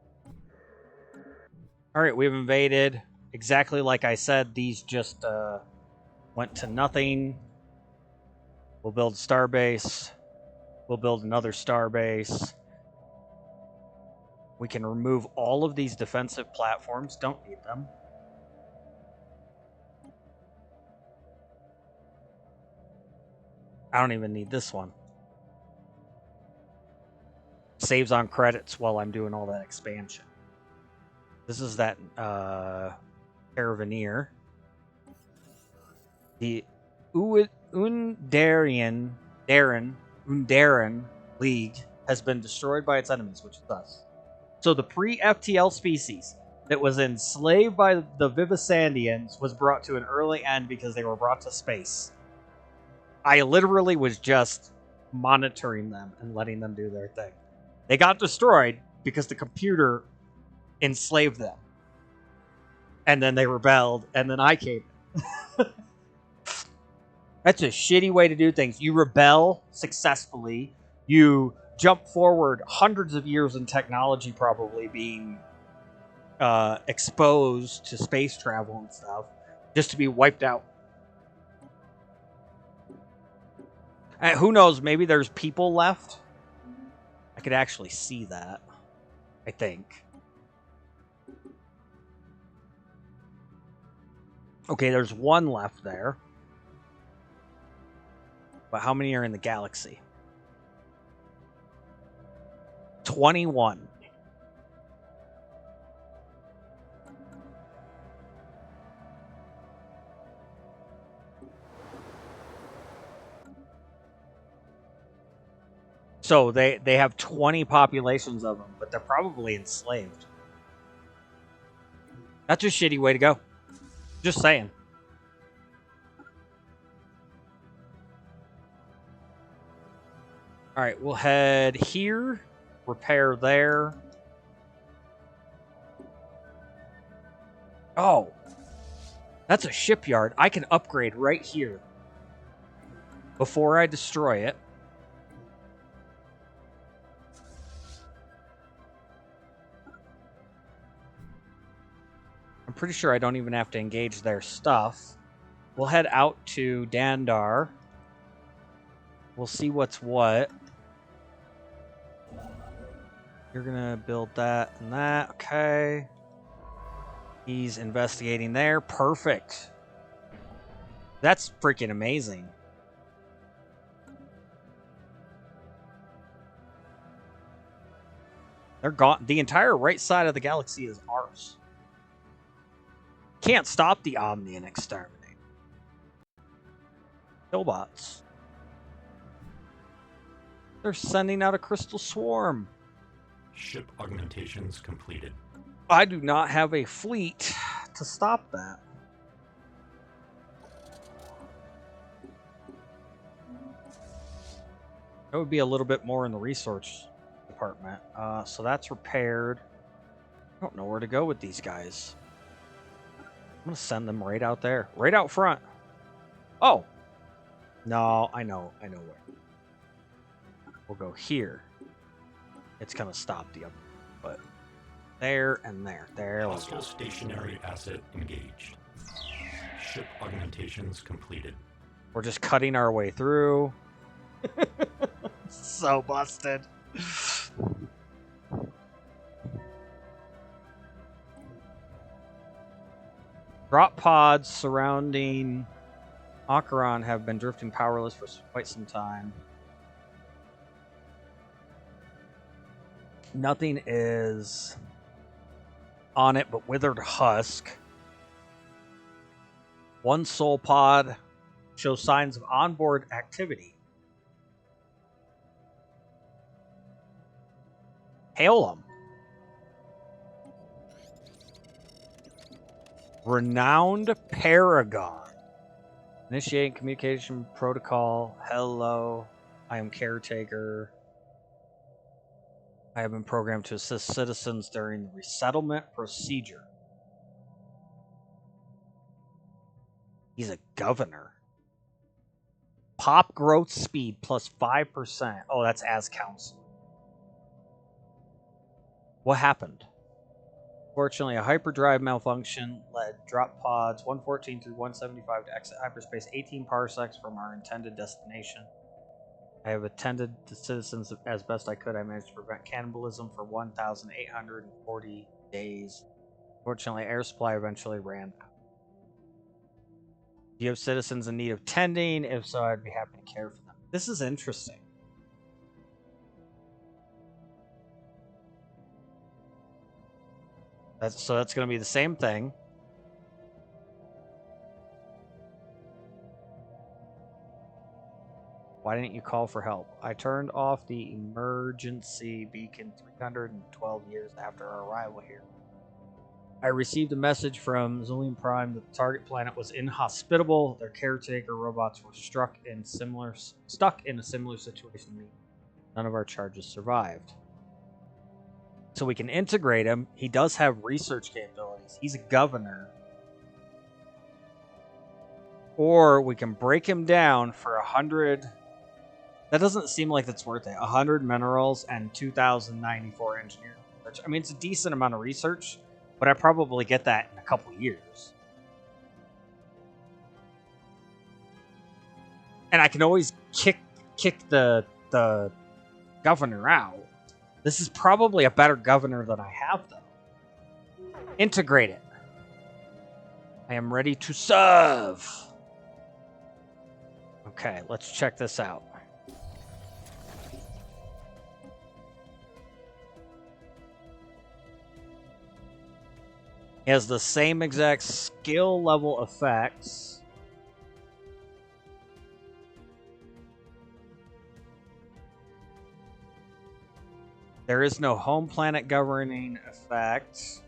All right, we've invaded. Exactly like I said, these just went to nothing. We'll build a starbase. We'll build another starbase. We can remove all of these defensive platforms. Don't need them. I don't even need this one. Saves on credits while I'm doing all that expansion. This is that Caravaneer. The Undarian League has been destroyed by its enemies, which is us. So the pre-FTL species that was enslaved by the Vivisandians was brought to an early end because they were brought to space. I literally was just monitoring them and letting them do their thing. They got destroyed because the computer enslaved them. And then they rebelled, and then I came in. That's a shitty way to do things. You rebel successfully. You jump forward hundreds of years in technology, probably being exposed to space travel and stuff, just to be wiped out. And who knows? Maybe there's people left. I could actually see that, I think. Okay, there's one left there. But how many are in the galaxy? 21. So they have 20 populations of them, but they're probably enslaved. That's a shitty way to go. Just saying. All right, we'll head here, repair there. Oh, that's a shipyard. I can upgrade right here before I destroy it. I'm pretty sure I don't even have to engage their stuff. We'll head out to Dandar. We'll see what's what. You're gonna build that and that. Okay. He's investigating there. Perfect. That's freaking amazing. They're gone. The entire right side of the galaxy is ours. Can't stop the Omnian Exterminators. Killbots. They're sending out a crystal swarm. Ship augmentations completed. I do not have a fleet to stop that. That would be a little bit more in the resource department. So that's repaired. I don't know where to go with these guys. I'm going to send them right out there. Right out front. Oh. No, I know where. We'll go here. It's going to stop the other. But there and there. There we Hostile go. stationary asset engaged. Ship augmentations completed. We're just cutting our way through. So busted. Drop pods surrounding Acheron have been drifting powerless for quite some time. Nothing is on it but withered husk. One soul pod shows signs of onboard activity. Hail them. Renowned Paragon. Initiating communication protocol. Hello. I am caretaker. I have been programmed to assist citizens during the resettlement procedure. He's a governor. Pop growth speed plus 5%. Oh, that's as council. What happened? Fortunately, a hyperdrive malfunction led drop pods 114 through 175 to exit hyperspace 18 parsecs from our intended destination. I have attended the citizens as best I could. I managed to prevent cannibalism for 1,840 days. Fortunately, air supply eventually ran out. Do you have citizens in need of tending? If so, I'd be happy to care for them. This is interesting. So that's going to be the same thing. Why didn't you call for help? I turned off the emergency beacon 312 years after our arrival here. I received a message from Zulian Prime that the target planet was inhospitable. Their caretaker robots were stuck in a similar situation to me. None of our charges survived. So we can integrate him. He does have research capabilities. He's a governor. Or we can break him down for 100. That doesn't seem like it's worth it. 100 minerals and 2,094 engineering research. I mean, it's a decent amount of research, but I probably get that in a couple years. And I can always kick the governor out. This is probably a better governor than I have, though. Integrate it. I am ready to serve. Okay, let's check this out. He has the same exact skill level effects. There is no home planet governing effect.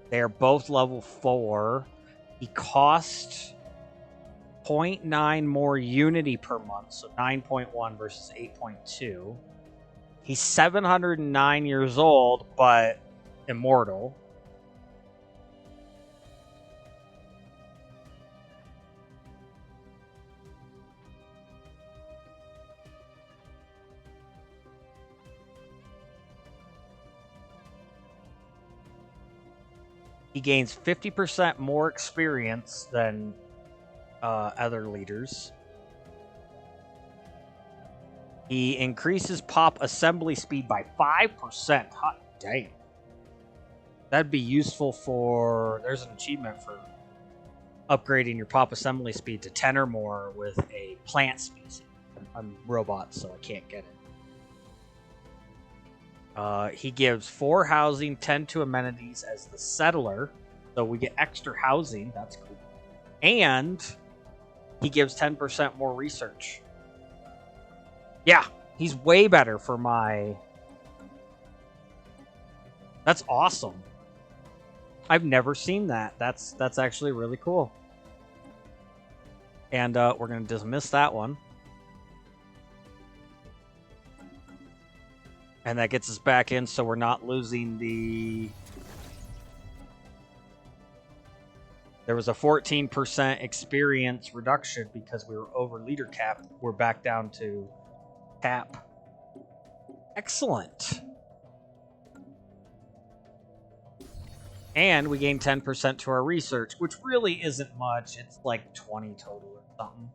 They are both level 4. He cost 0.9 more unity per month, so 9.1 versus 8.2. He's 709 years old, but immortal. He gains 50% more experience than other leaders. He increases pop assembly speed by 5%. Hot damn. That'd be useful for... There's an achievement for upgrading your pop assembly speed to 10 or more with a plant species. I'm robot, so I can't get it. He gives 4 housing, 10 to amenities as the settler. So we get extra housing. That's cool. And he gives 10% more research. Yeah, he's way better for my... That's awesome. I've never seen that. That's actually really cool. And we're going to dismiss that one. And that gets us back in, so we're not losing the... There was a 14% experience reduction because we were over leader cap. We're back down to cap. Excellent. And we gain 10% to our research, which really isn't much. It's like 20 total or something.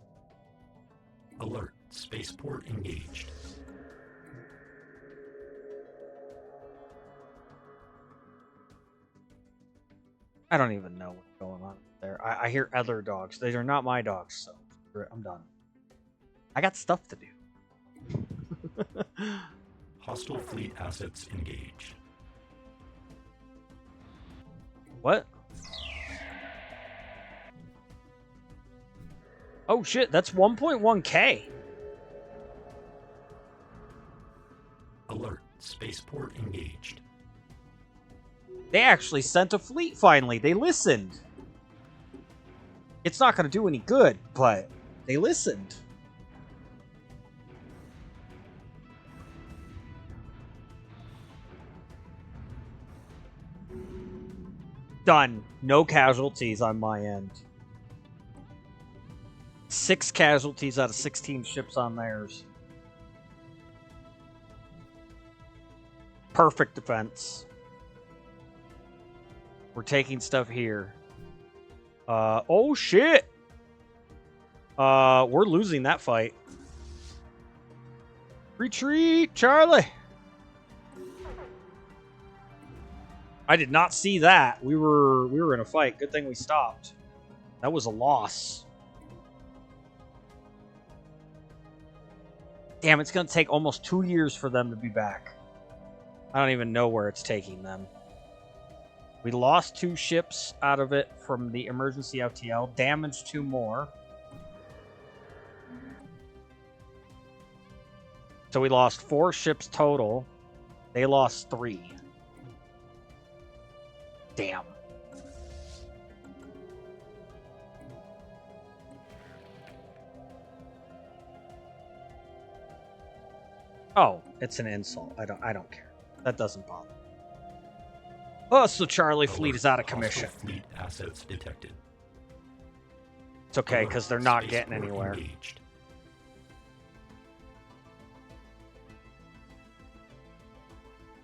Alert. Spaceport engaged. I don't even know what's going on there. I hear other dogs. They are not my dogs, so I'm done. I got stuff to do. Hostile fleet assets engaged. What? Oh shit, that's 1.1k. Alert. Spaceport engaged. They actually sent a fleet finally. They listened. It's not going to do any good, but they listened. Done. No casualties on my end. 6 casualties out of 16 ships on theirs. Perfect defense. We're taking stuff here. Oh shit! We're losing that fight. Retreat, Charlie! I did not see that. We were in a fight. Good thing we stopped. That was a loss. Damn, it's going to take almost 2 years for them to be back. I don't even know where it's taking them. We lost 2 ships out of it from the emergency FTL. Damaged 2 more. So we lost 4 ships total. They lost 3. Damn. Oh, it's an insult. I don't care. That doesn't bother me. Oh, so Charlie fleet is out of commission. Fleet assets detected. It's okay because they're not getting anywhere. Engaged.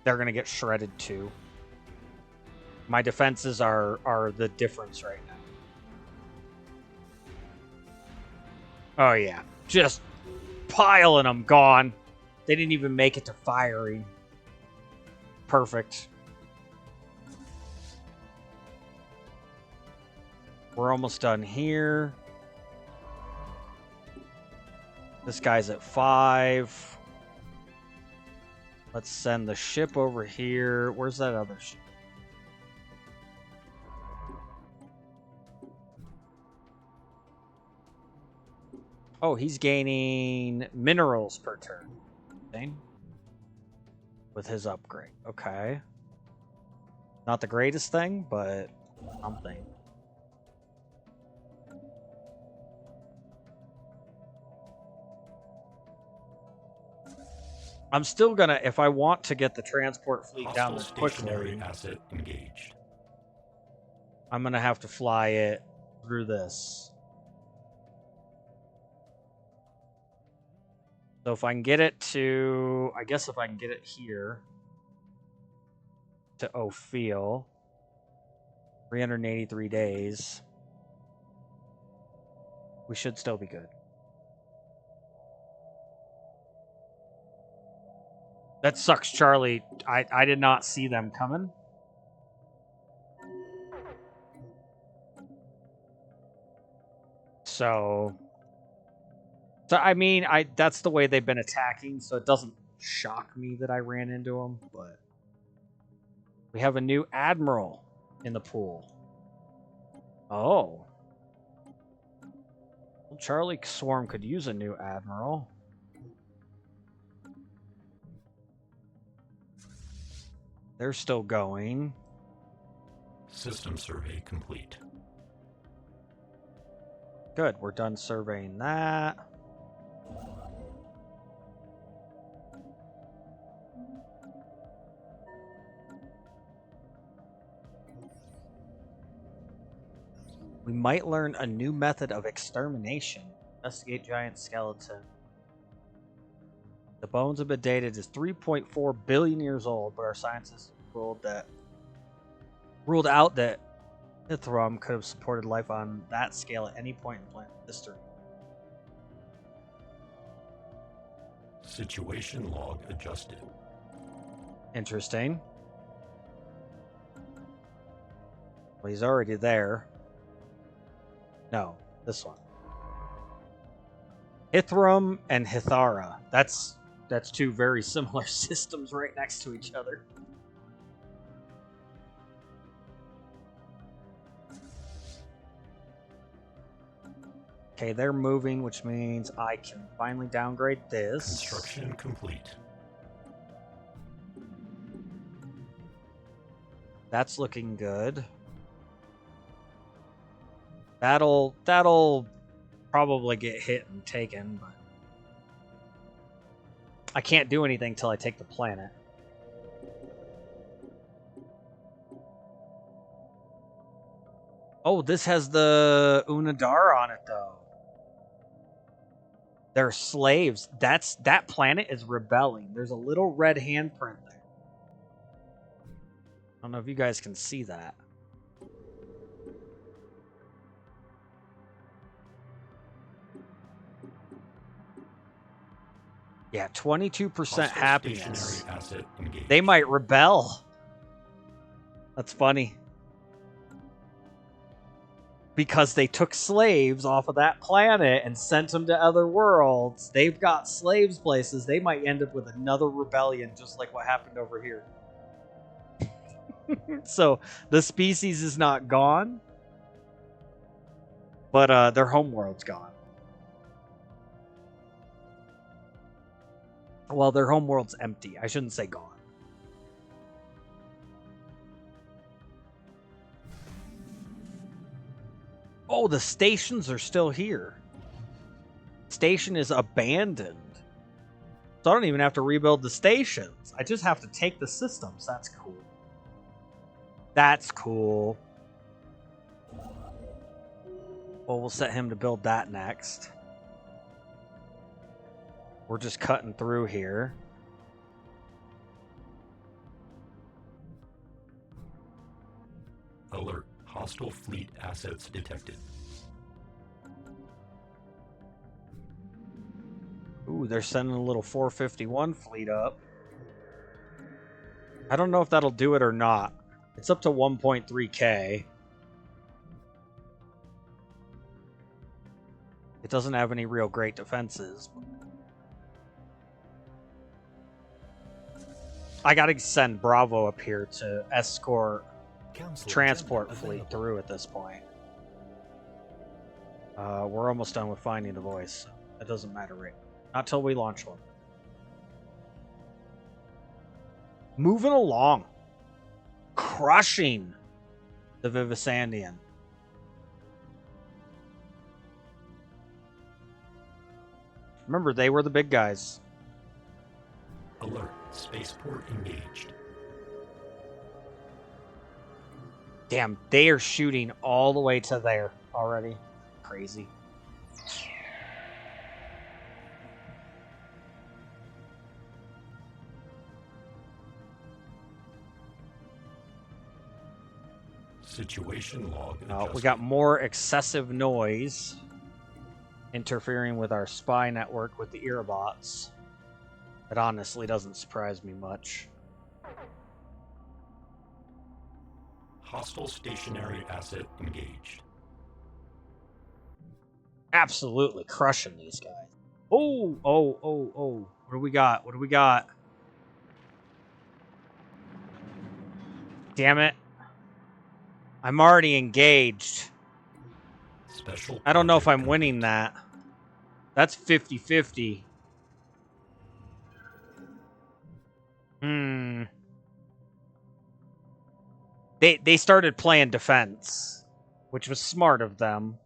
They're gonna get shredded too. My defenses are the difference right now. Oh yeah, just piling them gone. They didn't even make it to firing. Perfect. We're almost done here. This guy's at 5. Let's send the ship over here. Where's that other ship? Oh, he's gaining minerals per turn. With his upgrade. Okay. Not the greatest thing, but something. I'm still gonna, if I want to get the transport fleet down this quickly, Asset engaged. I'm gonna have to fly it through this. So if I can get it to, I guess if I can get it here to Ophiel, 383 days, we should still be good. That sucks, Charlie. I did not see them coming. So I mean, that's the way they've been attacking, so it doesn't shock me that I ran into them, but we have a new admiral in the pool. Oh. Well, Charlie Swarm could use a new admiral. They're still going. System survey complete. Good, we're done surveying that. We might learn a new method of extermination. Investigate giant skeleton. The bones have been dated as 3.4 billion years old, but our scientists ruled out that Ithram could have supported life on that scale at any point in planet history. Situation log adjusted. Interesting. Well, he's already there. No, this one. Ithram and Hithara. That's 2 very similar systems right next to each other. Okay, they're moving, which means I can finally downgrade this. Construction complete. That's looking good. That'll probably get hit and taken, but I can't do anything till I take the planet. Oh, this has the Unadar on it, though. They're slaves. That planet is rebelling. There's a little red handprint there. I don't know if you guys can see that. Yeah, 22% happiness. They might rebel. That's funny. Because they took slaves off of that planet and sent them to other worlds. They've got slaves places. They might end up with another rebellion, just like what happened over here. So the species is not gone, but their homeworld's gone. Well, their homeworld's empty. I shouldn't say gone. Oh, the stations are still here. Station is abandoned. So I don't even have to rebuild the stations. I just have to take the systems. That's cool. That's cool. Well, we'll set him to build that next. We're just cutting through here. Alert. Hostile fleet assets detected. Ooh, they're sending a little 451 fleet up. I don't know if that'll do it or not. It's up to 1.3K. It doesn't have any real great defenses. I gotta send Bravo up here to escort transport fleet through at this point. We're almost done with finding the voice. It doesn't matter right now. Not till we launch one. Moving along. Crushing the Vivisandian. Remember, they were the big guys. Alert. Spaceport engaged. Damn, they are shooting all the way to there already. Crazy. Situation log adjusted. We got more excessive noise interfering with our spy network with the earbots. It honestly doesn't surprise me much. Hostile stationary asset engaged. Absolutely crushing these guys. Oh. What do we got? What do we got? Damn it. I'm already engaged. Special. I don't know if I'm winning that. That's 50-50. They started playing defense, which was smart of them.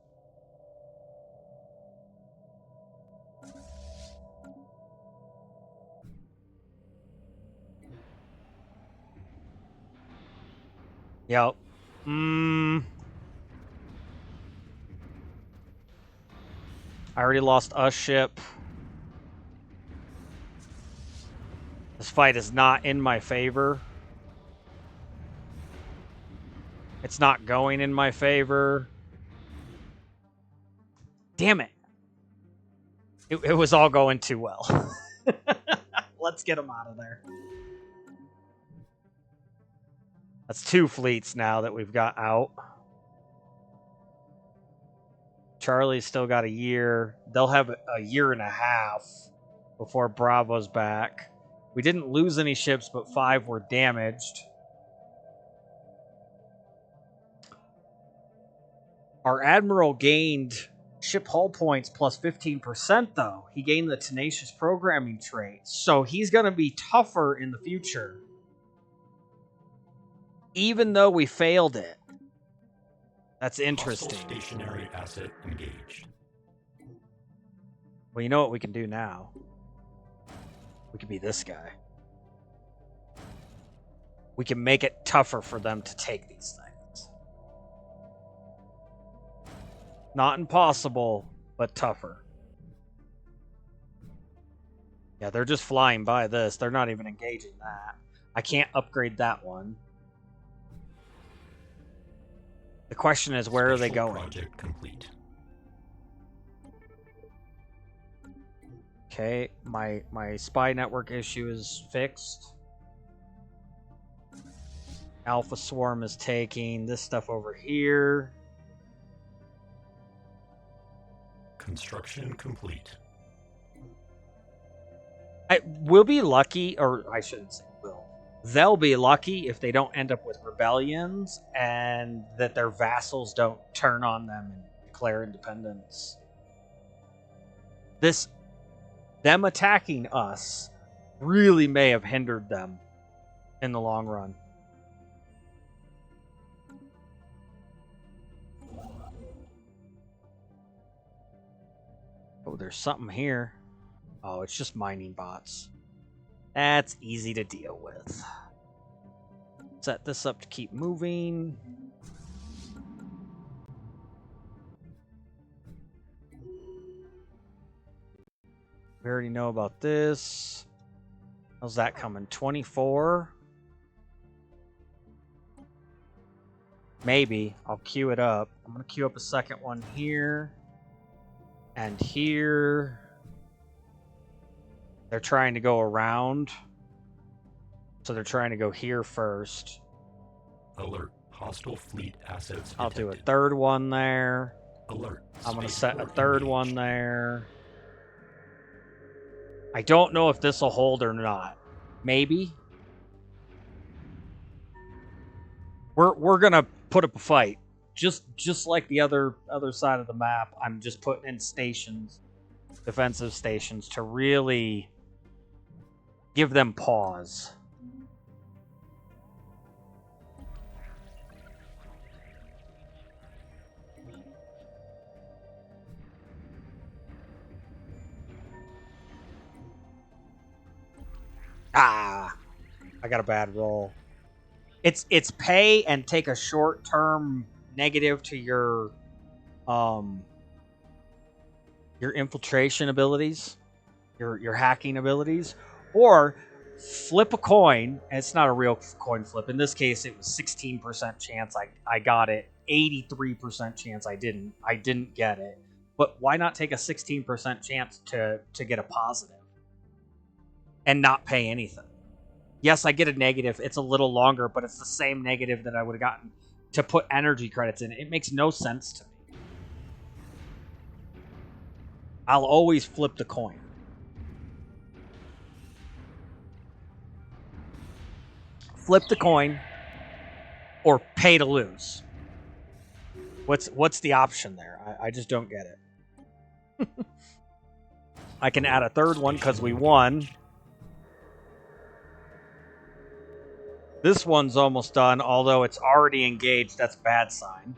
Yep. I already lost a ship. This fight is not in my favor. It's not going in my favor. Damn it. It was all going too well. Let's get them out of there. That's 2 fleets now that we've got out. Charlie's still got a year. They'll have a year and a half before Bravo's back. We didn't lose any ships, but 5 were damaged. Our Admiral gained ship hull points plus 15%, though. He gained the tenacious programming trait. So he's going to be tougher in the future. Even though we failed it. That's interesting. Hostile stationary asset engaged. Well, you know what we can do now? We can be this guy. We can make it tougher for them to take these things. Not impossible, but tougher. Yeah, they're just flying by this. They're not even engaging that. I can't upgrade that one. The question is, where are they Special going? Project complete. Okay, my spy network issue is fixed. Alpha Swarm is taking this stuff over here. Construction complete. We'll be lucky, or I shouldn't say will. They'll be lucky if they don't end up with rebellions and that their vassals don't turn on them and declare independence. Them attacking us really may have hindered them in the long run. Oh, there's something here. Oh, it's just mining bots. That's easy to deal with. Set this up to keep moving. We already know about this. How's that coming? 24? Maybe. I'll queue it up. I'm going to queue up a second one here. And here. They're trying to go around. So they're trying to go here first. Alert. Hostile fleet assets detected. I'll do a third one there. Alert. I'm going to set a Spaceport third engaged. one there. I don't know if this will hold or not. Maybe. We're going to put up a fight. Just like the other side of the map, I'm just putting in stations, defensive stations, to really give them pause. I got a bad roll. It's pay and take a short-term negative to your infiltration abilities, your hacking abilities, or flip a coin. And it's not a real coin flip. In this case, it was 16% chance I got it, 83% chance I didn't get it. But why not take a 16% chance to get a positive and not pay anything? Yes, I get a negative. It's a little longer, but it's the same negative that I would have gotten to put energy credits in. It makes no sense to me. I'll always flip the coin. Flip the coin or pay to lose. What's the option there? I just don't get it. I can add a third one because we won. This one's almost done, although it's already engaged. That's a bad sign.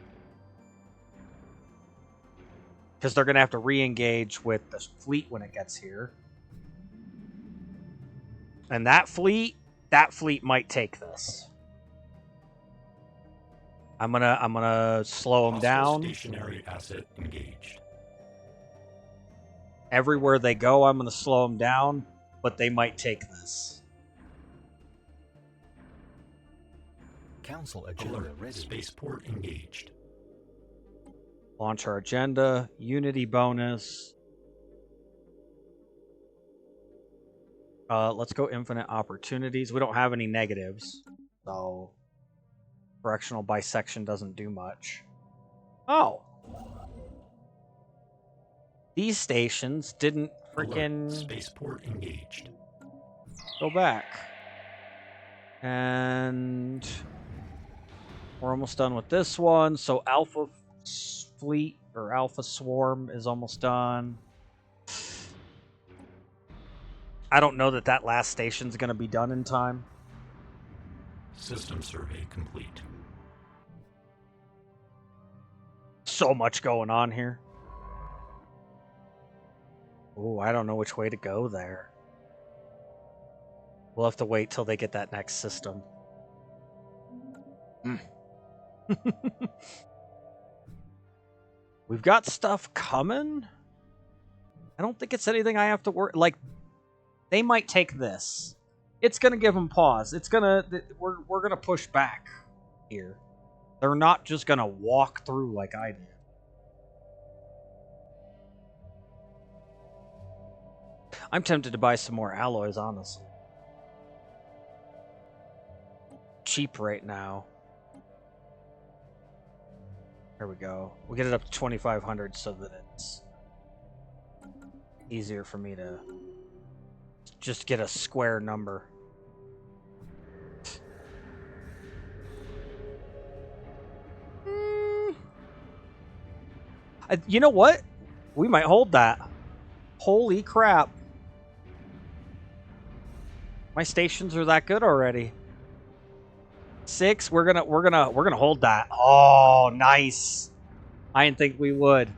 Because they're going to have to re-engage with the fleet when it gets here. And that fleet might take this. I'm gonna slow them down. Stationary asset engaged. Everywhere they go, I'm gonna slow them down, but they might take this. Council agenda Alert. ready. Spaceport engaged. Launch our agenda. Unity bonus. Let's go infinite opportunities. We don't have any negatives, so correctional bisection doesn't do much. Oh. These stations didn't freaking Spaceport engaged. go back. And we're almost done with this one. So Alpha Fleet or Alpha Swarm is almost done. I don't know that last station's going to be done in time. System survey complete. So much going on here. Oh, I don't know which way to go there. We'll have to wait till they get that next system. We've got stuff coming. I don't think it's anything I have to worry. Like, They might take this. It's gonna give them pause. It's gonna we're gonna push back here. They're not just gonna walk through like I did. I'm tempted to buy some more alloys, honestly. Cheap right now. There we go. We get it up to 2,500 so that it's easier for me to just get a square number. You know what? We might hold that. Holy crap. My stations are that good already. 6, we're gonna hold that. Oh, nice. I didn't think we would.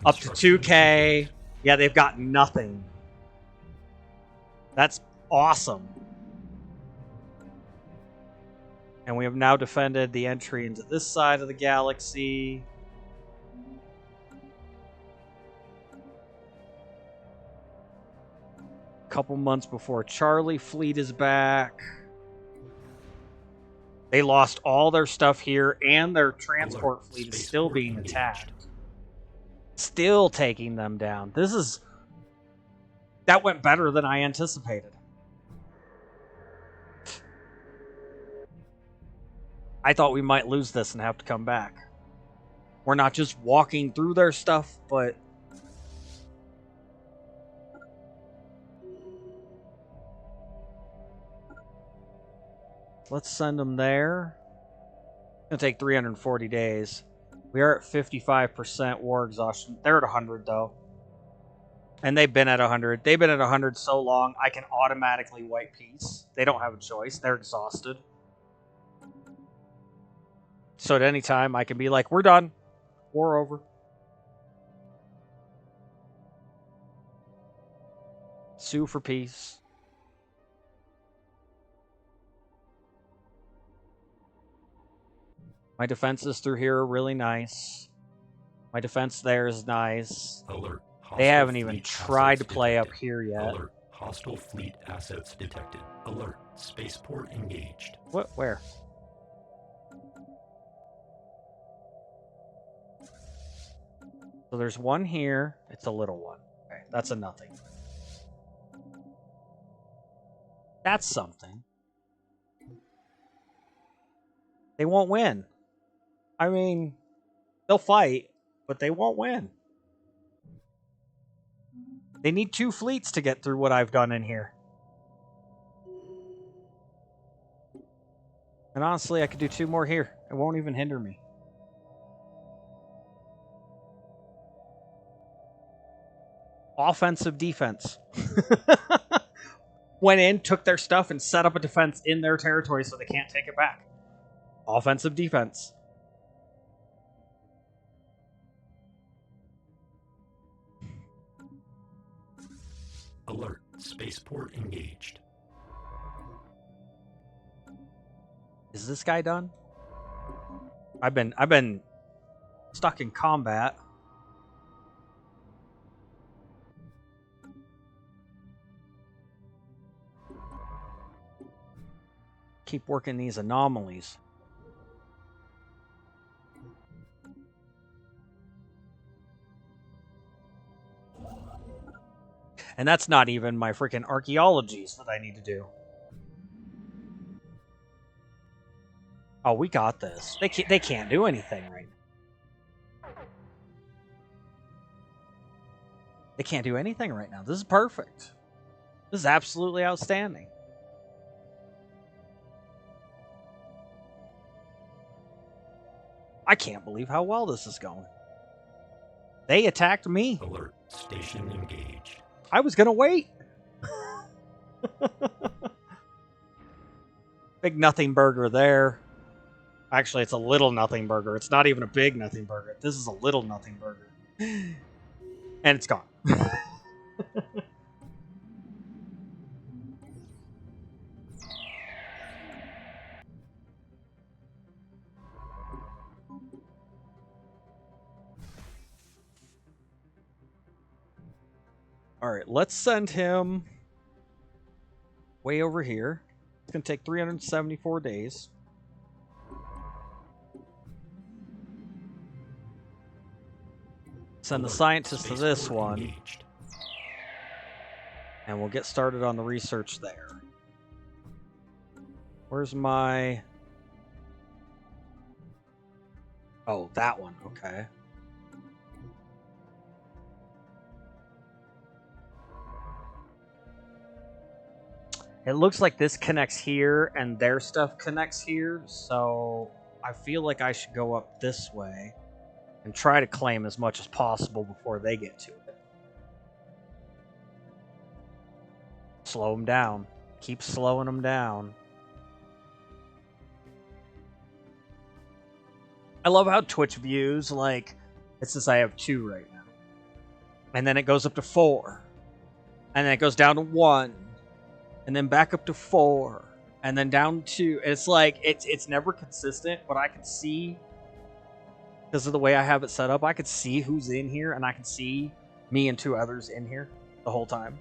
Up to 2K. Yeah, they've got nothing. That's awesome. And we have now defended the entry into this side of the galaxy. A couple months before Charlie fleet is back. They lost all their stuff here, and their transport fleet is still being attacked. Still taking them down. That went better than I anticipated. I thought we might lose this and have to come back. We're not just walking through their stuff, but let's send them there. It's going to take 340 days. We are at 55% war exhaustion. They're at 100, though. And they've been at 100. They've been at 100 so long, I can automatically wipe peace. They don't have a choice. They're exhausted. So at any time, I can be like, we're done. War over. Sue for peace. My defenses through here are really nice. My defense there is nice. Alert. They haven't even tried to play up here yet. Alert. Hostile fleet assets detected. Alert. Spaceport engaged. What? Where? So there's one here. It's a little one. Okay, that's a nothing. That's something. They won't win. I mean, they'll fight, but they won't win. They need 2 fleets to get through what I've done in here. And honestly, I could do 2 more here. It won't even hinder me. Offensive defense. Went in, took their stuff, and set up a defense in their territory so they can't take it back. Offensive defense. Alert. Spaceport engaged. Is this guy done? I've been stuck in combat. Keep working these anomalies. And that's not even my freaking archaeologies that I need to do. Oh, we got this. They can't do anything right now. They can't do anything right now. This is perfect. This is absolutely outstanding. I can't believe how well this is going. They attacked me. Alert. Station engaged. I was going to wait. Big nothing burger there. Actually, it's a little nothing burger. It's not even a big nothing burger. This is a little nothing burger. And it's gone. All right, let's send him way over here. It's going to take 374 days. Send the scientists to this one. Engaged. And we'll get started on the research there. Where's my... Oh, that one. Okay. It looks like this connects here and their stuff connects here, so I feel like I should go up this way and try to claim as much as possible before they get to it. Slow them down. Keep slowing them down. I love how Twitch views, like, it says I have 2 right now. And then it goes up to 4. And then it goes down to 1. And then back up to 4. And then down to 2. It's like, it's never consistent, but I can see, because of the way I have it set up, I could see who's in here, and I can see me and 2 others in here the whole time.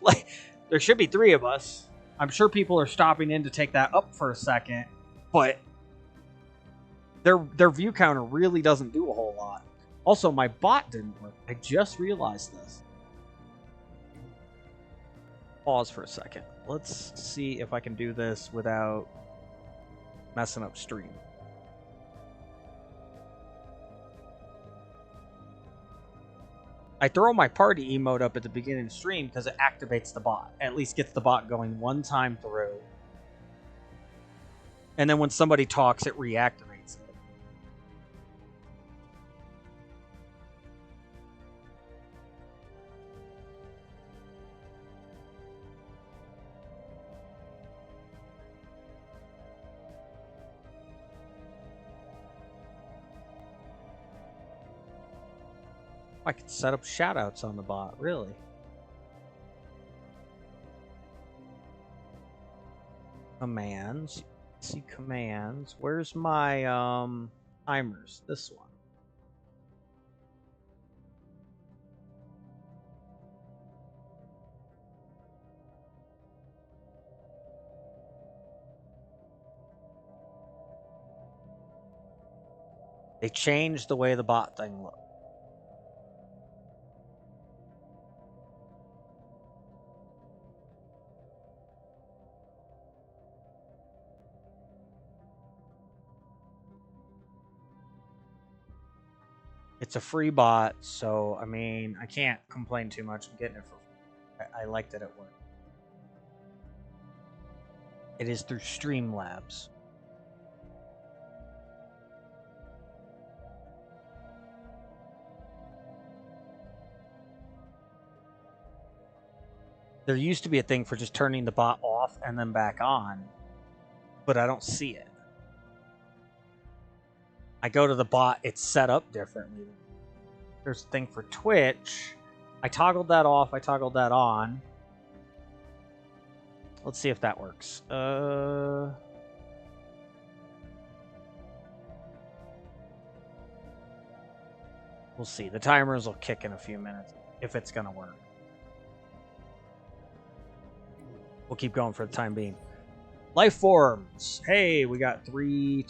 Like, there should be 3 of us. I'm sure people are stopping in to take that up for a second, but their view counter really doesn't do a whole lot. Also, my bot didn't work. I just realized this. Pause for a second. Let's see if I can do this without messing up stream. I throw my party emote up at the beginning of the stream because it activates the bot. At least gets the bot going one time through. And then when somebody talks, it reactivates it. I could set up shoutouts on the bot, really. Commands. See commands. Where's my timers? This one. They changed the way the bot thing looks. It's a free bot, so, I mean, I can't complain too much. I'm getting it for free. I liked it at work. It is through Streamlabs. There used to be a thing for just turning the bot off and then back on, but I don't see it. I go to the bot, it's set up differently. There's a thing for Twitch. I toggled that off, I toggled that on. Let's see if that works. We'll see. The timers will kick in a few minutes if it's going to work. We'll keep going for the time being. Life forms. Hey, we got 3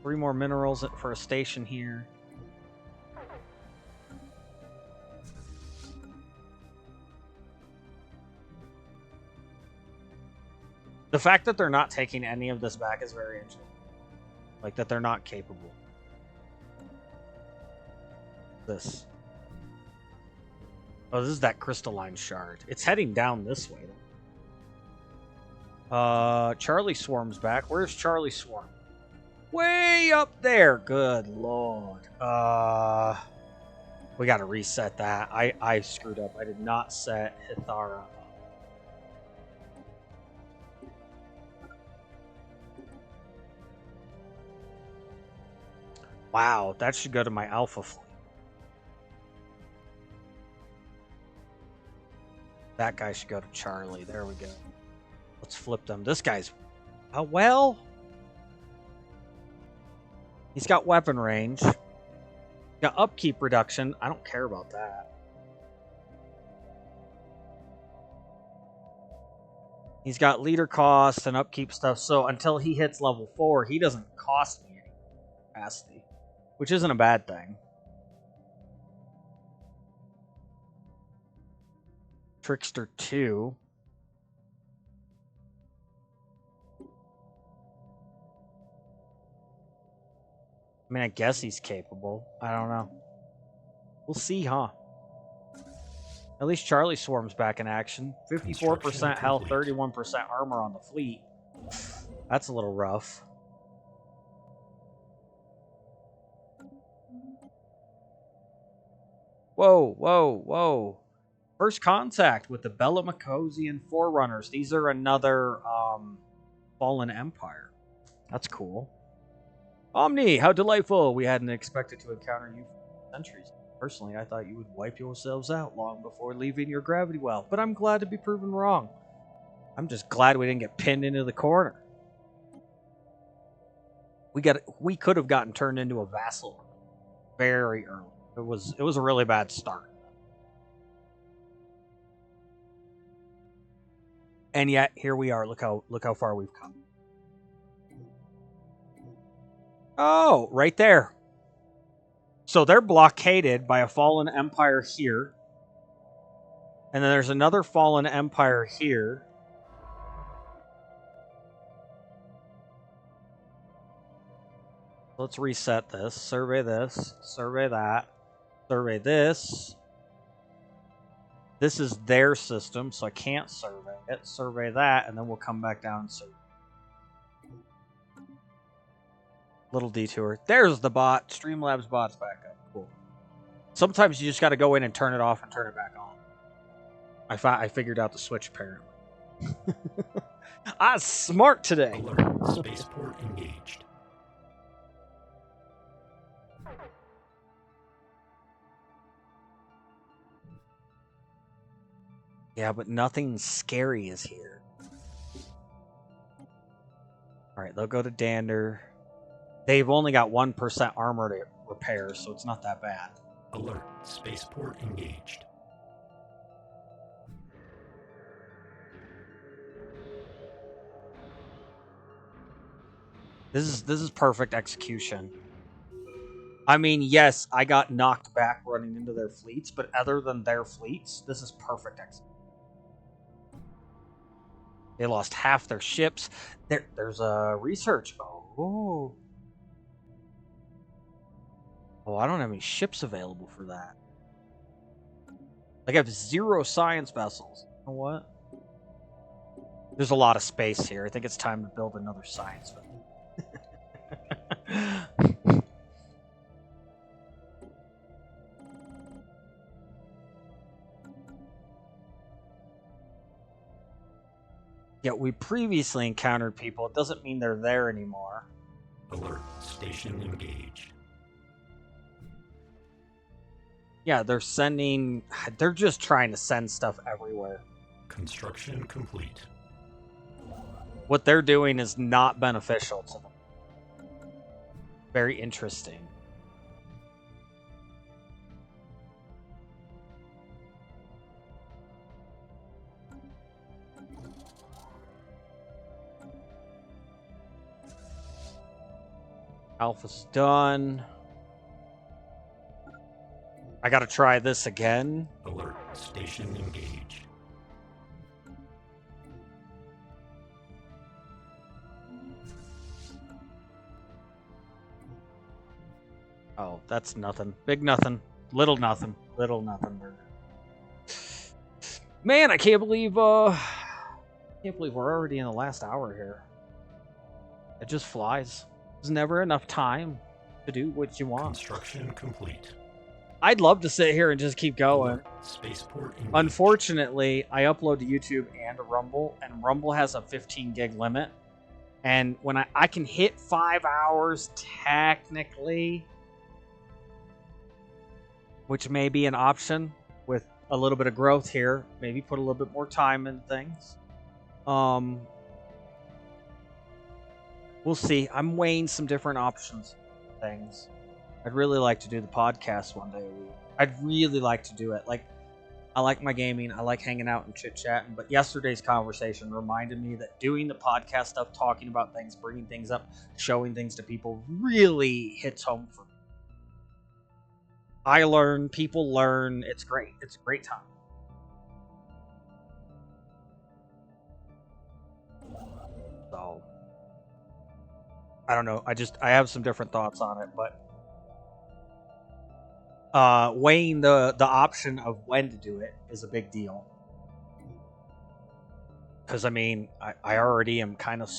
more minerals for a station here. The fact that they're not taking any of this back is very interesting. Like, that they're not capable. This. Oh, this is that crystalline shard. It's heading down this way. Charlie Swarm's back. Where's Charlie Swarm? Way up there. Good lord. We gotta reset that. I screwed up. I did not set Hithara up. Wow, that should go to my Alpha fleet. That guy should go to Charlie. There we go. Let's flip them. This guy's... well... He's got weapon range. Got upkeep reduction. I don't care about that. He's got leader costs and upkeep stuff, so until he hits level 4, he doesn't cost me any capacity, which isn't a bad thing. Trickster 2. I mean, I guess he's capable. I don't know. We'll see, huh? At least Charlie Swarm's back in action. 54% health, 31% armor on the fleet. That's a little rough. Whoa, whoa, whoa. First contact with the Bellamacosian Forerunners. These are another Fallen Empire. That's cool. Omni, how delightful. We hadn't expected to encounter you for centuries. Personally, I thought you would wipe yourselves out long before leaving your gravity well, but I'm glad to be proven wrong. I'm just glad we didn't get pinned into the corner. We could have gotten turned into a vassal very early. It was a really bad start. And yet here we are. Look how far we've come. Oh, right there. So they're blockaded by a fallen empire here. And then there's another fallen empire here. Let's reset this. Survey this. Survey that. Survey this. This is their system, so I can't survey it. Survey that, and then we'll come back down and survey. Little detour. There's the bot. Streamlabs bot's back up. Cool. Sometimes you just got to go in and turn it off and turn it back on. I figured out the switch, apparently. I'm smart today. Alert. Spaceport engaged. Yeah, but nothing scary is here. Alright, they'll go to Dander. They've only got 1% armor to repair, so it's not that bad. Alert. Spaceport engaged. This is perfect execution. I mean, yes, I got knocked back running into their fleets, but other than their fleets, this is perfect execution. They lost half their ships. There's a research. Oh, I don't have any ships available for that. Like, I have 0 science vessels. You know what? There's a lot of space here. I think it's time to build another science vessel. Yeah, we previously encountered people. It doesn't mean they're there anymore. Alert. Station engaged. Yeah, they're just trying to send stuff everywhere. Construction complete. What they're doing is not beneficial to them. Very interesting. Alpha's done. I gotta try this again. Alert. Station engaged. Oh, that's nothing. Big nothing. Little nothing. Little nothing. Man, I can't believe we're already in the last hour here. It just flies. There's never enough time to do what you want. Construction complete. I'd love to sit here and just keep going. Spaceport engaged. Unfortunately, I upload to YouTube and Rumble, and Rumble has a 15 gig limit. And when I can hit 5 hours technically, which may be an option with a little bit of growth here. Maybe put a little bit more time in things. We'll see. I'm weighing some different options. Things. I'd really like to do the podcast one day a week. I'd really like to do it. Like, I like my gaming. I like hanging out and chit-chatting. But yesterday's conversation reminded me that doing the podcast stuff, talking about things, bringing things up, showing things to people really hits home for me. I learn, people learn. It's great. It's a great time. So, I don't know. I have some different thoughts on it, but weighing the option of when to do it is a big deal. Because I mean, I already am kind of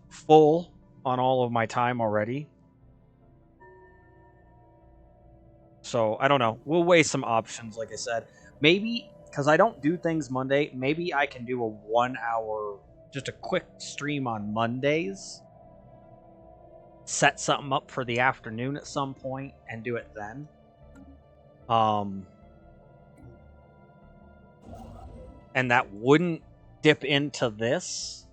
full on all of my time already. So I don't know. We'll weigh some options, like I said. Maybe because I don't do things Monday, maybe I can do a 1 hour, just a quick stream on Mondays. Set something up for the afternoon at some point and do it then. And that wouldn't dip into this.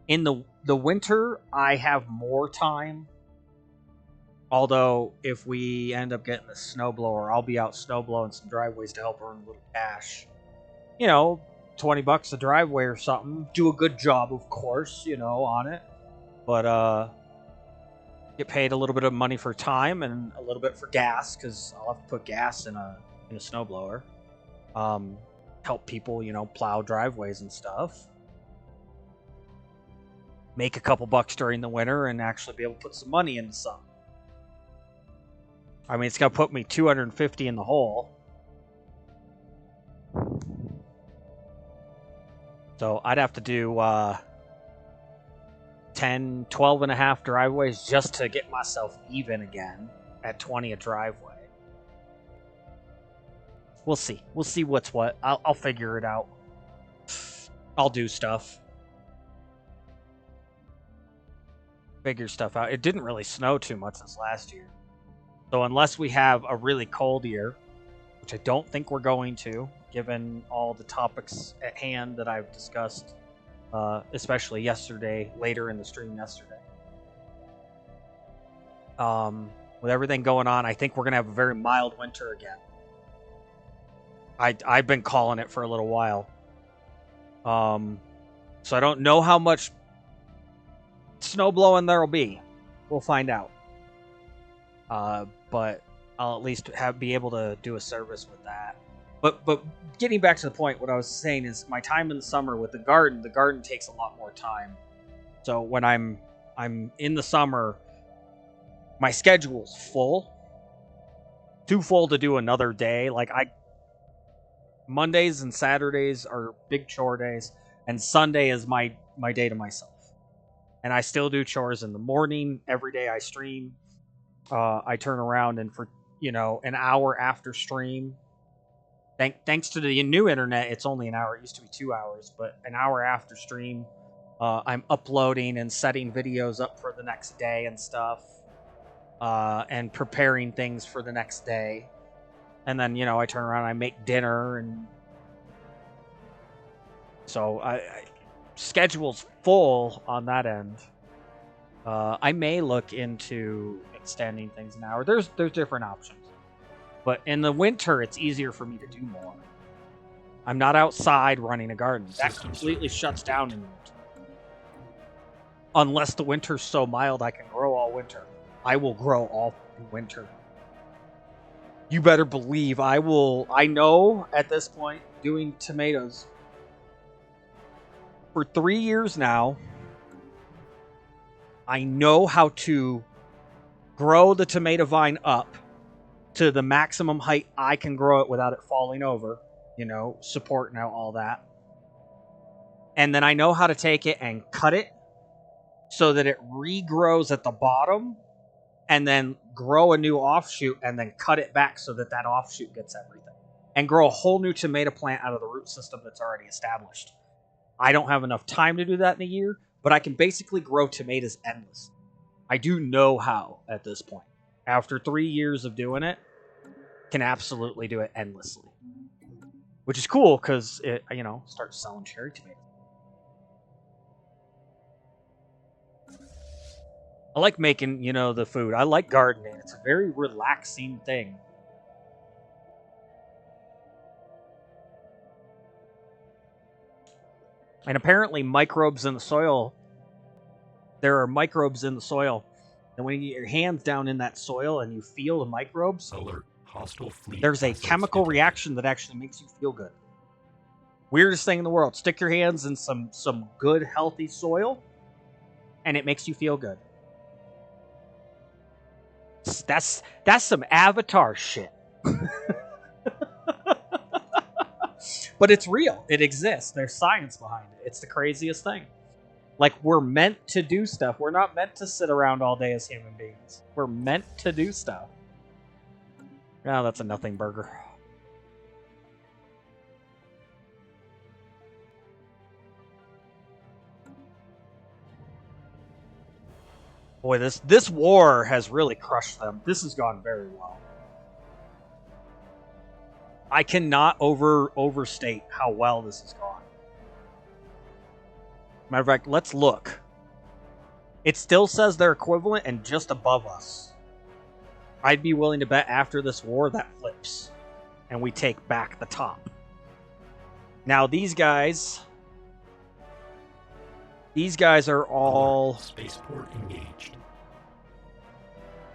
In the winter, I have more time. Although, if we end up getting the snowblower, I'll be out snowblowing some driveways to help earn a little cash. You know, $20 a driveway or something. Do a good job, of course, you know, on it. But, get paid a little bit of money for time and a little bit for gas, because I'll have to put gas in a snowblower. Help people, you know, plow driveways and stuff. Make a couple bucks during the winter and actually be able to put some money into something. I mean, it's going to put me $250 in the hole. So I'd have to do 10, 12 and a half driveways just to get myself even again at 20 a driveway. We'll see. We'll see what's what. I'll figure it out. I'll do stuff. Figure stuff out. It didn't really snow too much this last year. So unless we have a really cold year, which I don't think we're going to, given all the topics at hand that I've discussed, especially yesterday, later in the stream yesterday. With everything going on, I think we're going to have a very mild winter again. I've been calling it for a little while. So I don't know how much snow blowing there will be. We'll find out. But I'll at least be able to do a service with that. But getting back to the point, what I was saying is my time in the summer with the garden takes a lot more time. So when I'm in the summer, my schedule's full. Too full to do another day. Like Mondays and Saturdays are big chore days, and Sunday is my day to myself. And I still do chores in the morning. Every day I stream. I turn around and for, you know, an hour after stream, thanks to the new internet, it's only an hour. It used to be 2 hours, but an hour after stream, I'm uploading and setting videos up for the next day and stuff, and preparing things for the next day. And then, you know, I turn around, I make dinner, and so I schedule's full on that end. I may look into extending things an hour. There's different options. But in the winter, it's easier for me to do more. I'm not outside running a garden. That completely shuts down in the winter. Unless the winter's so mild I can grow all winter. I will grow all winter. You better believe I will. I know at this point, doing tomatoes for 3 years now, I know how to grow the tomato vine up to the maximum height I can grow it without it falling over, you know, supporting out all that. And then I know how to take it and cut it so that it regrows at the bottom and then grow a new offshoot and then cut it back so that that offshoot gets everything. And grow a whole new tomato plant out of the root system that's already established. I don't have enough time to do that in a year, but I can basically grow tomatoes endless. I do know how at this point. After 3 years of doing it, can absolutely do it endlessly. Which is cool because it, you know, starts selling cherry tomatoes. I like making, you know, the food. I like gardening. It's a very relaxing thing. And apparently microbes in the soil, there are microbes in the soil. And when you get your hands down in that soil and you feel the microbes, Alert. Hostile fleet there's a assets chemical detected. reaction that actually makes you feel good. Weirdest thing in the world. Stick your hands in some good, healthy soil, and it makes you feel good. That's some Avatar shit. But it's real. It exists. There's science behind it. It's the craziest thing. Like, we're meant to do stuff. We're not meant to sit around all day as human beings. We're meant to do stuff. Oh, that's a nothing burger. Boy, this war has really crushed them. This has gone very well. I cannot overstate how well this has gone. Matter of fact, let's look. It still says they're equivalent and just above us. I'd be willing to bet after this war that flips, and we take back the top. Now these guys are all Spaceport engaged.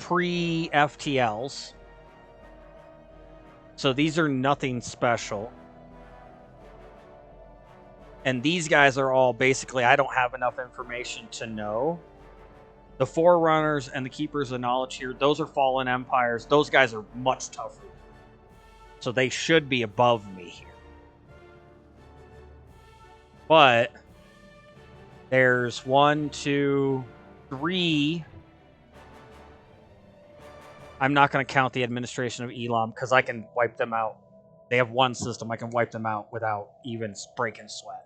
pre-FTLs. So these are nothing special. And these guys are all basically, I don't have enough information to know. The Forerunners and the Keepers of Knowledge here, those are fallen empires. Those guys are much tougher. So they should be above me here. But there's 1, 2, 3. I'm not going to count the administration of Elam because I can wipe them out. They have one system. I can wipe them out without even breaking sweat.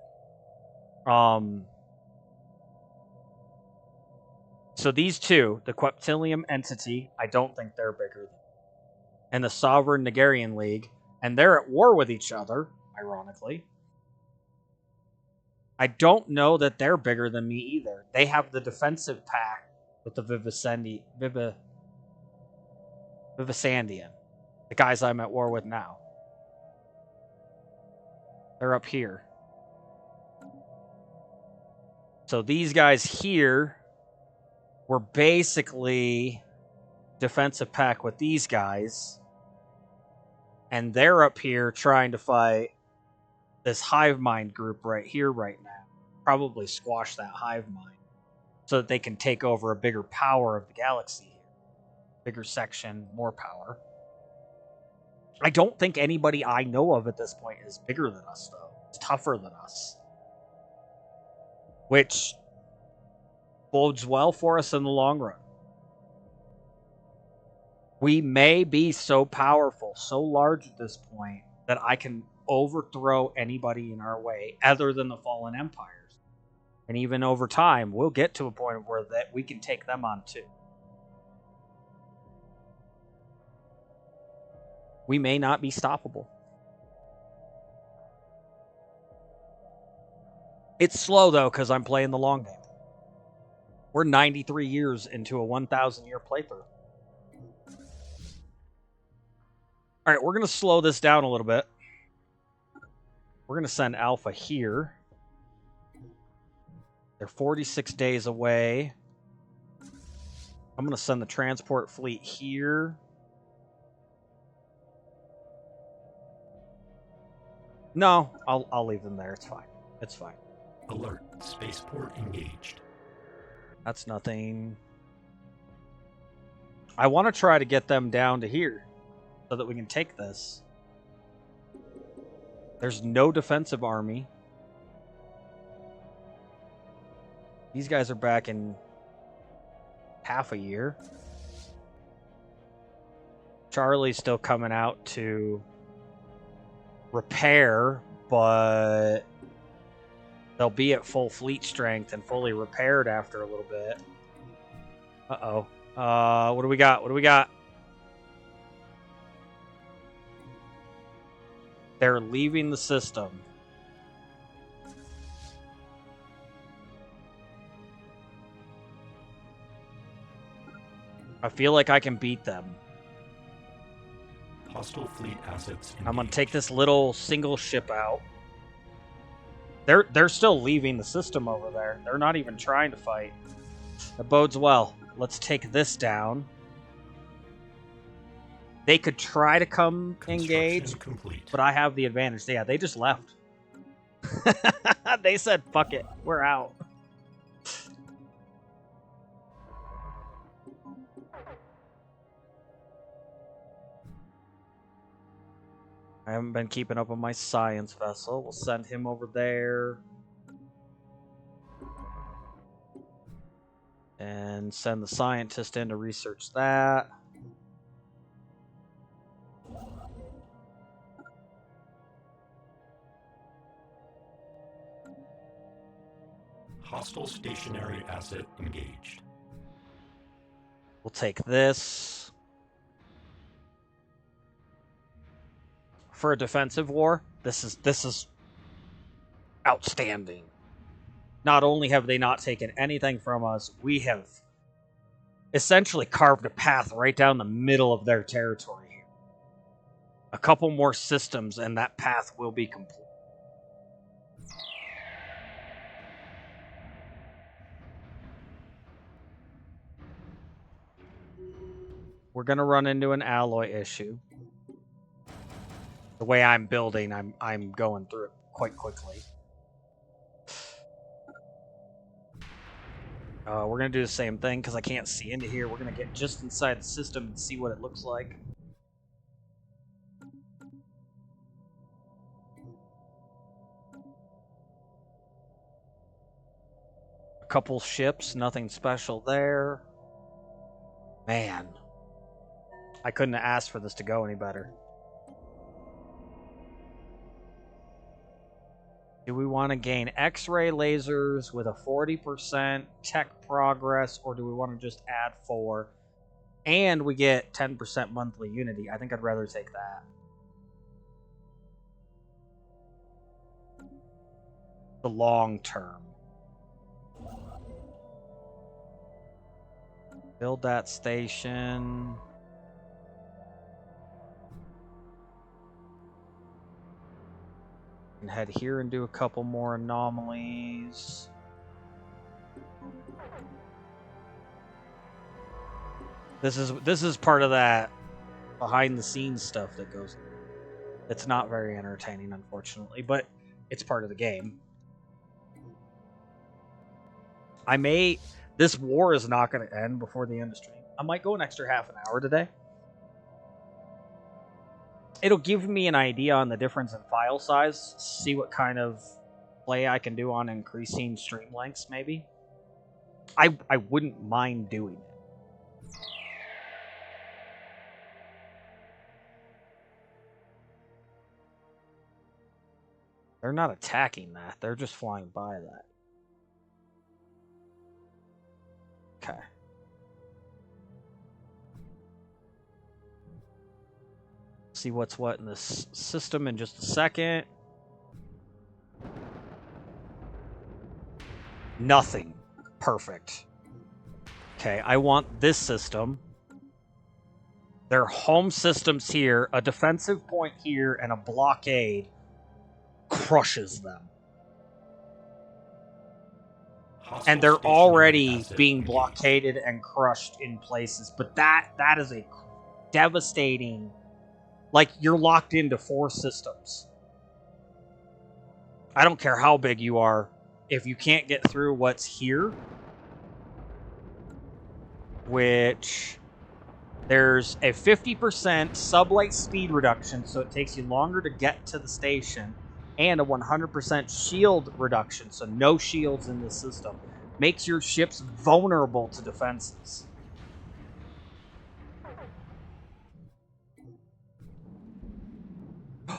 So these two, the Queptilium entity, I don't think they're bigger than, and the Sovereign Nigerian League, and they're at war with each other, ironically. I don't know that they're bigger than me either. They have the defensive pact with the Vivisandian, the guys I'm at war with now. They're up here. So these guys here were basically defensive pact with these guys. And they're up here trying to fight this hive mind group right here right now. Probably squash that hive mind so that they can take over a bigger power of the galaxy here. Bigger section, more power. I don't think anybody I know of at this point is bigger than us, though. It's tougher than us. Which bodes well for us in the long run. We may be so powerful, so large at this point, that I can overthrow anybody in our way other than the fallen empires. And even over time, we'll get to a point where that we can take them on too. We may not be stoppable. It's slow, though, because I'm playing the long game. We're 93 years into a 1,000-year playthrough. All right, we're going to slow this down a little bit. We're going to send Alpha here. They're 46 days away. I'm going to send the transport fleet here. No, I'll leave them there. It's fine. It's fine. Alert. Spaceport engaged. That's nothing. I want to try to get them down to here so that we can take this. There's no defensive army. These guys are back in half a year. Charlie's still coming out to repair, but they'll be at full fleet strength and fully repaired after a little bit. Uh-oh. What do we got? What do we got? They're leaving the system. I feel like I can beat them. Hostile fleet assets engaged. I'm gonna take this little single ship out. They're still leaving the system over there. They're not even trying to fight. That bodes well. Let's take this down. They could try to come engage, complete. but I have the advantage. Yeah, they just left. They said, fuck it, we're out. I haven't been keeping up on my science vessel. We'll send him over there. And send the scientist in to research that. Hostile stationary asset engaged. We'll take this. For a defensive war, this is outstanding. Not only have they not taken anything from us, we have essentially carved a path right down the middle of their territory here. A couple more systems and that path will be complete. We're gonna run into an alloy issue. The way I'm building, I'm going through it quite quickly. We're gonna do the same thing because I can't see into here. We're gonna get just inside the system and see what it looks like. A couple ships, nothing special there. Man, I couldn't have asked for this to go any better. Do we want to gain X-ray lasers with a 40% tech progress, or do we want to just add 4? And we get 10% monthly unity. I think I'd rather take that. The long term. Build that station. And head here and do a couple more anomalies. This is part of that behind the scenes stuff that goes. It's not very entertaining, unfortunately, but it's part of the game. This war is not going to end before the end of stream. I might go an extra half an hour today. It'll give me an idea on the difference in file size, see what kind of play I can do on increasing stream lengths, maybe. I wouldn't mind doing it. They're not attacking that, they're just flying by that. Okay. See what's what in this system in just a second. Nothing. Perfect. Okay, I want this system. Their home systems here, a defensive point here, and a blockade crushes them. Hostile And they're stationary already asset being engaged. blockaded and crushed in places. But that is a devastating... Like, you're locked into 4 systems. I don't care how big you are. If you can't get through what's here, which there's a 50% sublight speed reduction, so it takes you longer to get to the station, and a 100% shield reduction, so no shields in the system. Makes your ships vulnerable to defenses.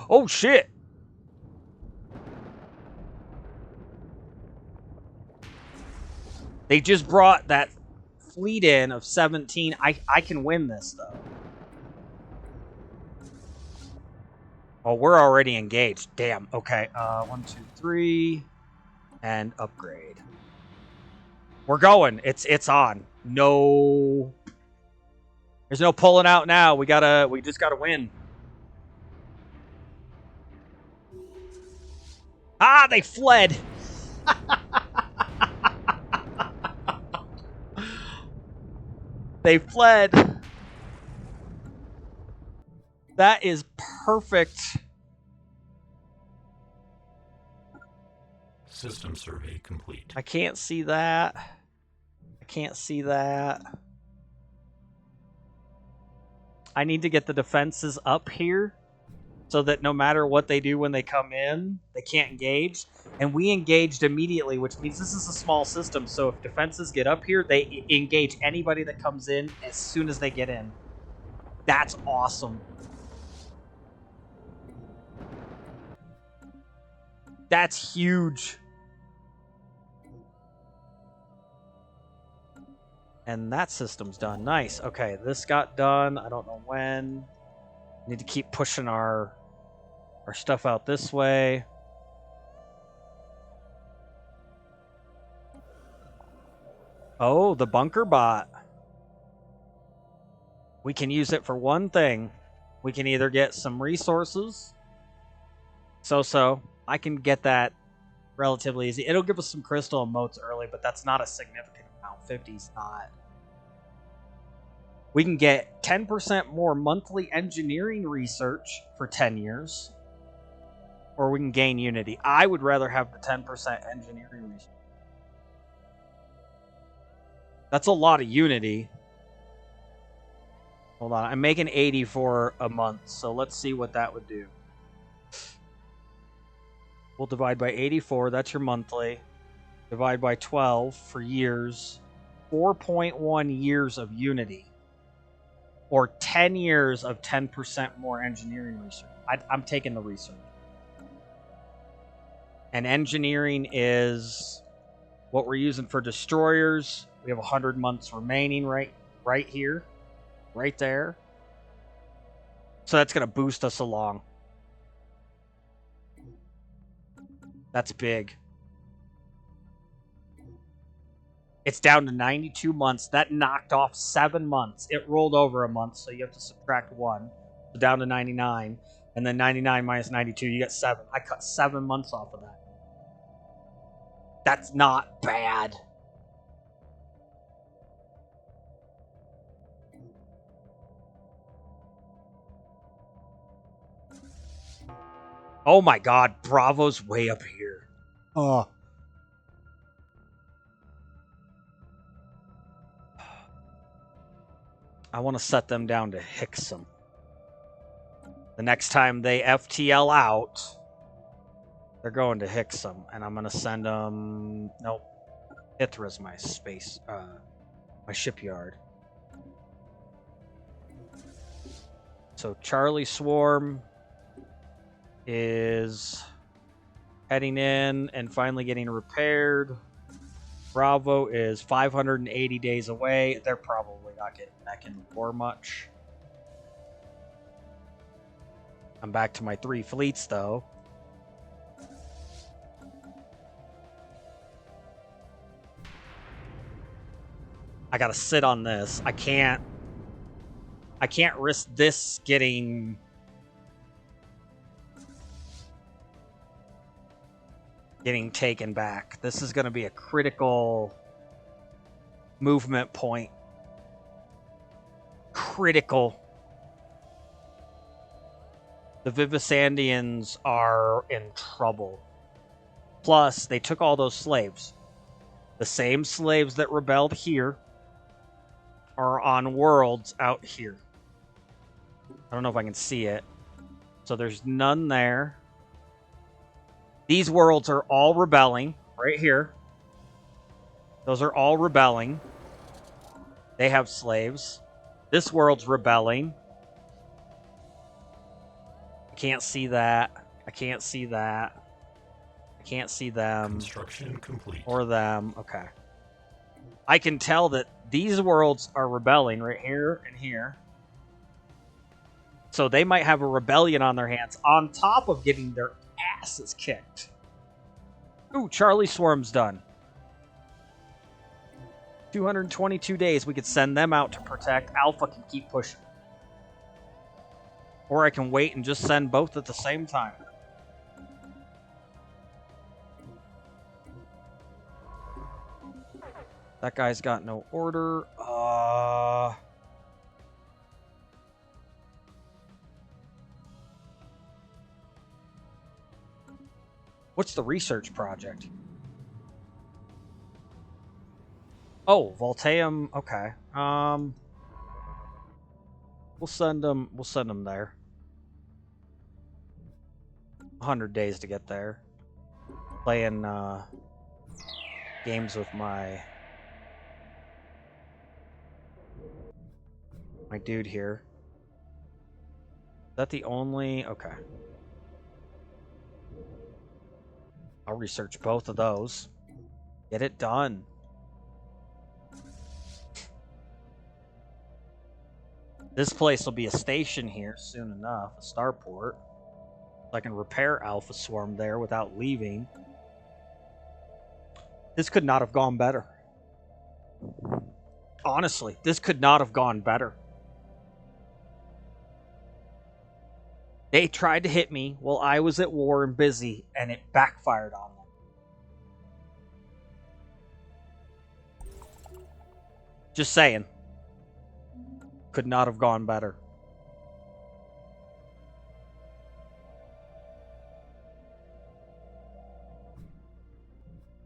Oh shit! They just brought that fleet in of 17. I can win this, though. Oh, we're already engaged. Damn. Okay. 1, 2, 3. And upgrade. We're going. It's on. No. There's no pulling out now. We just gotta win. Ah, they fled. They fled. That is perfect. System survey complete. I can't see that. I can't see that. I need to get the defenses up here so that no matter what they do when they come in, they can't engage. And we engaged immediately, which means this is a small system, so if defenses get up here, they engage anybody that comes in as soon as they get in. That's awesome. That's huge. And that system's done. Nice. Okay, this got done. I don't know when. Need to keep pushing our stuff out this way. Oh, the bunker bot. We can use it for one thing. We can either get some resources. So. I can get that relatively easy. It'll give us some crystal and motes early, but that's not a significant amount. 50's not. We can get 10% more monthly engineering research for 10 years. Or we can gain unity. I would rather have the 10% engineering research. That's a lot of unity. Hold on. I'm making 80 for a month, so let's see what that would do. We'll divide by 84. That's your monthly. Divide by 12 for years. 4.1 years of unity. Or 10 years of 10% more engineering research. I'm taking the research. And engineering is what we're using for destroyers. We have 100 months remaining right here. Right there. So that's going to boost us along. That's big. It's down to 92 months. That knocked off 7 months. It rolled over a month, so you have to subtract 1. So down to 99. And then 99 minus 92, you get 7. I cut 7 months off of that. That's not bad. Oh my god, Bravo's way up here. Oh. I want to set them down to Hixum. The next time they FTL out, they're going to Hixum. And I'm going to send them... Nope. Ithra's my space. My shipyard. So Charlie Swarm is heading in and finally getting repaired. Bravo is 580 days away. They're probably not getting back in the war much. I'm back to my 3 fleets, though. I gotta sit on this. I can't risk this getting... taken back. This is going to be a critical movement point. Critical. The Vivisandians are in trouble. Plus, they took all those slaves. The same slaves that rebelled here are on worlds out here. I don't know if I can see it. So there's none there. These worlds are all rebelling, right here. Those are all rebelling. They have slaves. This world's rebelling. I can't see that. I can't see that. I can't see them. Construction complete. Or them. Okay. I can tell that these worlds are rebelling right here and here. So they might have a rebellion on their hands on top of getting their asses kicked. Ooh, Charlie Swarm's done. 222 days, we could send them out to protect. Alpha can keep pushing. Or I can wait and just send both at the same time. That guy's got no order. What's the research project? Oh, Voltaeum. Okay. We'll send them there. 100 days to get there. Playing games with my dude here. Is that the only? Okay. I'll research both of those. Get it done. This place will be a station here soon enough, a starport. So I can repair Alpha Swarm there without leaving. This could not have gone better. Honestly, this could not have gone better. They tried to hit me while I was at war and busy, and it backfired on them. Just saying. Could not have gone better.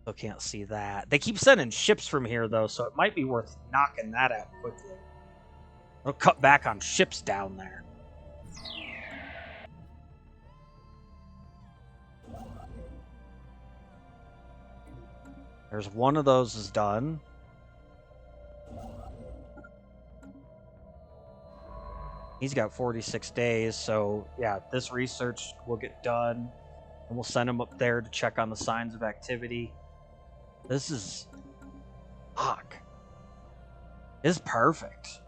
Still can't see that. They keep sending ships from here, though, so it might be worth knocking that out quickly. It'll cut back on ships down there. There's one of those is done. He's got 46 days, so yeah, this research will get done. And we'll send him up there to check on the signs of activity. This is... Fuck. This is perfect.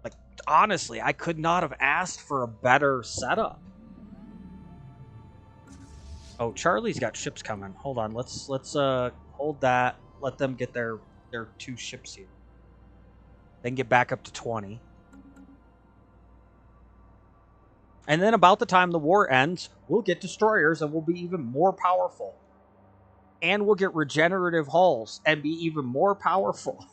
Like, honestly, I could not have asked for a better setup. Oh, Charlie's got ships coming. Hold on, let's hold that. Let them get their 2 ships here. Then get back up to 20. And then about the time the war ends, we'll get destroyers and we'll be even more powerful. And we'll get regenerative hulls and be even more powerful.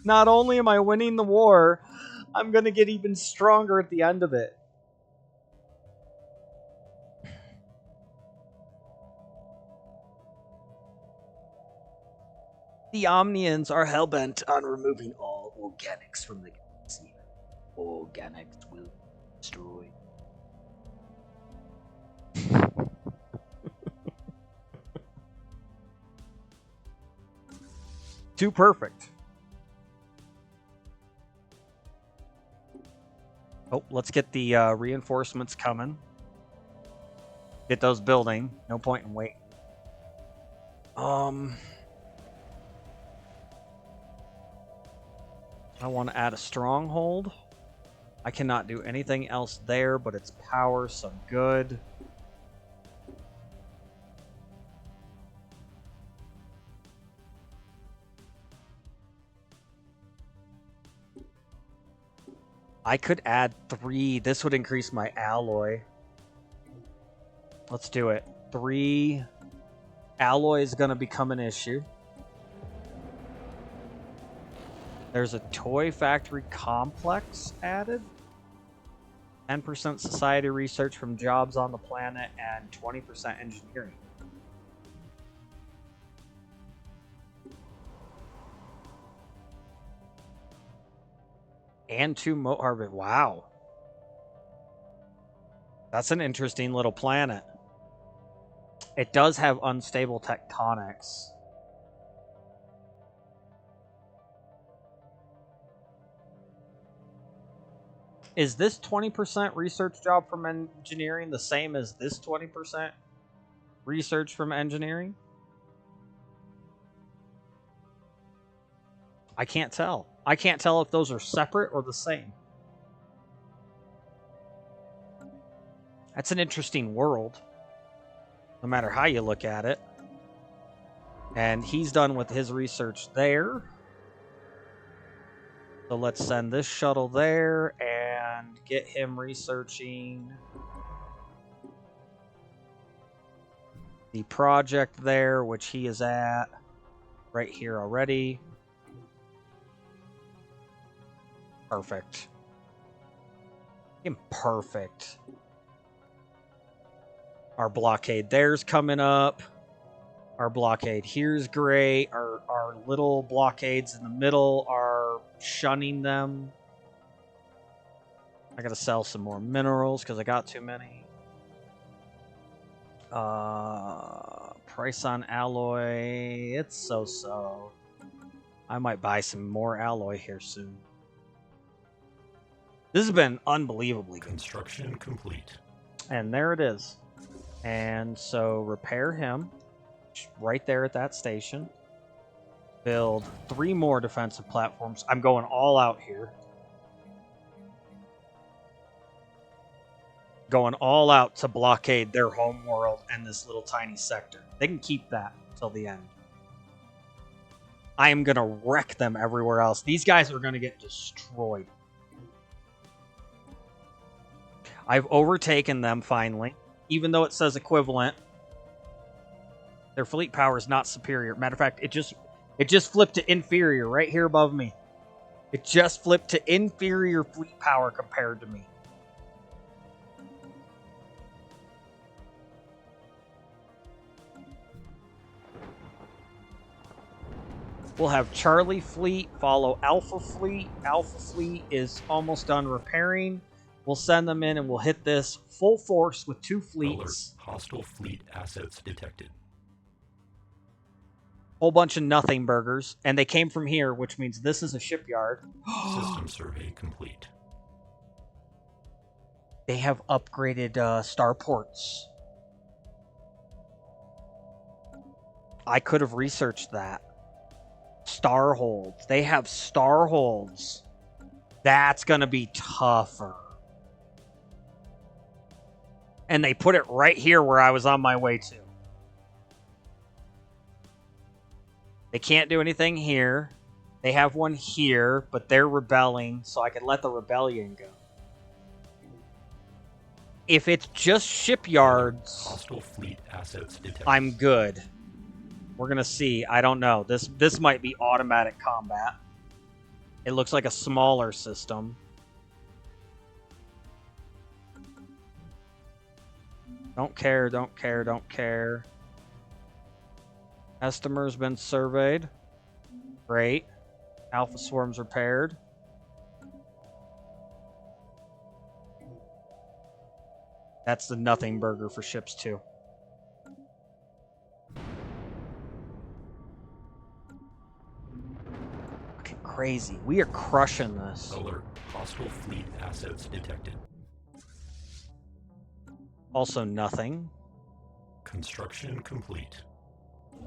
Not only am I winning the war, I'm going to get even stronger at the end of it. The Omnians are hellbent on removing all organics from the galaxy. Organics will destroy. Too perfect. Oh, let's get the reinforcements coming. Get those building. No point in waiting. I want to add a stronghold. I cannot do anything else there, but it's power, so good. I could add 3. This would increase my alloy. Let's do it. 3 alloy is going to become an issue. There's a toy factory complex added. 10% society research from jobs on the planet and 20% engineering. And 2 Moharvest. Wow. That's an interesting little planet. It does have unstable tectonics. Is this 20% research job from engineering the same as this 20% research from engineering? I can't tell. I can't tell if those are separate or the same. That's an interesting world. no matter how you look at it. And he's done with his research there. So let's send this shuttle there and get him researching the project there, which he is at right here already. Perfect. Perfect. Our blockade there's coming up. Our blockade here's great. Our little blockades in the middle are shunning them. I gotta sell some more minerals because I got too many. Price on alloy, it's so-so. I might buy some more alloy here soon. This has been unbelievably good. Construction complete. And there it is. And so repair him right there at that station. Build 3 more defensive platforms. I'm going all out here. Going all out to blockade their home world and this little tiny sector. They can keep that till the end. I am going to wreck them everywhere else. These guys are going to get destroyed. I've overtaken them finally, even though it says equivalent. Their fleet power is not superior. Matter of fact, it just flipped to inferior right here above me. It just flipped to inferior fleet power compared to me. We'll have Charlie Fleet follow Alpha Fleet. Alpha Fleet is almost done repairing. We'll send them in and we'll hit this full force with 2 fleets. Alert. Hostile fleet assets detected. Whole bunch of nothing burgers. And they came from here, which means this is a shipyard. System survey complete. They have upgraded starports. I could have researched that. Starholds. They have starholds. That's going to be tougher. And they put it right here where I was on my way to. They can't do anything here. They have one here, but they're rebelling, so I can let the rebellion go. If it's just shipyards, Hostile fleet assets detected. I'm good. We're going to see. I don't know. This might be automatic combat. It looks like a smaller system. Don't care, don't care, don't care. Estimer's been surveyed. Great. Alpha Swarm's repaired. That's the nothing burger for ships too. Fucking crazy. We are crushing this. Alert. Hostile fleet assets detected. Also nothing. Construction complete.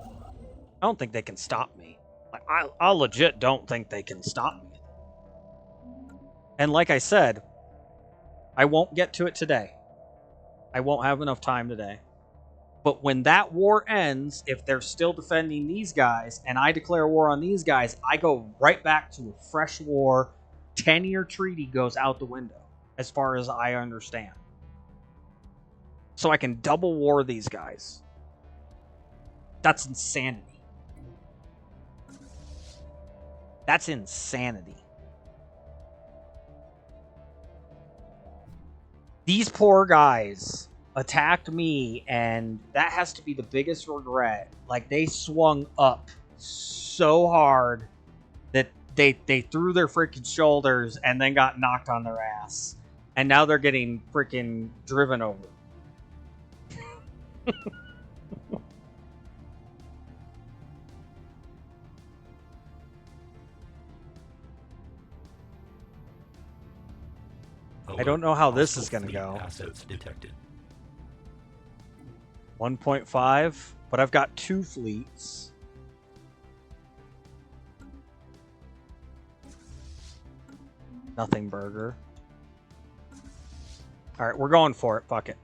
I don't think they can stop me. Like, I legit don't think they can stop me. And like I said, I won't get to it today. I won't have enough time today. But when that war ends, if they're still defending these guys, and I declare war on these guys, I go right back to a fresh war. 10-year treaty goes out the window, as far as I understand. So I can double war these guys. That's insanity. That's insanity. These poor guys attacked me, and that has to be the biggest regret. Like, they swung up so hard that they threw their freaking shoulders and then got knocked on their ass. And now they're getting freaking driven over. I don't know how this is going to go. Assets detected. 1.5, but I've got 2 fleets. Nothing burger. All right, we're going for it. Fuck it.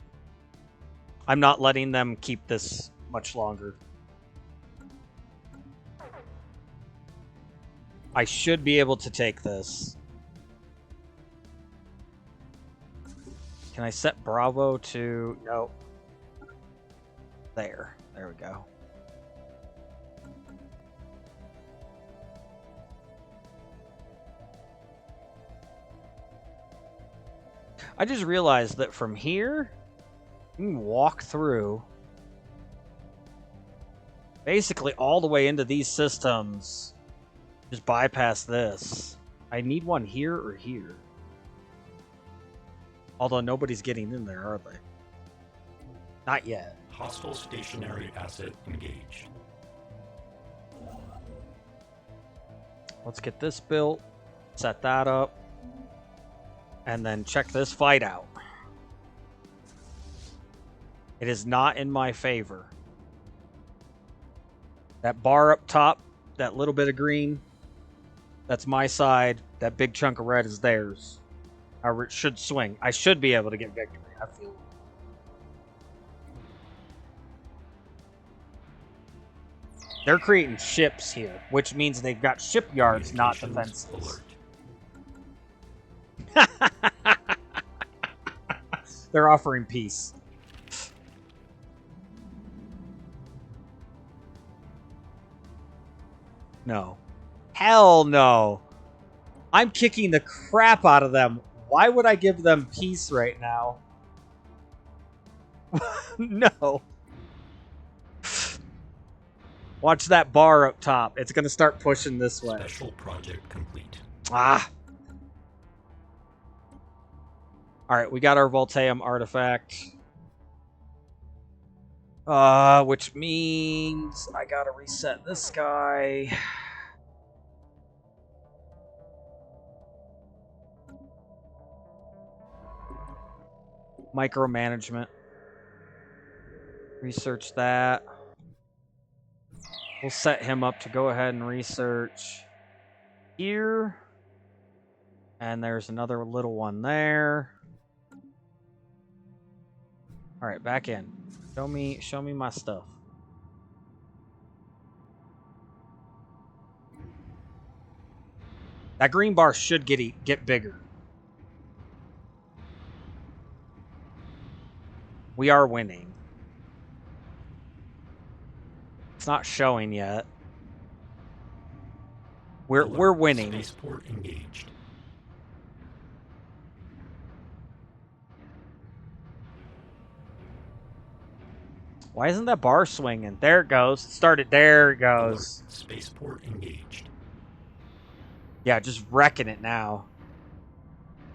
I'm not letting them keep this much longer. I should be able to take this. Can I set Bravo to... No. There. There we go. I just realized that from here, you can walk through basically all the way into these systems. Just bypass this. I need one here or here. Although nobody's getting in there, are they? Not yet. Hostile stationary asset engaged. Let's get this built. Set that up. And then check this fight out. It is not in my favor. That bar up top, that little bit of green, that's my side. That big chunk of red is theirs. Or it should swing. I should be able to get victory, I feel. They're creating ships here, which means they've got shipyards, not defenses. Alert. They're offering peace. No. Hell no. I'm kicking the crap out of them. Why would I give them peace right now? No. Watch that bar up top. It's going to start pushing this way. Special project complete. Ah. Alright, we got our Voltaeum artifact. Which means I gotta reset this guy. Micromanagement. Research that. We'll set him up to go ahead and research here. And there's another little one there. Alright, back in. Show me my stuff. That green bar should get bigger. We are winning. It's not showing yet. We're winning. Spaceport engaged. Why isn't that bar swinging? There it goes. It started. There it goes. Alert. Spaceport engaged. Yeah, just wrecking it now.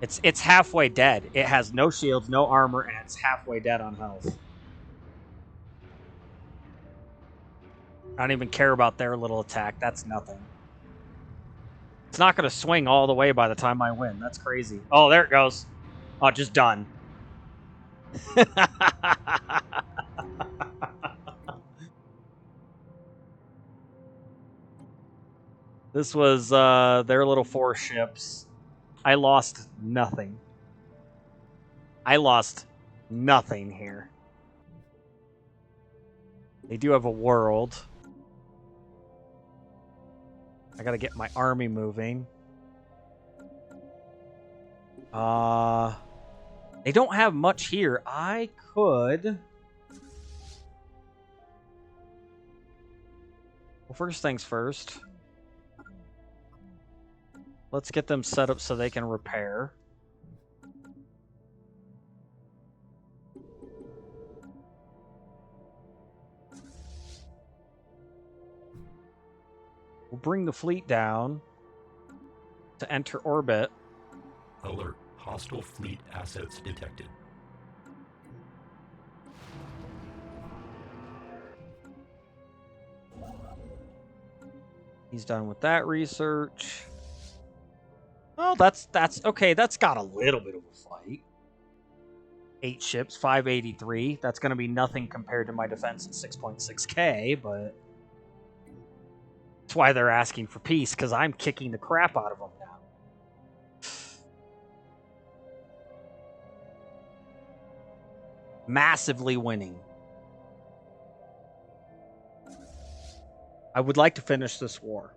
It's halfway dead. It has no shields, no armor, and it's halfway dead on health. I don't even care about their little attack. That's nothing. It's not going to swing all the way by the time I win. That's crazy. Oh, there it goes. Oh, just done. This was their little 4 ships. I lost nothing. I lost nothing here. They do have a world. I gotta get my army moving. They don't have much here. I could... Well, first things first. Let's get them set up so they can repair. We'll bring the fleet down to enter orbit. Alert. Hostile fleet assets detected. He's done with that research. Oh, that's okay. That's got a little bit of a fight. 8 ships, 583. That's going to be nothing compared to my defense at 6.6k, but that's why they're asking for peace, because I'm kicking the crap out of them now. Massively winning. I would like to finish this war.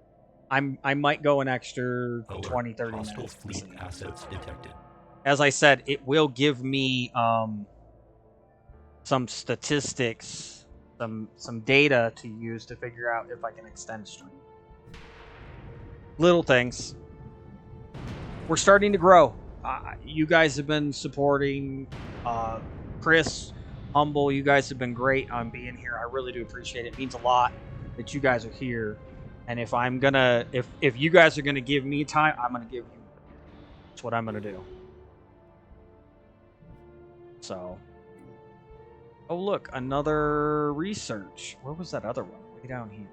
I might go an extra 20, 30 Hostile minutes. fleet assets detected. As I said, it will give me some statistics, some data to use to figure out if I can extend stream. Little things. We're starting to grow. You guys have been supporting. Chris, Humble, you guys have been great on being here. I really do appreciate it. It means a lot that you guys are here. And if you guys are gonna give me time, I'm gonna give you. That's what I'm gonna do. So. Oh look, another research. Where was that other one? Way down here.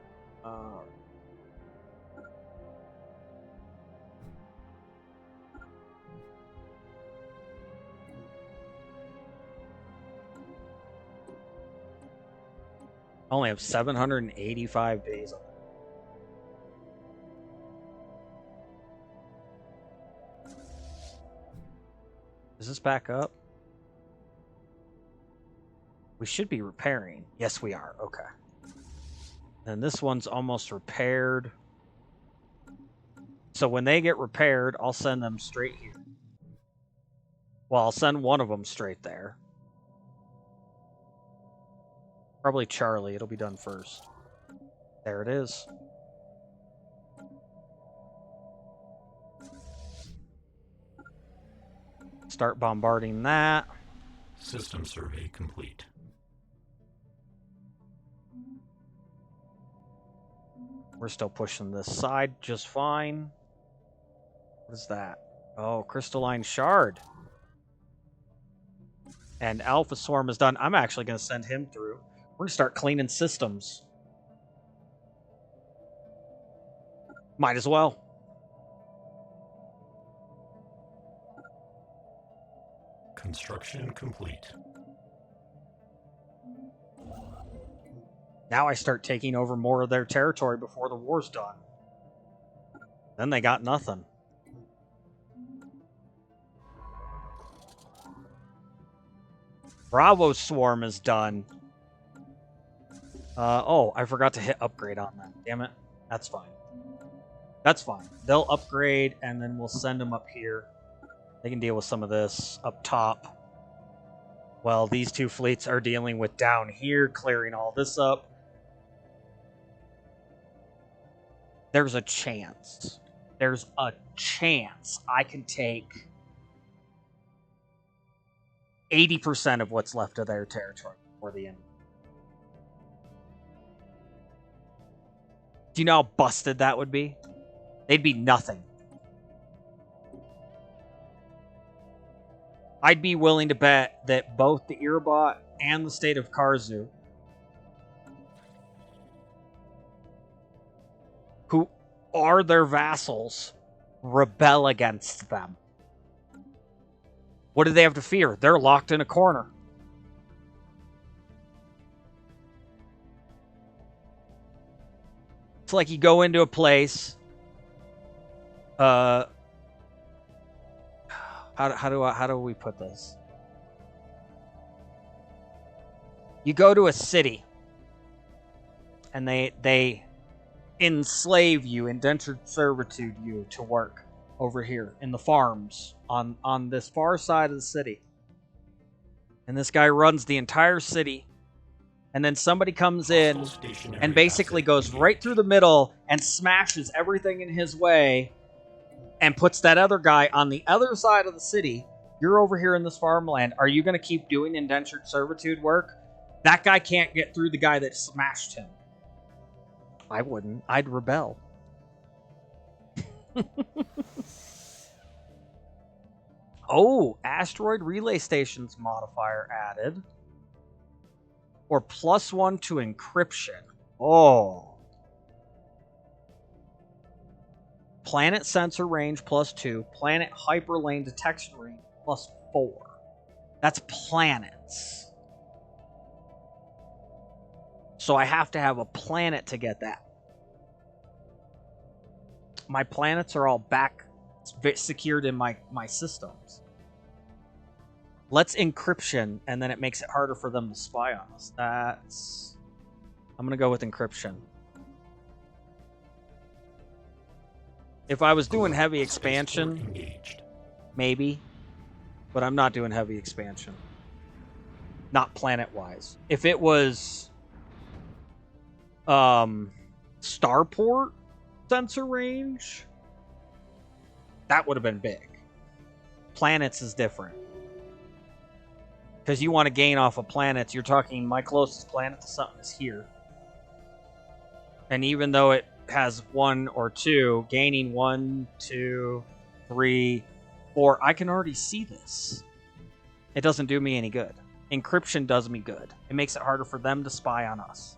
I only have 785 days on it. Is this back up? We should be repairing. Yes, we are. Okay. And this one's almost repaired. So when they get repaired, I'll send them straight here. Well, I'll send one of them straight there. Probably Charlie. It'll be done first. There it is. Start bombarding that. System survey complete. We're still pushing this side just fine. What is that? Oh, crystalline shard. And Alpha Swarm is done. I'm actually going to send him through. We're going to start cleaning systems. Might as well. Construction complete. Now I start taking over more of their territory before the war's done. Then they got nothing. Bravo Swarm is done. Oh, I forgot to hit upgrade on that. Damn it. That's fine. That's fine. They'll upgrade, and then we'll send them up here. They can deal with some of this up top. Well, these two fleets are dealing with down here, clearing all this up. There's a chance. There's a chance I can take 80% of what's left of their territory before the end. Do you know how busted that would be? They'd be nothing. I'd be willing to bet that both the Irabot and the state of Karzu, who are their vassals, rebel against them. What do they have to fear? They're locked in a corner. It's like you go into a place. How do we put this? You go to a city, and they enslave you, indentured servitude you to work over here in the farms on this far side of the city. And this guy runs the entire city, and then somebody comes in and basically goes right through the middle and smashes everything in his way and puts that other guy on the other side of the city. You're over here in this farmland. Are you going to keep doing indentured servitude work? That guy can't get through the guy that smashed him. I wouldn't. I'd rebel. Oh, asteroid relay stations modifier added. Or +1 to encryption. Oh. Planet sensor range +2. Planet hyperlane detection range +4. That's planets. So I have to have a planet to get that. My planets are all back secured in my systems. Let's encryption, and then it makes it harder for them to spy on us. That's... I'm going to go with encryption. If I was doing heavy expansion, maybe. But I'm not doing heavy expansion. Not planet-wise. If it was... starport sensor range, that would have been big. Planets is different. Because you want to gain off of planets. You're talking my closest planet to something is here. And even though it has 1 or 2, gaining 1, 2, 3, 4, I can already see this. It doesn't do me any good. Encryption does me good. It makes it harder for them to spy on us.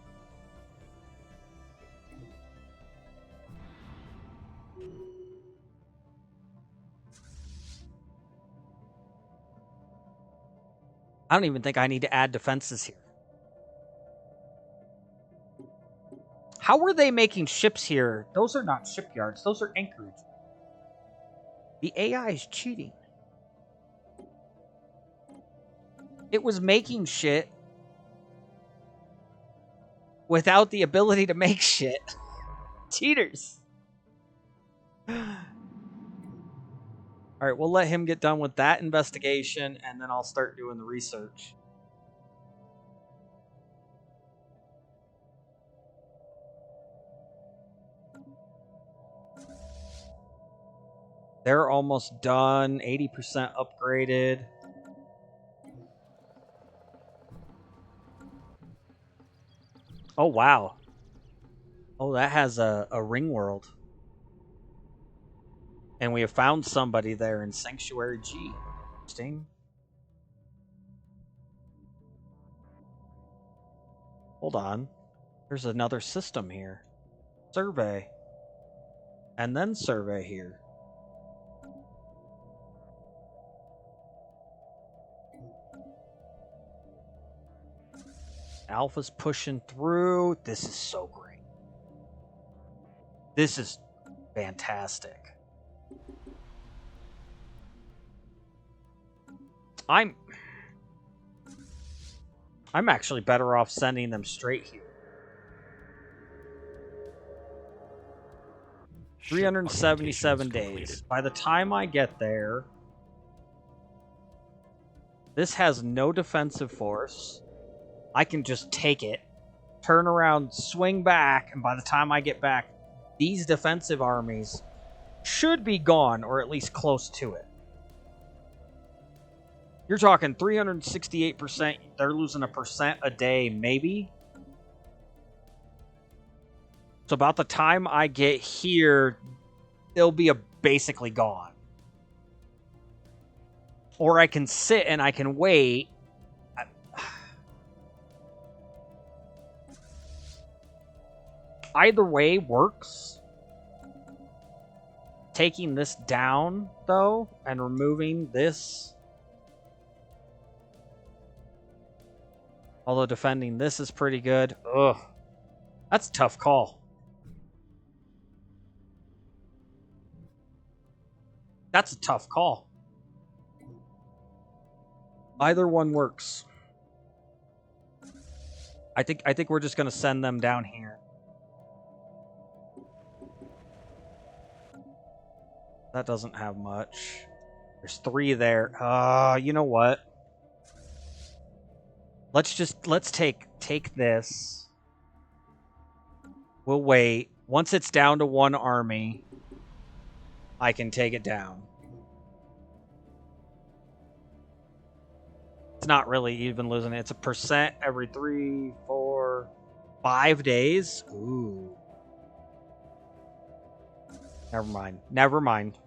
I don't even think I need to add defenses here. How are they making ships here? Those are not shipyards. Those are anchorage. The AI is cheating. It was making shit without the ability to make shit. Cheaters. Alright, we'll let him get done with that investigation, and then I'll start doing the research. They're almost done. 80% upgraded. Oh, wow. Oh, that has a ring world. And we have found somebody there in Sanctuary G. Interesting. Hold on. There's another system here. Survey. And then survey here. Alpha's pushing through. This is so great. This is fantastic. I'm actually better off sending them straight here. 377 days. By the time I get there, this has no defensive force. I can just take it, turn around, swing back, and by the time I get back, these defensive armies should be gone, or at least close to it. You're talking 368%. They're losing 1% a day, maybe. So about the time I get here, they'll be basically gone. Or I can sit and I can wait. Either way works. Taking this down, though, and removing this. Although defending this is pretty good. Ugh. That's a tough call. That's a tough call. Either one works. I think we're just going to send them down here. That doesn't have much. There's 3 there. You know what? Let's take this. We'll wait. Once it's down to 1 army, I can take it down. It's not really even losing it. It's 1% every 3, 4, 5 days. Ooh. Never mind. Never mind.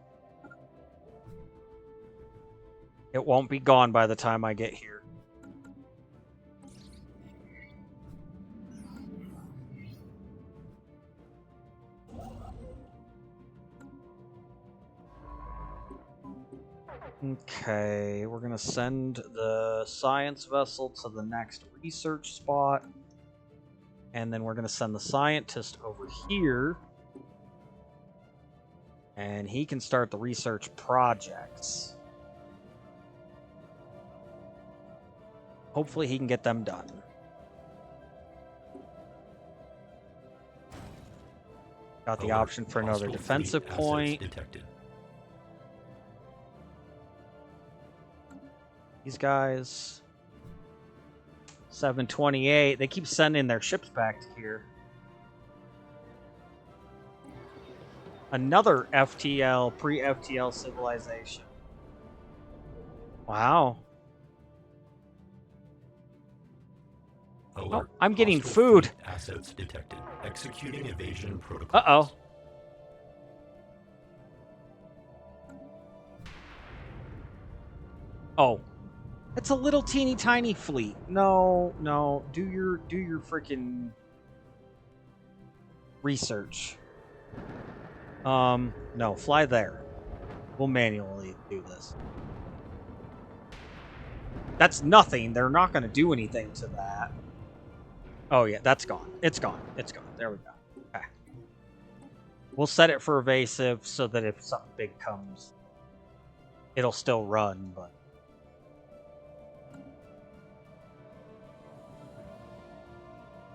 It won't be gone by the time I get here. Okay, we're going to send the science vessel to the next research spot. And then we're going to send the scientist over here. And he can start the research projects. hopefully he can get them done. Got the option for another defensive point. Detected. These guys, 728. They keep sending their ships back to here. Another FTL, pre-FTL civilization. Wow. Alert. I'm getting Hostile food. fleet assets detected. Executing evasion protocols. Uh-oh. Oh. It's a little teeny tiny fleet. No, no. Do your freaking research. No, fly there. We'll manually do this. That's nothing. They're not going to do anything to that. Oh, yeah, that's gone. It's gone. It's gone. There we go. Okay. We'll set it for evasive so that if something big comes, it'll still run, but...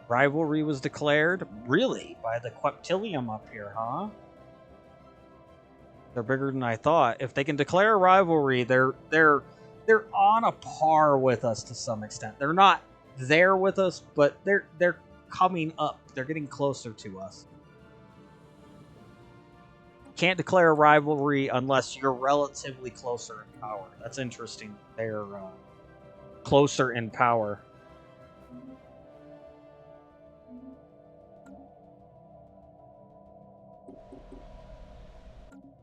Rivalry was declared? Really? By the Queptilium up here, huh? They're bigger than I thought. If they can declare a rivalry, they're on a par with us to some extent. They're not there with us, but they're coming up. They're getting closer to us. Can't declare a rivalry unless you're relatively closer in power. That's interesting. They're closer in power.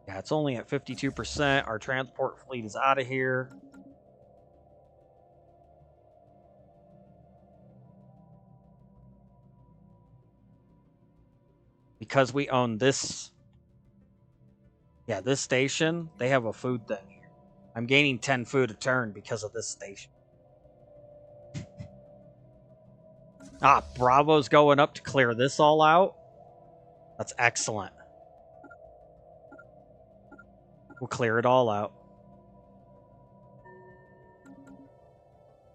Yeah, it's only at 52%. Our transport fleet is out of here. Because we own this... Yeah, this station, they have a food thing here. I'm gaining 10 food a turn because of this station. Ah, Bravo's going up to clear this all out. That's excellent. We'll clear it all out.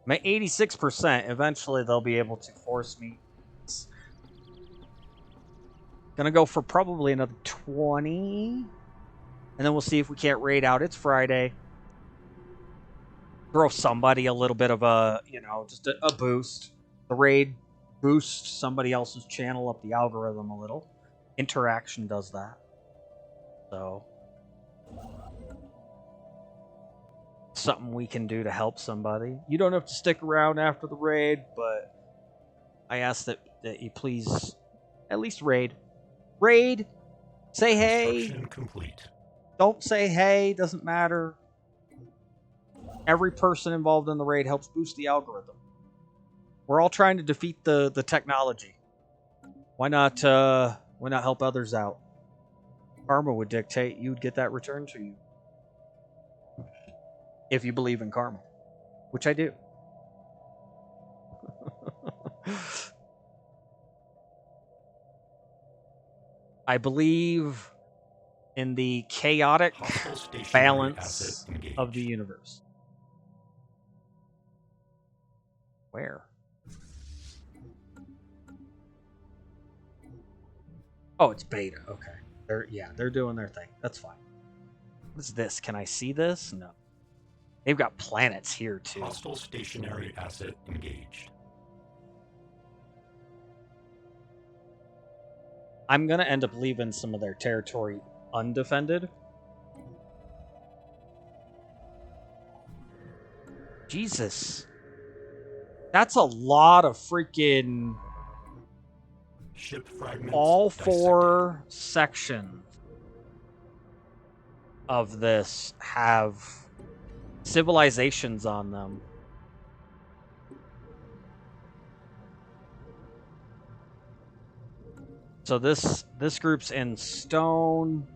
I'm at 86%. Eventually, they'll be able to force me. Gonna go for probably another 20. And then we'll see if we can't raid out. It's Friday. Throw somebody a little bit of a, just a boost. The raid boosts somebody else's channel up the algorithm a little. Interaction does that. So... something we can do to help somebody. You don't have to stick around after the raid, but I ask that you please at least raid. Raid! Say hey! Construction complete. Don't say hey, doesn't matter. Every person involved in the raid helps boost the algorithm. We're all trying to defeat the technology. Why not help others out? Karma would dictate you would get that returned to you. If you believe in karma. Which I do. I believe in the chaotic balance of the universe. Where? Oh, it's beta. Okay. They're doing their thing. That's fine. What is this? Can I see this? No. They've got planets here, too. Hostile stationary asset engaged. I'm going to end up leaving some of their territory undefended. Jesus. That's a lot of freaking... Ship fragments all dissected. 4 sections of this have... civilizations on them. So this group's in Stone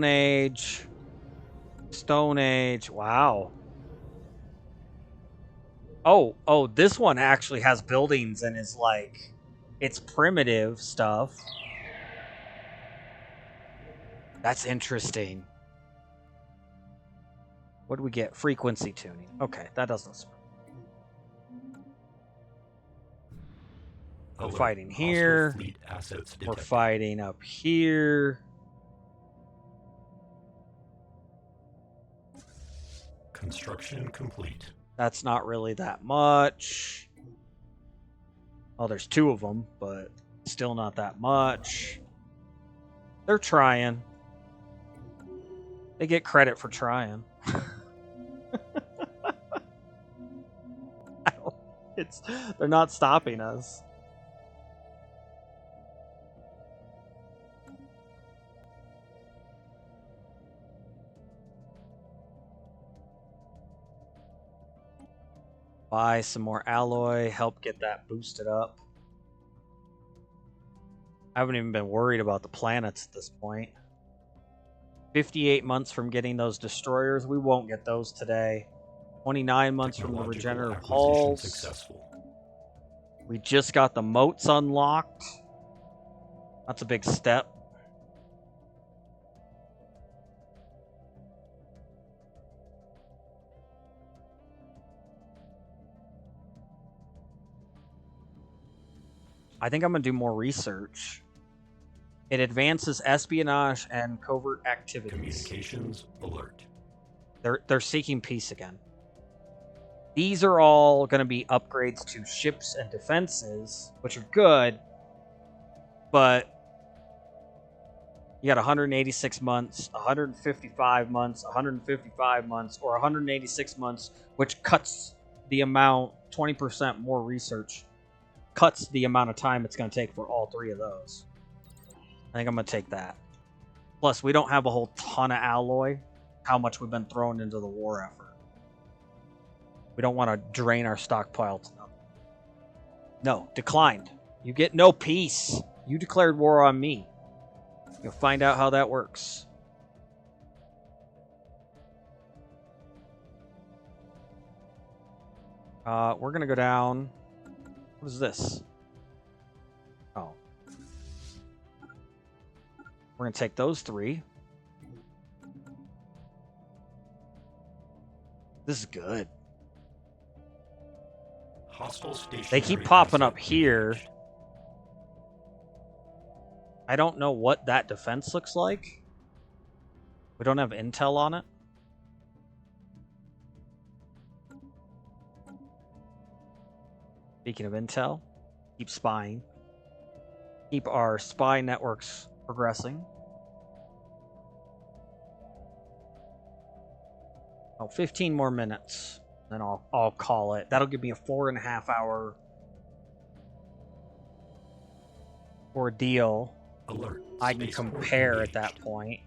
Age. Wow. Oh, this one actually has buildings and is like, it's primitive stuff. That's interesting. What do we get? Frequency tuning. Okay, that doesn't... We're Alert. fighting Hostile here. fleet assets We're detected. fighting up here. Construction complete. That's not really that much. Oh, there's 2 of them, but still not that much. They're trying. They get credit for trying. They're not stopping us. Buy some more alloy, help get that boosted up. I haven't even been worried about the planets at this point. 58 months from getting those destroyers. We won't get those today. 29 months from the Technological regenerative acquisition hulls. successful. We just got the moats unlocked. That's a big step. I think I'm going to do more research. It advances espionage and covert activities. Communications alert. They're seeking peace again. These are all going to be upgrades to ships and defenses, which are good, but you got 186 months, 155 months, 155 months, or 186 months, which cuts the amount, 20% more research, cuts the amount of time it's going to take for all 3 of those. I think I'm going to take that. Plus, we don't have a whole ton of alloy, how much we've been thrown into the war effort. We don't want to drain our stockpile to nothing. No, declined. You get no peace. You declared war on me. You'll find out how that works. We're going to go down. What is this? Oh. We're going to take those 3. This is good. Hostile They keep stationary popping up asset here. engaged. I don't know what that defense looks like. We don't have intel on it. Speaking of intel, keep spying. Keep our spy networks progressing. Oh, 15 more minutes. Then I'll call it. That'll give me a 4.5 hour ordeal. Alert. I can Spaceport compare at engaged. that point.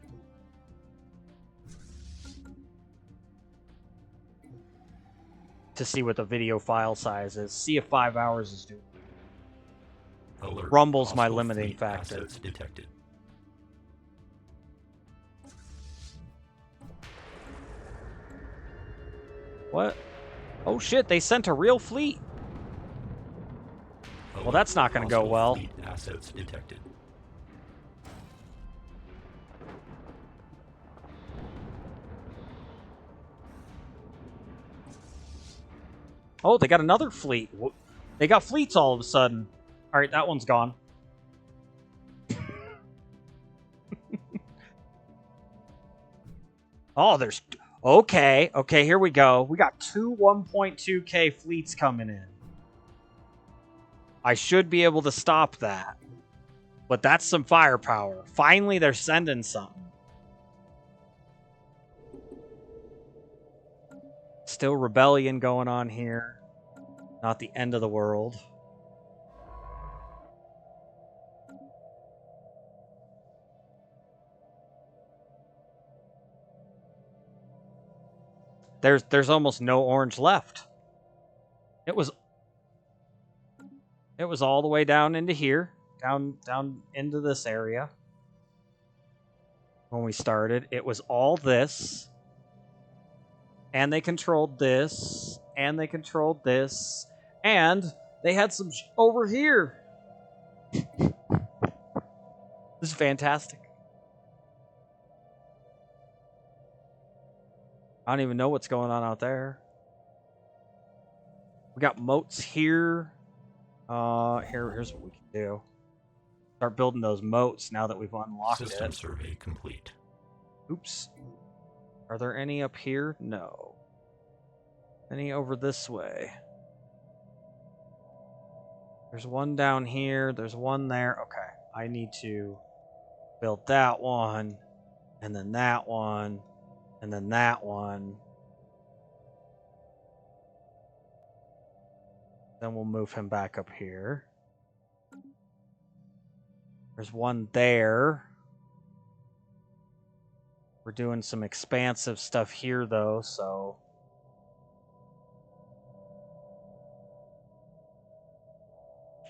To see what the video file size is. See if 5 hours is doing. Alert. Rumble's my Hostile limiting fleet factor. assets detected. What? Oh shit, they sent a real fleet. Well, that's not going to go Hostile well. fleet assets detected. Oh, they got another fleet. They got fleets all of a sudden. All right, that one's gone. Oh, there's... Okay, here we go. We got 2 1.2k fleets coming in. I should be able to stop that. But that's some firepower. Finally, they're sending something. Still rebellion going on here. Not the end of the world. There's almost no orange left. It was all the way down into here, down into this area. When we started, it was all this. And they controlled this, and they controlled this, and they had some over here. This is fantastic. I don't even know what's going on out there. We got moats here. Here's what we can do. Start building those moats now that we've unlocked System it. survey complete. Oops. Are there any up here? No. Any over this way? There's one down here. There's one there. Okay. I need to build that one, and then that one, and then that one. Then we'll move him back up here. There's one there. We're doing some expansive stuff here, though, so...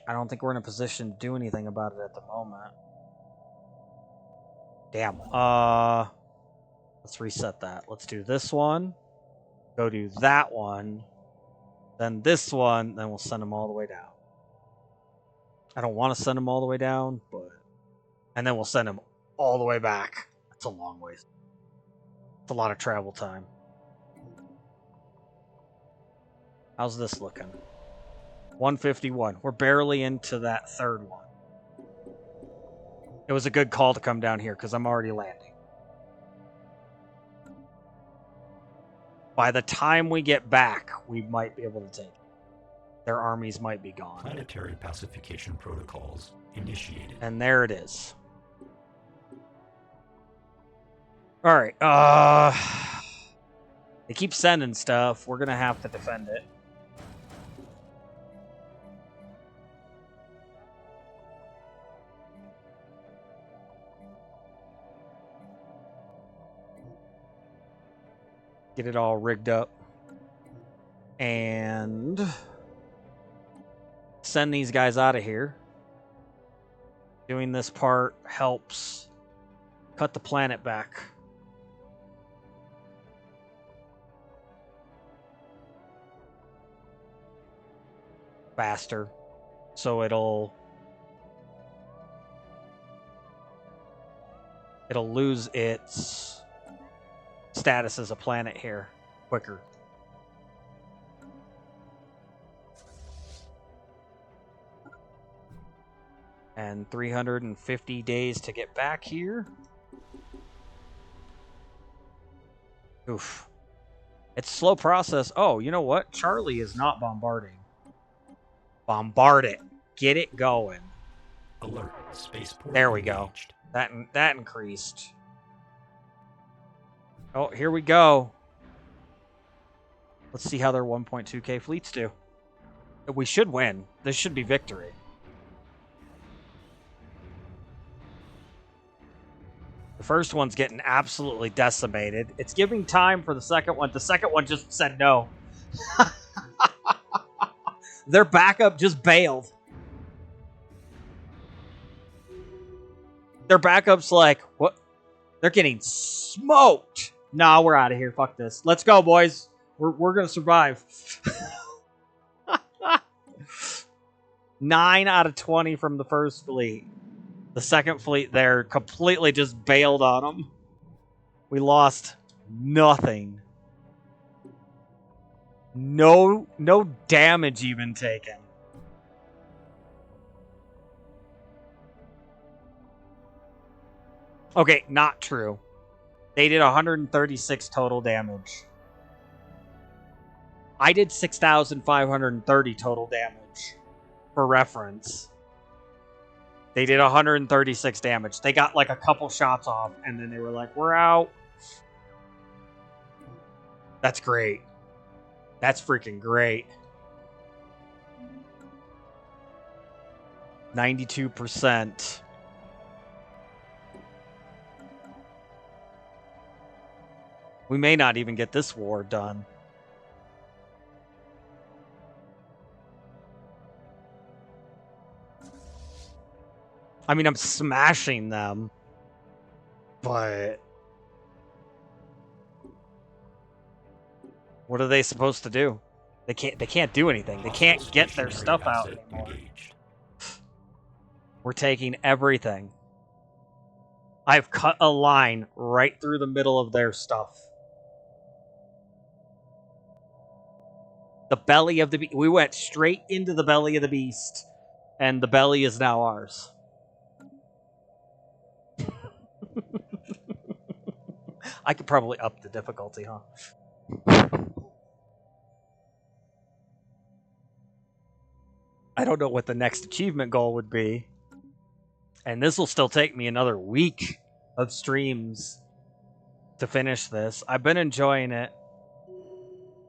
I don't think we're in a position to do anything about it at the moment. Damn. Let's reset that. Let's do this one. Go do that one. Then this one. Then we'll send them all the way down. I don't want to send them all the way down, but... And then we'll send them all the way back. That's a long ways. It's a lot of travel time. How's this looking? 151. We're barely into that third one. It was a good call to come down here because I'm already landing. By the time we get back, we might be able to take it. Their armies might be gone. Planetary pacification protocols initiated. And there it is. Alright, they keep sending stuff. We're gonna have to defend it. Get it all rigged up. And send these guys out of here. Doing this part helps cut the planet back. Faster. So it'll lose its status as a planet here quicker. And 350 days to get back here. Oof. It's a slow process. Oh, you know what? Charlie is not bombarding. Bombard it. Get it going. Alert. Spaceport There we go. engaged. That increased. Oh, here we go. Let's see how their 1.2k fleets do. We should win. This should be victory. The first one's getting absolutely decimated. It's giving time for the second one. The second one just said no. Their backup just bailed. Their backup's like, what? They're getting smoked. Nah, we're out of here. Fuck this. Let's go, boys. We're gonna survive. 9 out of 20 from the first fleet. The second fleet there completely just bailed on them. We lost nothing. No damage even taken. Okay, not true. They did 136 total damage. I did 6,530 total damage. For reference. They did 136 damage. They got like a couple shots off, and then they were like, we're out. That's great. That's freaking great. 92%. We may not even get this war done. I mean, I'm smashing them, but what are they supposed to do? They can't do anything. They can't get their stuff out anymore. We're taking everything. I've cut a line right through the middle of their stuff. The belly of the beast. We went straight into the belly of the beast, and the belly is now ours. I could probably up the difficulty, huh? I don't know what the next achievement goal would be. And this will still take me another week of streams to finish this. I've been enjoying it.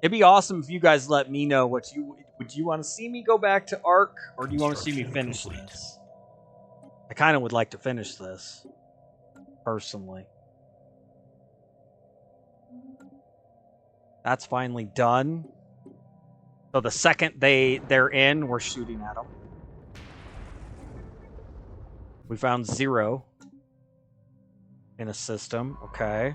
It'd be awesome if you guys let me know what would you want to see me go back to Ark, or do you want to see me finish this? I kind of would like to finish this, personally. That's finally done. So the second they're in, we're shooting at them. We found 0 in a system. Okay.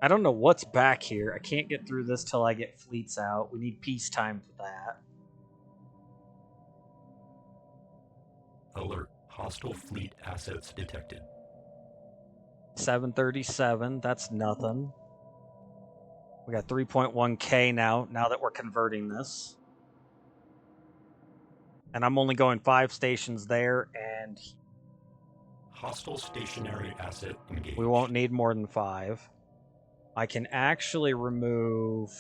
I don't know what's back here. I can't get through this till I get fleets out. We need peacetime for that. Alert. Hostile fleet assets detected. 737. That's nothing. We got 3.1K now that we're converting this. And I'm only going 5 stations there, and Hostile stationary asset engaged. we won't need more than 5. I can actually remove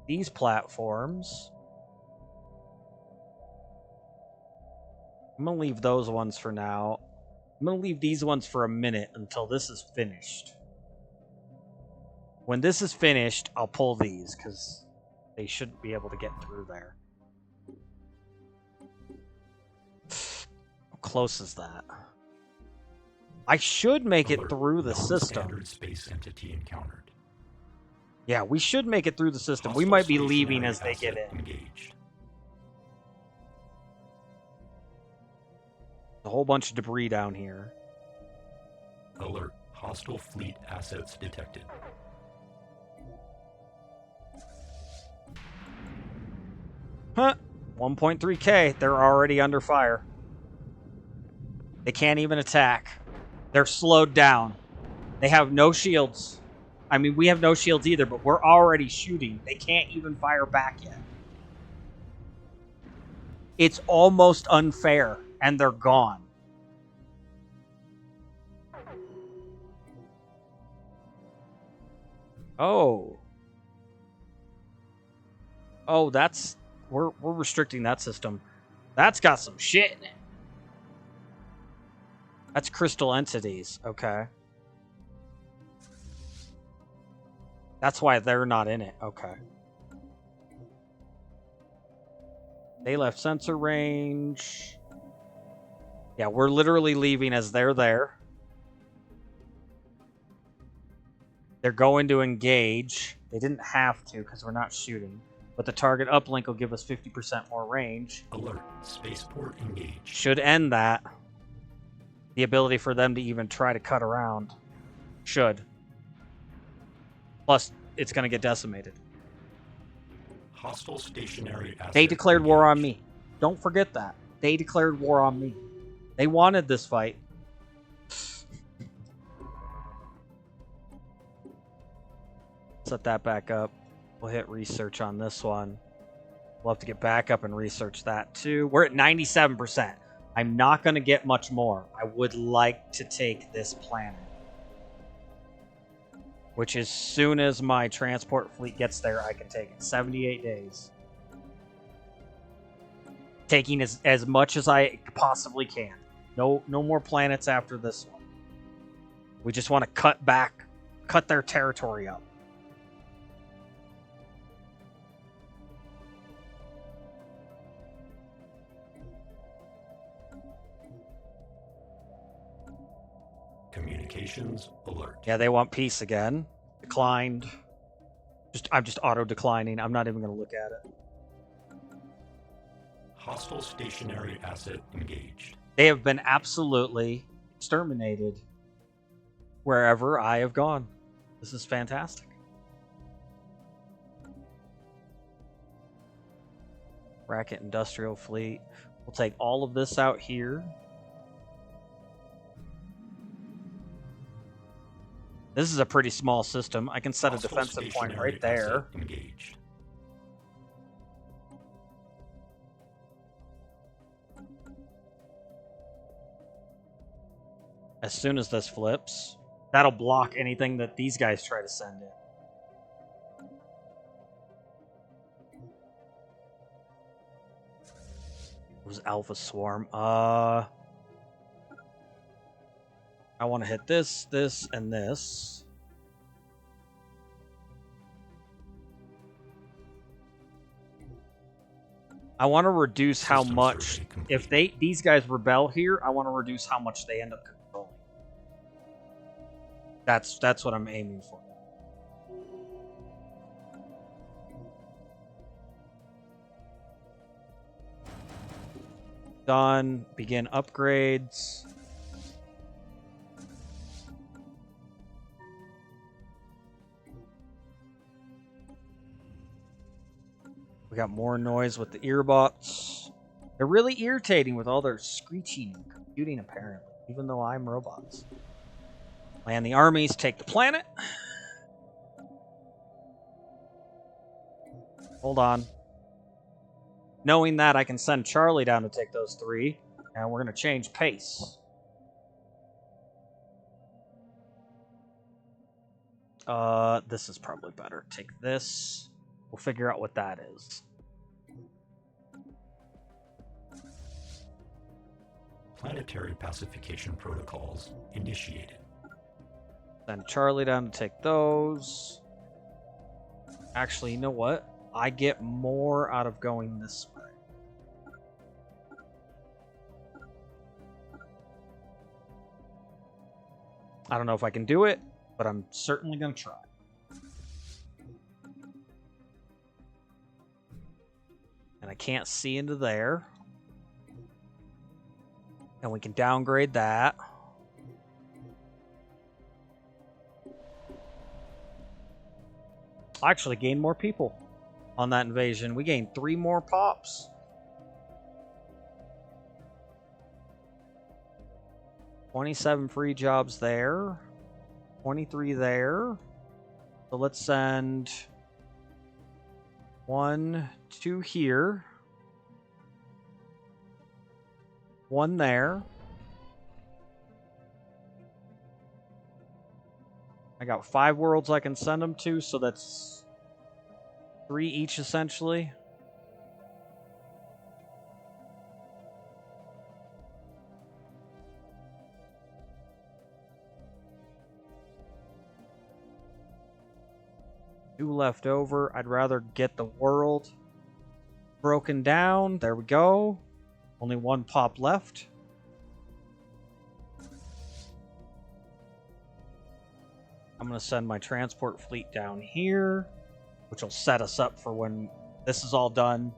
these platforms. I'm going to leave those ones for now. I'm going to leave these ones for a minute until this is finished. When this is finished, I'll pull these, because they shouldn't be able to get through there. How close is that? I should make it through the system. Non-standard space entity encountered. Yeah, we should make it through the system. We might be leaving as they get in. Engaged. A whole bunch of debris down here. Alert. Hostile fleet assets detected. Huh. 1.3K. They're already under fire. They can't even attack. They're slowed down. They have no shields. I mean, we have no shields either, but we're already shooting. They can't even fire back yet. It's almost unfair, and they're gone. Oh. Oh, that's... We're restricting that system. That's got some shit in it. That's crystal entities. Okay. That's why they're not in it. Okay. They left sensor range. Yeah, we're literally leaving as they're there. They're going to engage. They didn't have to because we're not shooting. But the target uplink will give us 50% more range. Alert. Spaceport engaged. Should end that. The ability for them to even try to cut around. Should. Plus, it's going to get decimated. Hostile stationary asset They declared war on engaged. me. Don't forget that. They declared war on me. They wanted this fight. Set that back up. We'll hit research on this one. We'll have to get back up and research that too. We're at 97%. I'm not going to get much more. I would like to take this planet. Which as soon as my transport fleet gets there, I can take it. 78 days. Taking as much as I possibly can. No more planets after this one. We just want to cut their territory up. Communications alert. Yeah, they want peace again. Declined. I'm just auto-declining. I'm not even going to look at it. Hostile stationary asset engaged. They have been absolutely exterminated wherever I have gone. This is fantastic. Bracket industrial fleet. We'll take all of this out here. This is a pretty small system. I can set a Hostile defensive point stationary right there. asset engaged. As soon as this flips, that'll block anything that these guys try to send in. It was Alpha Swarm. I want to hit this, this, and this. I want to reduce how System much, survey if complete. these guys rebel here, I want to reduce how much they end up controlling. That's what I'm aiming for. Done. Begin upgrades. We got more noise with the earbots. They're really irritating with all their screeching and computing, apparently, even though I'm robots. Land the armies, take the planet. Hold on. Knowing that, I can send Charlie down to take those 3, and we're going to change pace. This is probably better. Take this. We'll figure out what that is. Planetary pacification protocols initiated. Send Charlie down to take those. Actually, you know what? I get more out of going this way. I don't know if I can do it, but I'm certainly going to try. And I can't see into there. And we can downgrade that. I actually gained more people on that invasion. We gained 3 more pops. $27 free jobs there. 23 there. So let's send 1, 2 here. 1 there. I got 5 worlds I can send them to, so that's 3 each essentially. Two left over. I'd rather get the world broken down. There we go. Only 1 pop left. I'm going to send my transport fleet down here, which will set us up for when this is all done.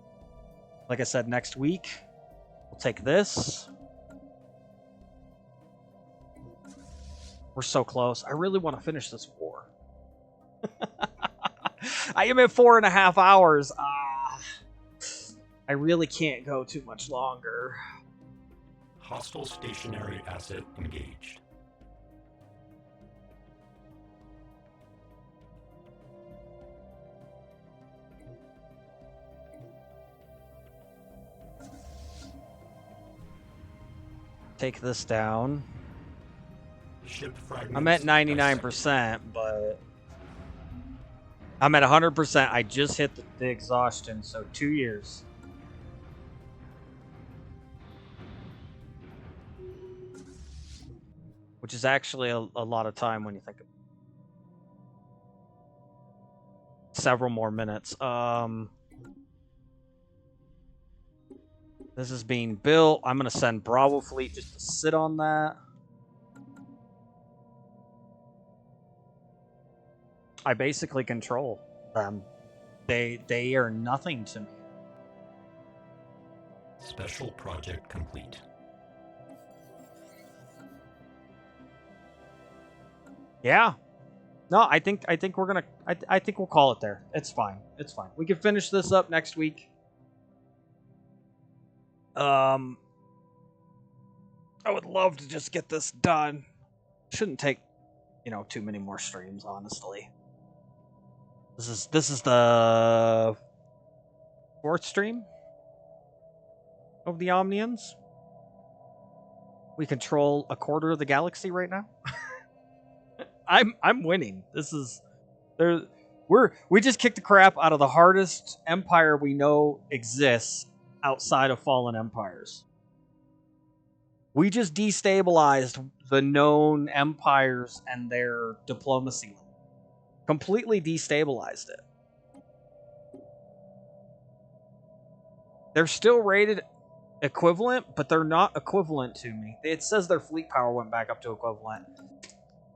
Like I said, next week, we'll take this. We're so close. I really want to finish this war. I am at 4.5 hours. I really can't go too much longer. Hostile stationary asset engaged. Take this down. Ship fragments. I'm at 99%, but I'm at 100%. I just hit the exhaustion, so 2 years. Which is actually a lot of time when you think of it. Several more minutes. This is being built. I'm going to send Bravo Fleet just to sit on that. I basically control them. They are nothing to me. Special project complete. Yeah. No, I think we're gonna. I think we'll call it there. It's fine. It's fine. We can finish this up next week. I would love to just get this done. Shouldn't take too many more streams, honestly. This is the 4th stream of the Omnians. We control a quarter of the galaxy right now. I'm winning. We just kicked the crap out of the hardest empire we know exists outside of fallen empires. We just destabilized the known empires and their diplomacy. Completely destabilized it. They're still rated equivalent, but they're not equivalent to me. It says their fleet power went back up to equivalent.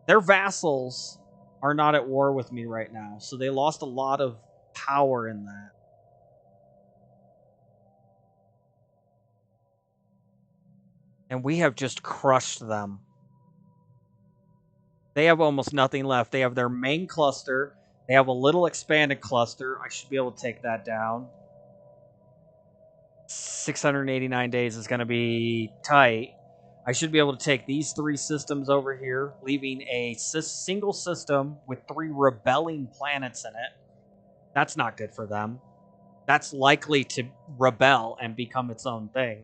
Their vassals are not at war with me right now, so they lost a lot of power in that. And we have just crushed them. They have almost nothing left. They have their main cluster. They have a little expanded cluster. I should be able to take that down. 689 days is going to be tight. I should be able to take these 3 systems over here, leaving a single system with 3 rebelling planets in it. That's not good for them. That's likely to rebel and become its own thing.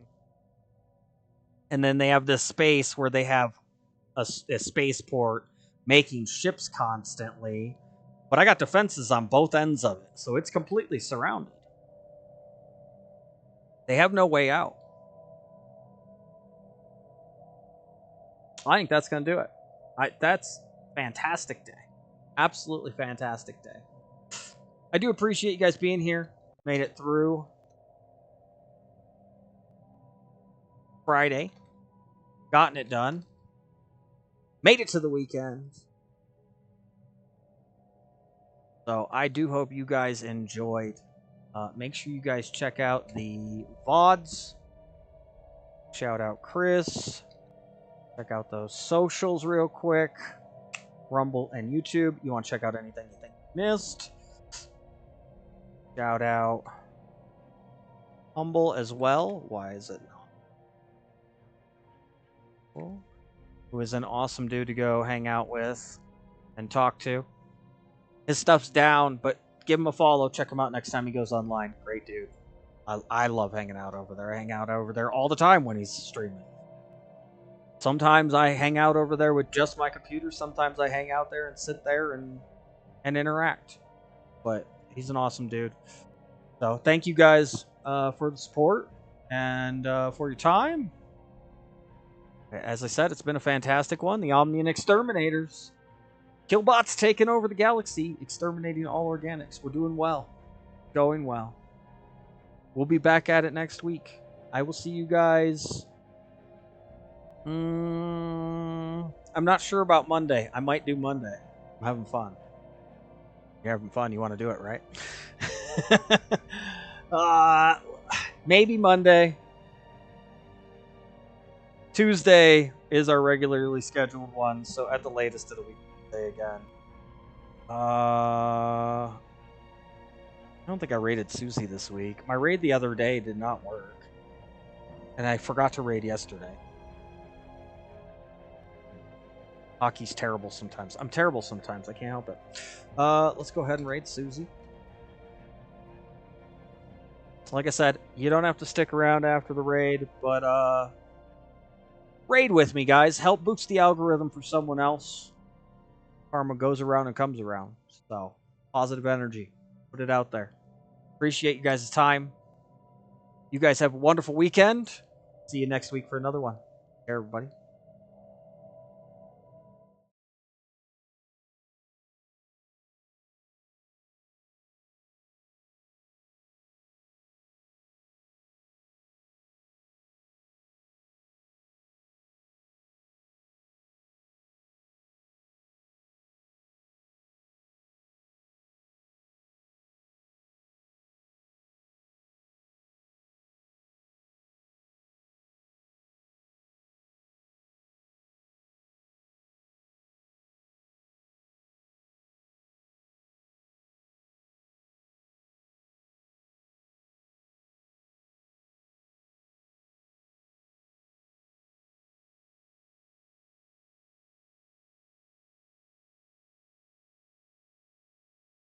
And then they have this space where they have a spaceport making ships constantly. But I got defenses on both ends of it, so it's completely surrounded. They have no way out. I think that's going to do it. That's fantastic day. Absolutely fantastic day. I do appreciate you guys being here. Made it through Friday. Gotten it done. Made it to the weekend. So I do hope you guys enjoyed. Make sure you guys check out the VODs. Shout out Chris. Check out those socials real quick. Rumble and YouTube. You want to check out anything you think you missed. Shout out Humble as well. Why is it not? Who is an awesome dude to go hang out with and talk to. His stuff's down, but give him a follow. Check him out next time he goes online. Great dude. I love hanging out over there. I hang out over there all the time when he's streaming. Sometimes I hang out over there with just my computer. Sometimes I hang out there and sit there and interact. But he's an awesome dude. So thank you guys for the support and for your time. As I said, it's been a fantastic one. The Omnian Exterminators. Killbots taking over the galaxy, exterminating all organics. We're doing well. Going well. We'll be back at it next week. I will see you guys. I'm not sure about Monday. I might do Monday. I'm having fun. You're having fun. You want to do it, right? Maybe Monday. Tuesday is our regularly scheduled one, so at the latest it'll be Tuesday again. I don't think I raided Susie this week. My raid the other day did not work. And I forgot to raid yesterday. Hockey's terrible sometimes. I'm terrible sometimes. I can't help it. Let's go ahead and raid Susie. Like I said, you don't have to stick around after the raid, but raid with me, guys. Help boost the algorithm for someone else. Karma goes around and comes around. So, positive energy. Put it out there. Appreciate you guys' time. You guys have a wonderful weekend. See you next week for another one. Take care, everybody.